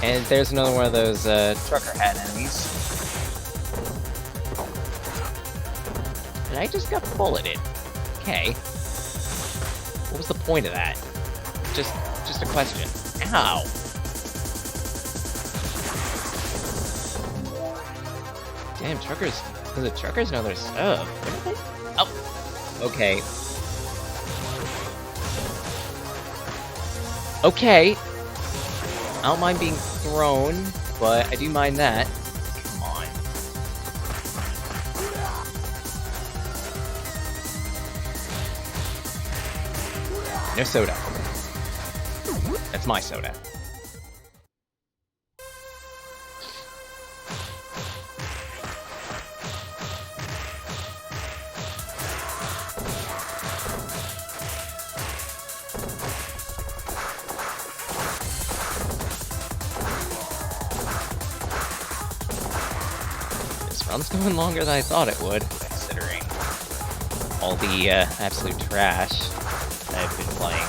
And there's another one of those trucker hat enemies. And I just got bulleted. Okay. What was the point of that? Just a question. Ow! Damn, truckers. The truckers know their stuff. What are they? Oh! Okay. Okay! I don't mind being thrown, but I do mind that. Come on. No soda. That's my soda. This run's going longer than I thought it would, considering all the absolute trash I've been playing.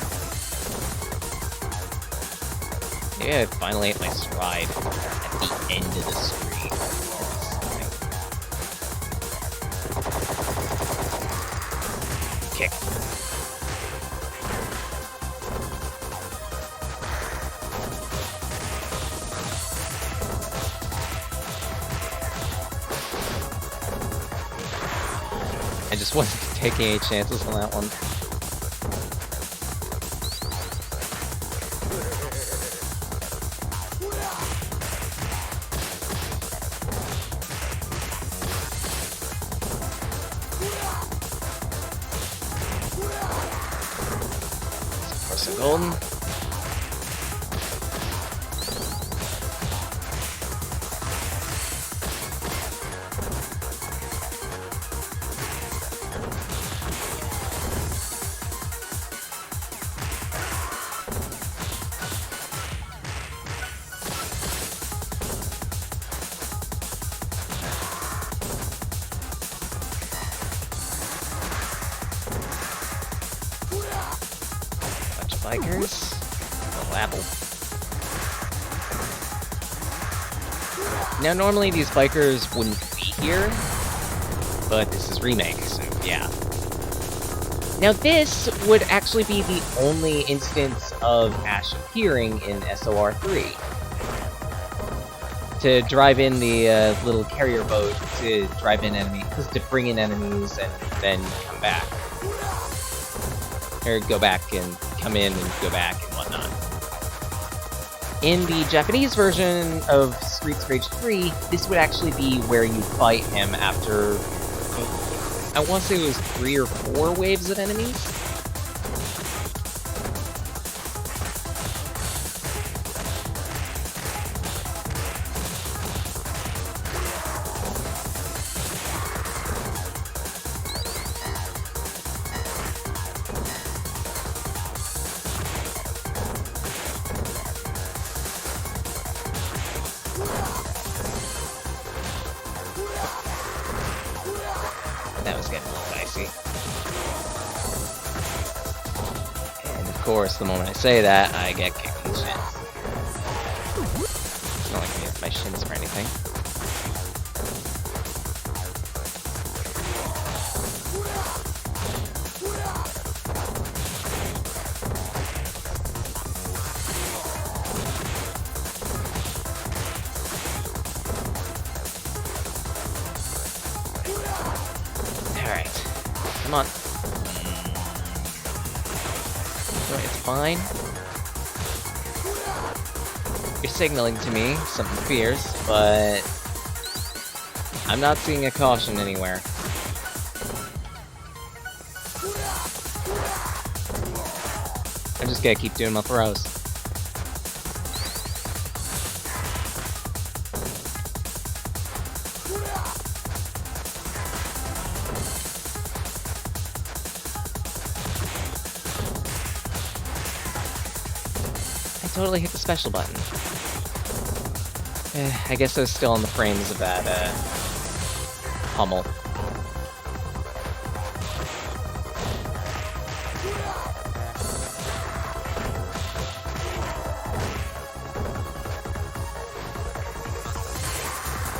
Yeah, I finally hit my stride at the end of the street. Kick. I just wasn't taking any chances on that one. Golden. Bikers. Little apple. Now, normally these bikers wouldn't be here, but this is Remake, so yeah. Now, this would actually be the only instance of Ash appearing in SOR 3. To drive in the little carrier boat to drive in enemies, to bring in enemies and then come back. Or go back and come in and go back and whatnot. In the Japanese version of Streets of Rage 3, this would actually be where you fight him after, I want to say it was 3 or 4 waves of enemies? That was getting a little dicey. course, the moment I say that, I get kicked in the shins. It's not like I use my shins for anything. Alright. Come on. It's fine. You're signaling to me something fierce, but I'm not seeing a caution anywhere. I'm just gonna keep doing my throws. Totally hit the special button. I guess I was still on the frames of that, pummel.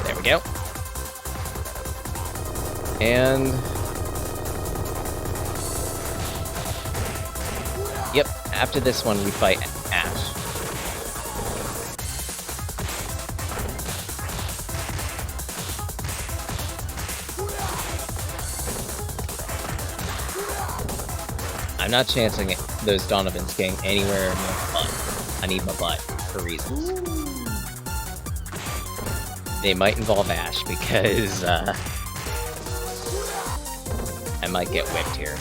There we go. And... yep, after this one we fight Ash. I'm not chancing it, those Donovans getting anywhere near my butt. I need my butt for reasons. They might involve Ash because I might get whipped here.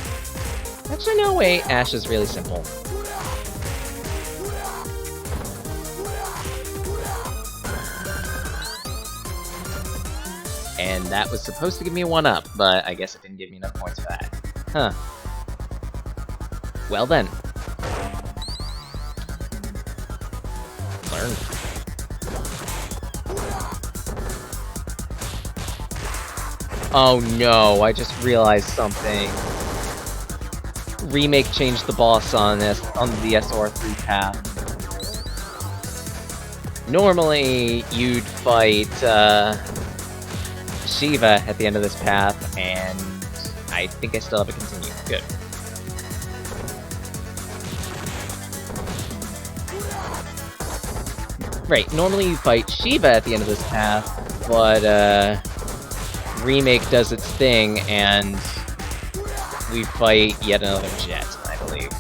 Actually, no, wait. Ash is really simple. And that was supposed to give me a 1-up, but I guess it didn't give me enough points for that. Huh. Well then. Learn. Oh no, I just realized something. Remake changed the boss on the SR3 path. Normally, you'd fight Shiva at the end of this path, and I think I still have a continue. Good. Right, normally you fight Shiva at the end of this path, but Remake does its thing, and we fight yet another jet, I believe.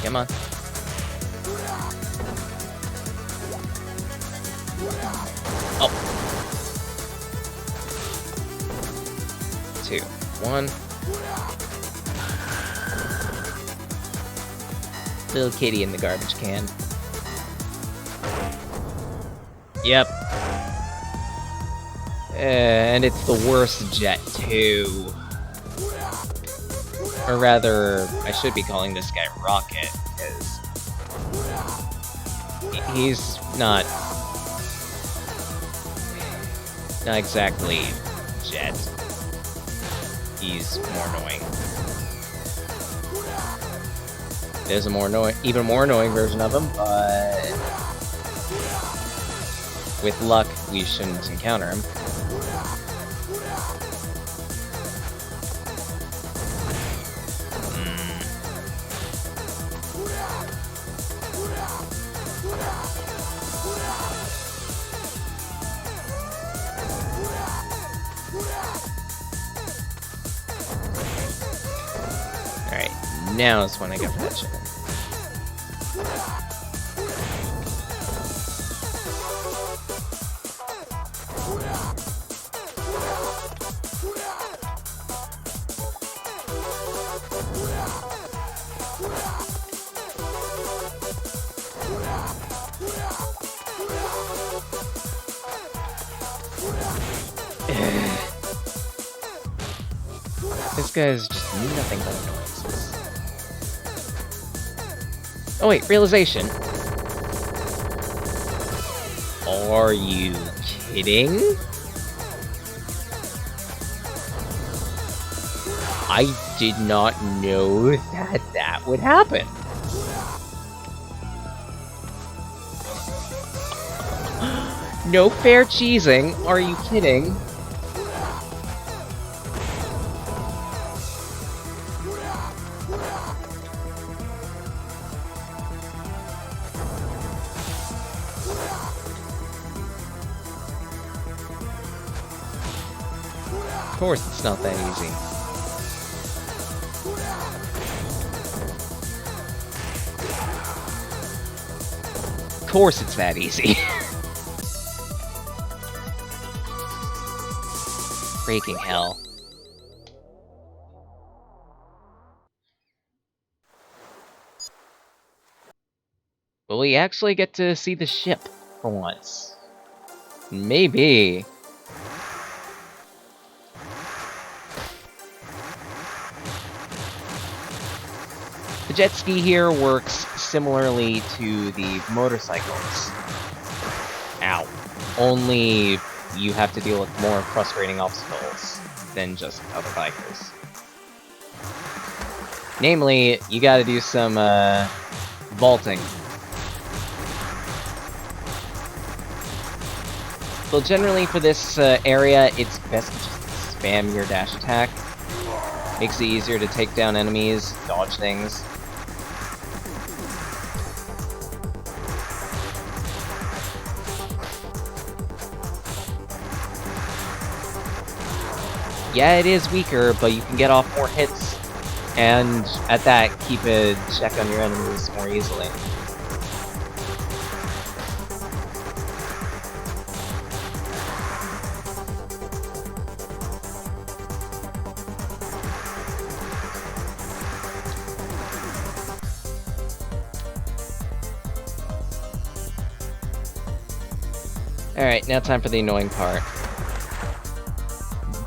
Come on. Oh. 2, 1. Little kitty in the garbage can. Yep. And it's the worst jet, too. Or rather, I should be calling this guy Rocket, because he's not exactly jet. He's more annoying. There's a even more annoying version of him, but with luck, we shouldn't encounter him. Alright, now is when I go for that chicken. This guy's just nothing but annoyances. Oh wait, realization. Are you kidding? I did not know that that would happen. No fair cheesing. Are you kidding? Of course it's not that easy. Of course it's that easy. Freaking hell. Will we actually get to see the ship for once? Maybe. The jet ski here works similarly to the motorcycles. Ow. Only you have to deal with more frustrating obstacles than just other bikers. Namely, you gotta do some, vaulting. Well, generally for this area, it's best to just spam your dash attack. Makes it easier to take down enemies, dodge things. Yeah, it is weaker, but you can get off more hits, and at that, keep a check on your enemies more easily. Alright, now time for the annoying part.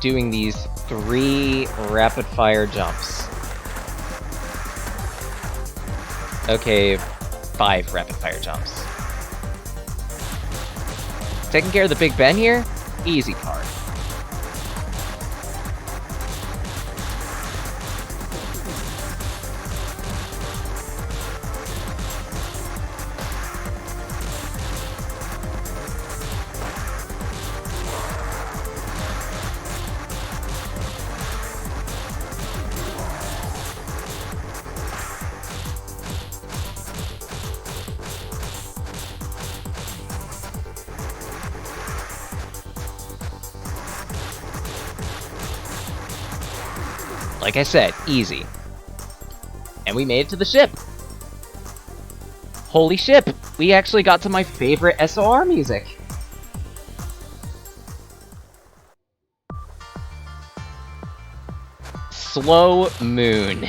Doing these 3 rapid-fire jumps. Okay, 5 rapid-fire jumps. Taking care of the Big Ben here? Easy part. Like I said, easy. And we made it to the ship! Holy ship! We actually got to my favorite SOR music! Slow Moon.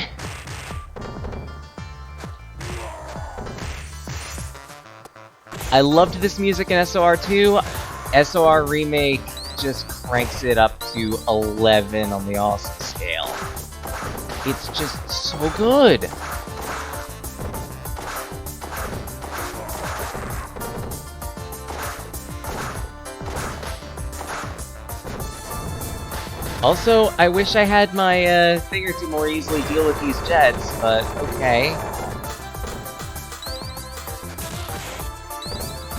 I loved this music in SOR 2. SOR Remake just cranks it up to 11 on the awesome scale. It's just so good! Also, I wish I had my finger to more easily deal with these jets, but okay.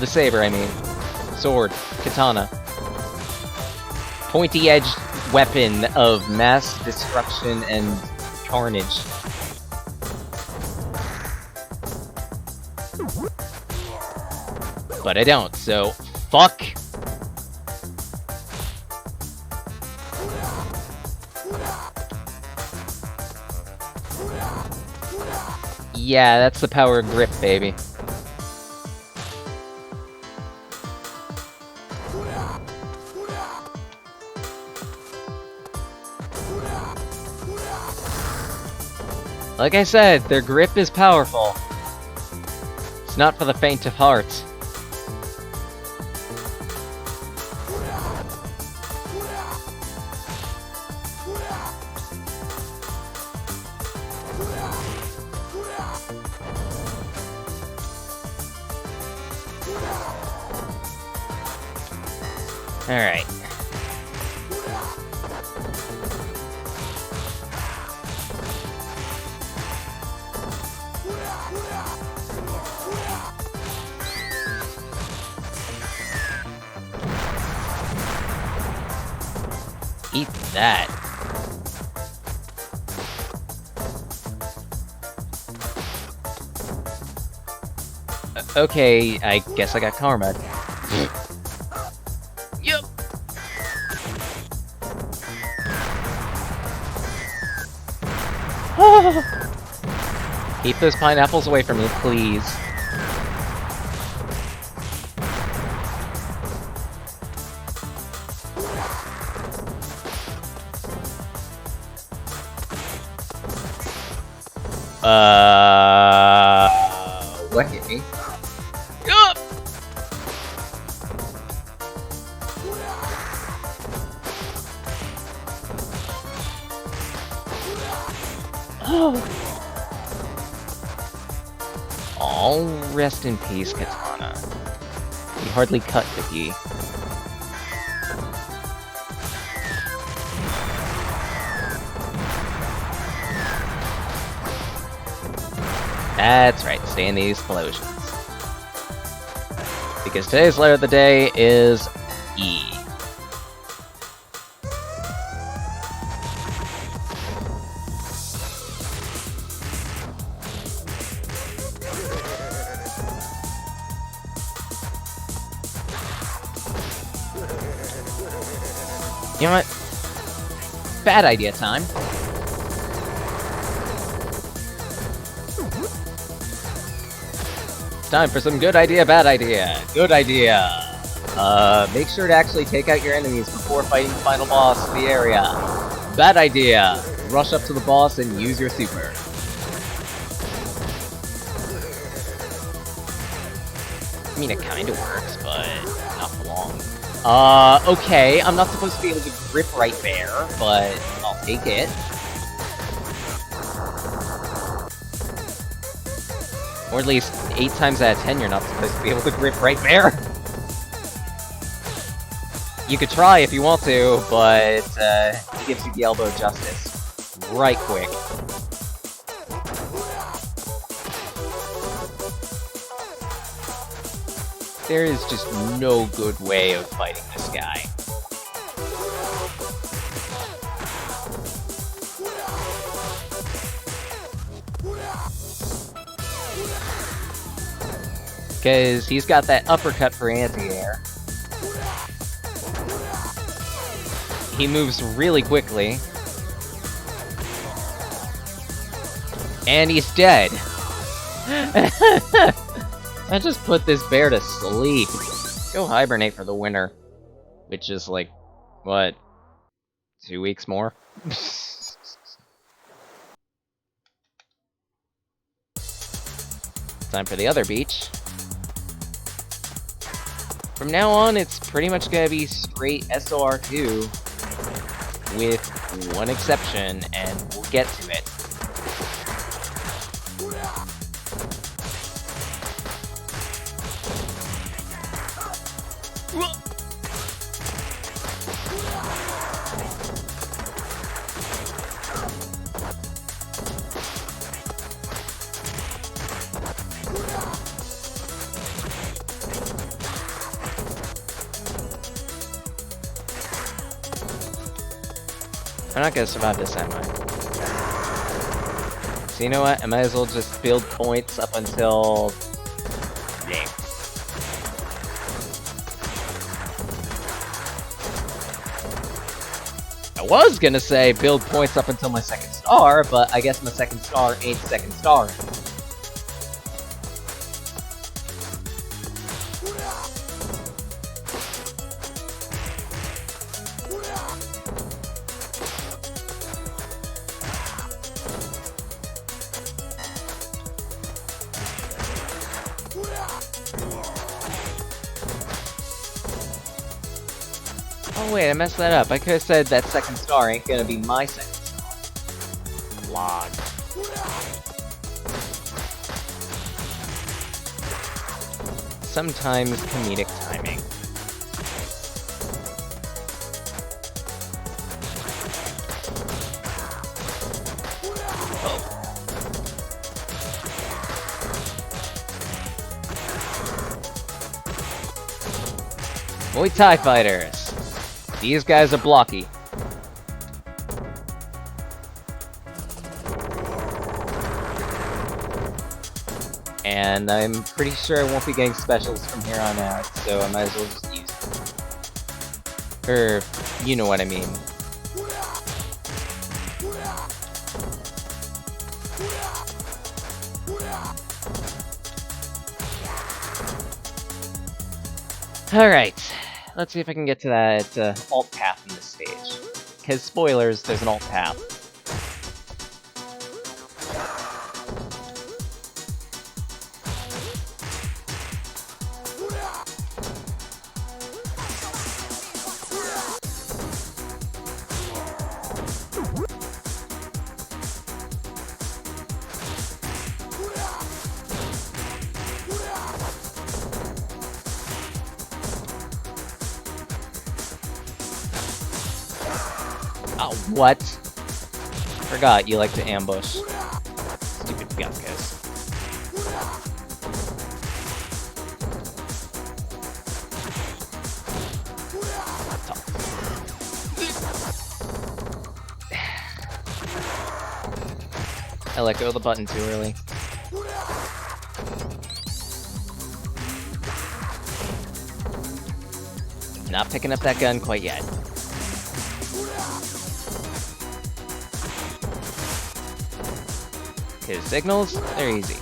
The saber, I mean. Sword. Katana. Pointy-edged weapon of mass destruction and carnage. But I don't, so fuck. Yeah, that's the power of grip, baby. Like I said, their grip is powerful. It's not for the faint of heart. Alright. Eat that. Okay, I guess I got karma. Yup. Keep those pineapples away from me, please. What hit me? Yup! Oh, rest in peace, Katana. You hardly cut, Vicky. That's right, stay in the explosions. Because today's letter of the day is E. You know what? Bad idea time. It's time for some good idea, bad idea. Good idea. Make sure to actually take out your enemies before fighting the final boss of the area. Bad idea. Rush up to the boss and use your super. I mean, it kinda works, but not for long. Okay, I'm not supposed to be able to grip right there, but I'll take it. Or at least 8 times out of 10 you're not supposed to be able to grip right there. You could try if you want to, but it gives you the elbow justice. Right quick. There is just no good way of fighting this guy. Because he's got that uppercut for anti-air. He moves really quickly. And he's dead. I just put this bear to sleep. Go hibernate for the winter. Which is like, what? 2 weeks more? Time for the other beach. From now on, it's pretty much gonna be straight SOR2, with one exception, and we'll get to it. I'm not gonna survive this, am I? So you know what? I might as well just build points up until... yeah. I was gonna say build points up until my second star, but I guess my second star ain't second star. Oh wait, I messed that up. I could have said that second star ain't gonna be my second star. Log. Sometimes comedic timing. Muay Thai fighters. These guys are blocky. And I'm pretty sure I won't be getting specials from here on out, so I might as well just use them. Or, you know what I mean. Alright, let's see if I can get to that alt path in this stage. Because, spoilers, there's an alt path. Oh, what? Forgot you like to ambush. Stupid guys. I let go of the button too early. Not picking up that gun quite yet. His signals, they're easy.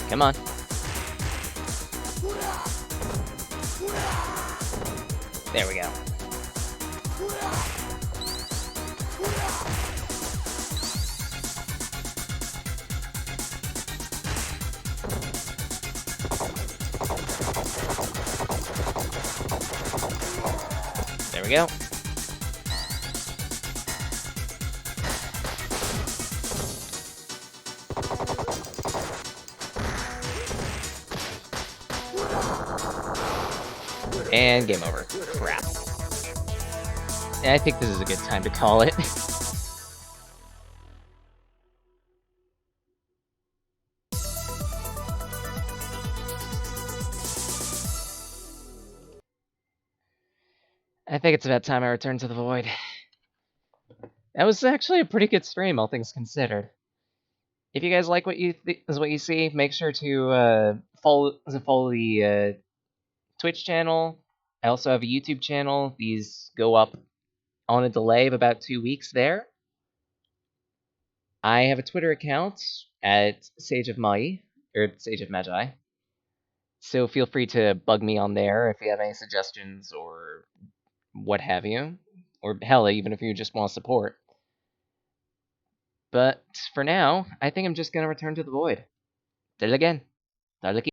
Come on. There we go. There we go. And game over. Crap. I think this is a good time to call it. I think it's about time I return to the void. That was actually a pretty good stream, all things considered. If you guys like what you see, make sure to follow the Twitch channel. I also have a YouTube channel. These go up on a delay of about 2 weeks there. I have a Twitter account at Sage of Mai, or Sage of Magi. So feel free to bug me on there if you have any suggestions or what have you. Or hell, even if you just want support. But for now, I think I'm just going to return to the void. Till again. Darliki.